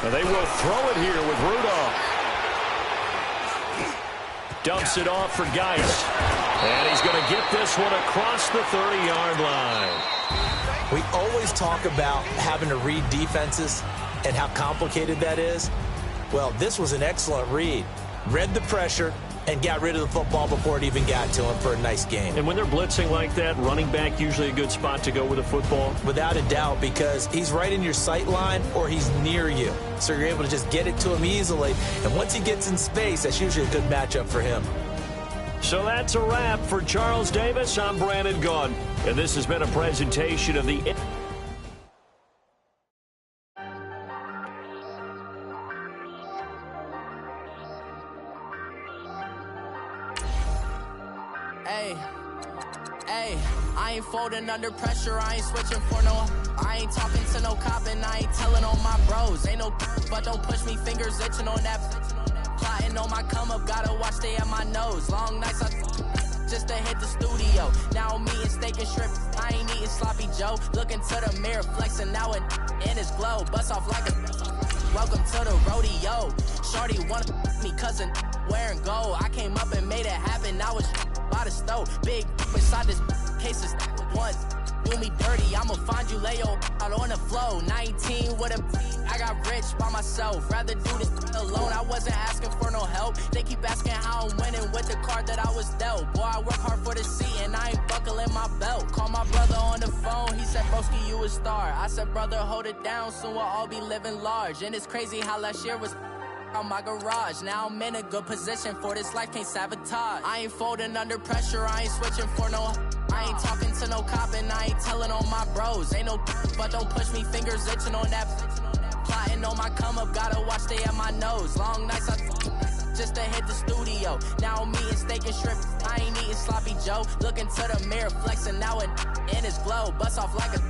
And they will throw it here with Rudolph. Dumps it off for Geis. And he's going to get this one across the 30-yard line. We always talk about having to read defenses and how complicated that is. Well, this was an excellent read. Read the pressure and got rid of the football before it even got to him for a nice game. And when they're blitzing like that, running back usually a good spot to go with a football? Without a doubt, because he's right in your sight line or he's near you. So you're able to just get it to him easily. And once he gets in space, that's usually a good matchup for him. So that's a wrap for Charles Davis. I'm Brandon Gaudin. And this has been a presentation of the... I ain't folding under pressure, I ain't switching for no. I ain't talking to no cop and I ain't telling on my bros. Ain't no but don't push me, fingers itching on that. Plotting on my come up, gotta watch stay at my nose. Long nights I just to hit the studio. Now I'm eating steak and shrimp, I ain't eating sloppy Joe. Looking to the mirror, flexing now it in his glow. Bust off like a welcome to the rodeo. Shorty wanna me cousin wearing gold. I came up and made it happen, now it's by the stove. Big inside this cases once. do me dirty, I'ma find you, lay your out on the floor. 19 with a I got rich by myself. Rather do this alone. I wasn't asking for no help. They keep asking how I'm winning with the card that I was dealt. Boy, I work hard for the seat and I ain't buckling my belt. Call my brother on the phone. He said, broski, you a star. I said, brother, hold it down. Soon we'll all be living large. And it's crazy how last year was on my garage. Now I'm in a good position for this life, can't sabotage. I ain't folding under pressure, I ain't switching for no. I ain't talking to no cop and I ain't telling on my bros. Ain't no but don't push me, fingers itching on that. Plotting on my come up, gotta watch stay at my nose. Long nights I just to hit the studio. Now I'm eating steak and shrimp, I ain't eating sloppy Joe. Looking to the mirror, flexing now it in his glow. Bust off like a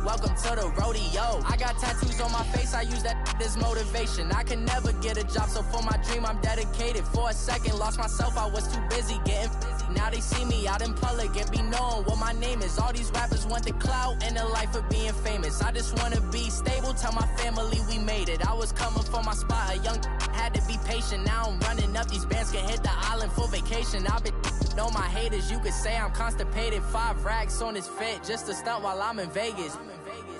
welcome to the rodeo. I got tattoos on my face, I use that as motivation. I can never get a job, so for my dream I'm dedicated. For a second, lost myself, I was too busy getting busy. Now they see me out in public and be known what my name is. All these rappers want the clout and the life of being famous. I just wanna be stable, tell my family we made it. I was coming for my spot, a young had to be patient. Now I'm running up, these bands can hit the island for vacation. I've been know my haters, you could say I'm constipated. 5 racks on his fit, just to stunt while I'm in Vegas.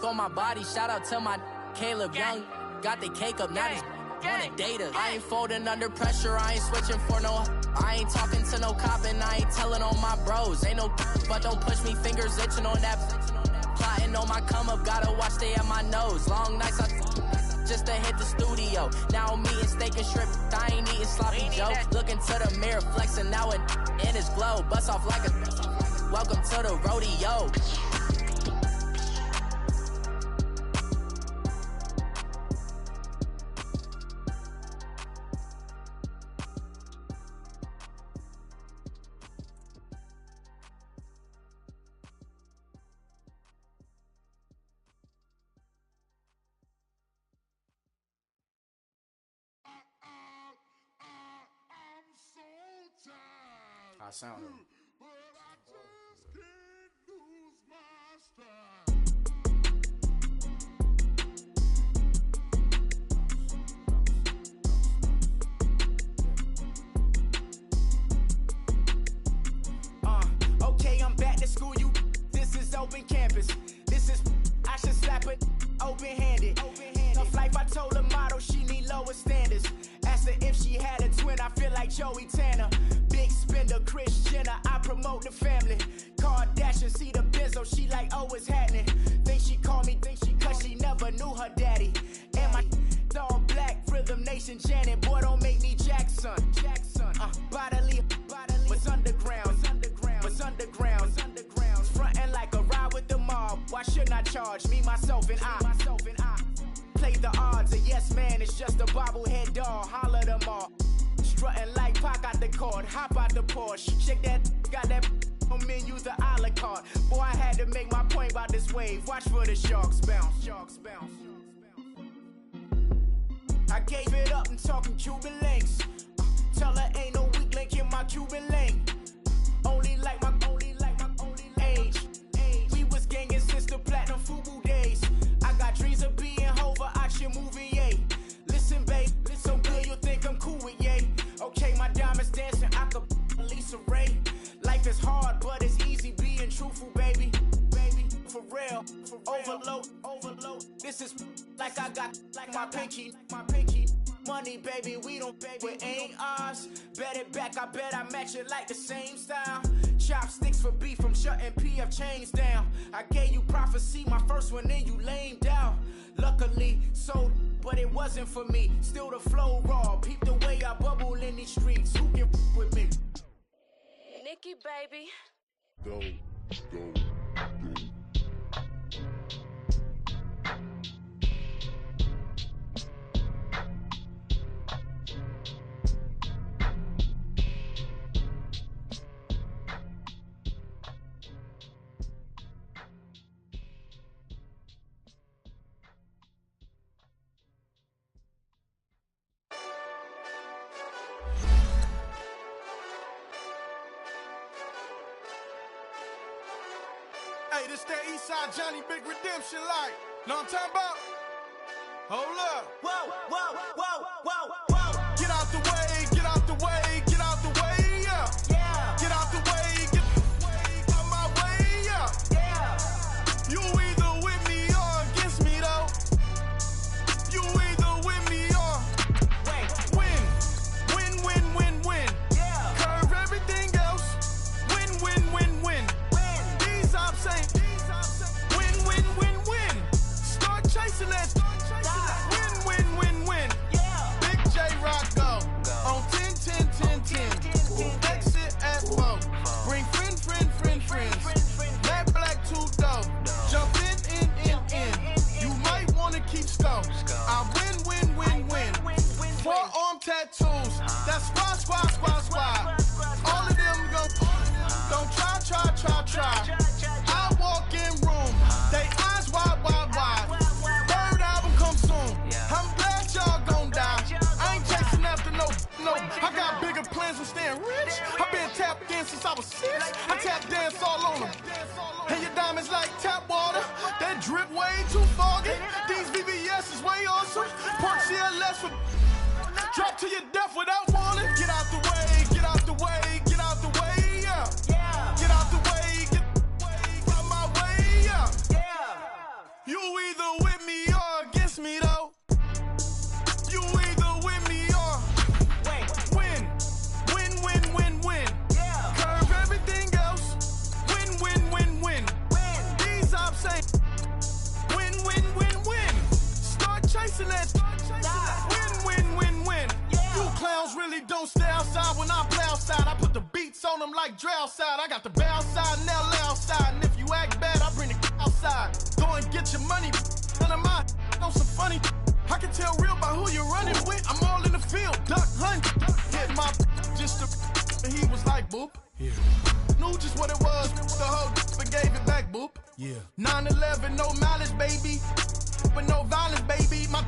On my body, shout out to my Caleb Young. Got the cake up, now these wanna date us. I ain't folding under pressure, I ain't switching for no. I ain't talking to no cop and I ain't telling on my bros. Ain't no but don't push me, fingers itching on that. Plotting on my come up, gotta watch stay at my nose. Long nights I just to hit the studio. Now I'm eating steak and shrimp, I ain't eating sloppy Joe. Looking to the mirror, flexing now it in his glow. Bust off like a welcome to the rodeo. I sound it. Okay, I'm back to school, you. This is open campus. This is, I should slap it open-handed. Tough life, I told the model she need lower standards. Asked her if she had a twin, I feel like Joey Tanner. Big spender, Kris Jenner, I promote the family. Kardashian, see the Benzo, she like, oh, it's happening. Think she called me, cause she never knew her daddy. And my all black, Rhythm Nation, Janet, boy, don't make me Jackson. Bodily, what's underground, what's underground, frontin' like a ride with the mob. Why shouldn't I charge me, myself, and I? Play the odds, a yes man, it's just a bobblehead doll. Holler them all. Strutting like Pac out the court, hop out the Porsche. Shake that, got that on menu, the a la carte. Boy, I had to make my point about this wave. Watch for the sharks bounce. I gave it up and talking Cuban links. Tell her ain't no weak link in my Cuban link. Only like my age. We was gangin' since the platinum FUBU days. I got dreams of being Hova out your movie, yay. Listen, babe, so good you'll think I'm cool with yay. Okay, my diamonds dancing, I could Lisa Ray. Life is hard, but it's easy being truthful, baby. For real, overload. This is like I got like my pinky. Money, baby, we don't pay, it ain't ours. Bet it back, I bet I match it like the same style. Chopsticks for beef from shutting PF chains down. I gave you prophecy, my first one, then you lamed out. Luckily, sold, but it wasn't for me. Still the flow raw, peep the way I bubble in these streets. Who can with me? Nikki, baby. Go. Hey, this that Eastside Johnny Big Redemption like. Know what I'm talking about? Hold up. Whoa. Get out the way, get out the way, get out the way, yeah. Get out the way, get out my way, yeah. rules. That's squad. All of them go, don't try. I walk in room, they eyes wide. Third album come soon. I'm glad y'all gon' die. I ain't chasing after no. I got bigger plans than staying rich. I've been tapped in since I was 6. I tap dance all on them. And your diamonds like tap water. That drip way too foggy. These VVS is way awesome. Park CLS for drop to your death without warning. Get out the way, yeah. Get out the way, get out my way, yeah. You either with me or against me though. You either with me or win. Curve everything else. Win. These ops ain't win. Start chasing that. Win. You clowns really don't stay outside when I play outside. I put the beats on them like Dre outside. I got the bow side and LA outside. And if you act bad, I bring the outside. Go and get your money. None of my know some funny. I can tell real by who you're running with. I'm all in the field, duck hunt. Hit my just to, and he was like boop. Yeah. Knew just what it was. The whole but gave it back, boop. Yeah. 9/11, no malice, baby. But no violence, baby. My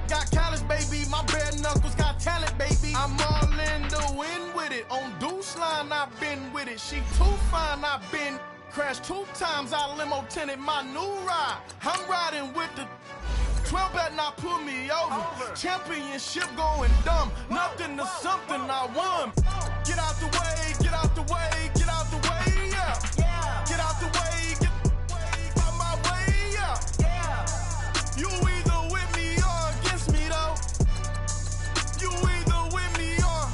got callous, baby. My bare knuckles got talent, baby. I'm all in the wind with it. On Deuce line, I've been with it. She too fine, I've been crashed 2 times. I limo tinted my new ride. I'm riding with the 12 better not pull me over. Championship going dumb. Nothing to something I won. Get out the way, yeah. Get out the way, get out my way, yeah. You either with me or against me though. You either with me or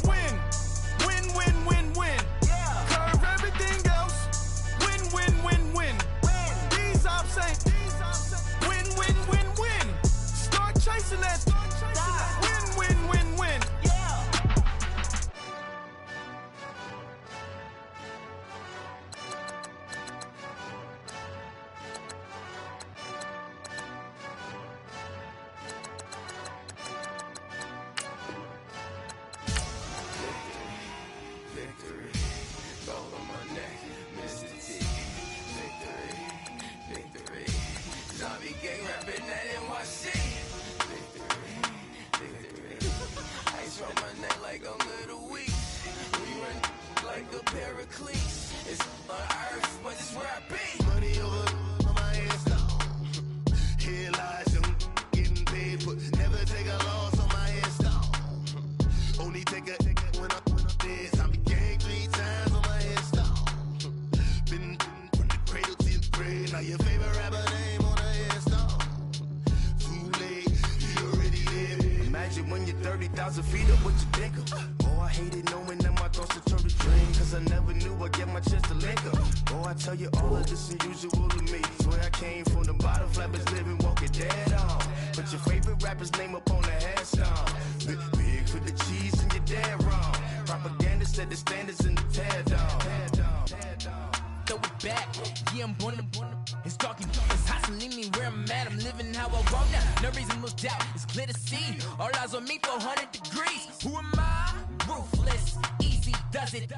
win. Curve everything else. Win. These ops ain't win. Start chasing that. Win. Victory, gold on my neck, Mr. T. Victory, zombie gang rapping that NYC. Victory, ice on my neck like I'm little weak. We run like a pair of cleats. It's on earth, but it's where I be. Money over on my head stone. Here lies them getting paid, but never take a loss on my headstone. Only take a when I'm dead. Zombie gang 3 times on my headstone. Been from the cradle to the grave. Now your favorite rapper name on the headstone. Too late, you already live. Imagine when you're 30,000 feet up, what you think of? Oh, I hated knowing that my thoughts would turn to dream. Cause I never knew I'd get my chance to link up. Oh, I tell you all of this unusual to me. Swear I came from the bottom, flappers living, walking dead on. Put your favorite rapper's name up on the headstone. Big for the cheese and you're dead wrong. Propaganda set the standards in the tear down. Throw it back, yeah, I'm born to. It's talking, it's hot, so leave me where I'm at. I'm living how I want now. No reason to doubt, it's clear to see. All eyes on me, 400 degrees. Who am I? Ruthless, easy, does it.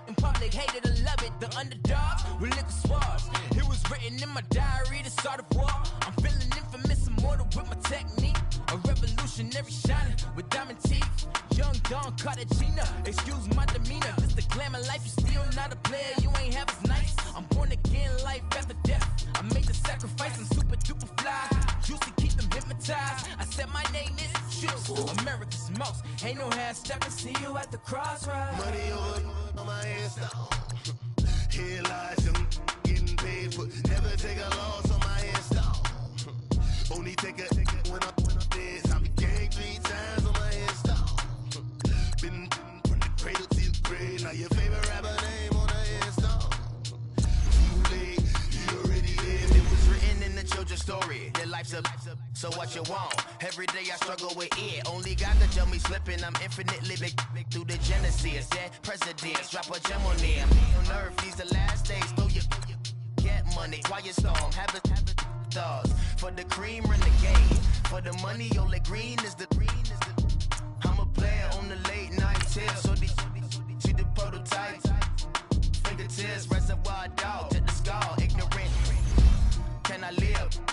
In public, hate it or love it. The underdogs with liquor swabs. It was written in my diary, the start of war. I'm feeling infamous, immortal with my technique. A revolutionary shining with diamond teeth. Young Don Cartagena, excuse my demeanor. This the glamour life, you still not a player, you ain't half as nice. I'm born again, life after death. I made the sacrifice, I'm super duper fly. Juicy, keep them hypnotized. I said my name is Juice, America's most. Ain't no half stepping, see you at the crossroads. Money over on my headstone. Here lies them getting paid, but never take a loss on my headstone. Only take a when I'm dead. I'm gang 3 times on my headstone. Been from the cradle to the grave. Now your favorite rapper name on the headstone. Too late, you already lived. It was written in the children's story. Their life's a so what you want. Every day I struggle with it. Only God could tell me slipping. I'm infinitely big through the genesis. Dead presidents, drop a gem on them. On earth, these the last days. Throw your get money. Quiet storm, have it stars. For the cream, renegade. For the money, only green is the the late night till. So these the prototype. Fingertips, reservoir dog, to the skull. Ignorant. Can I live?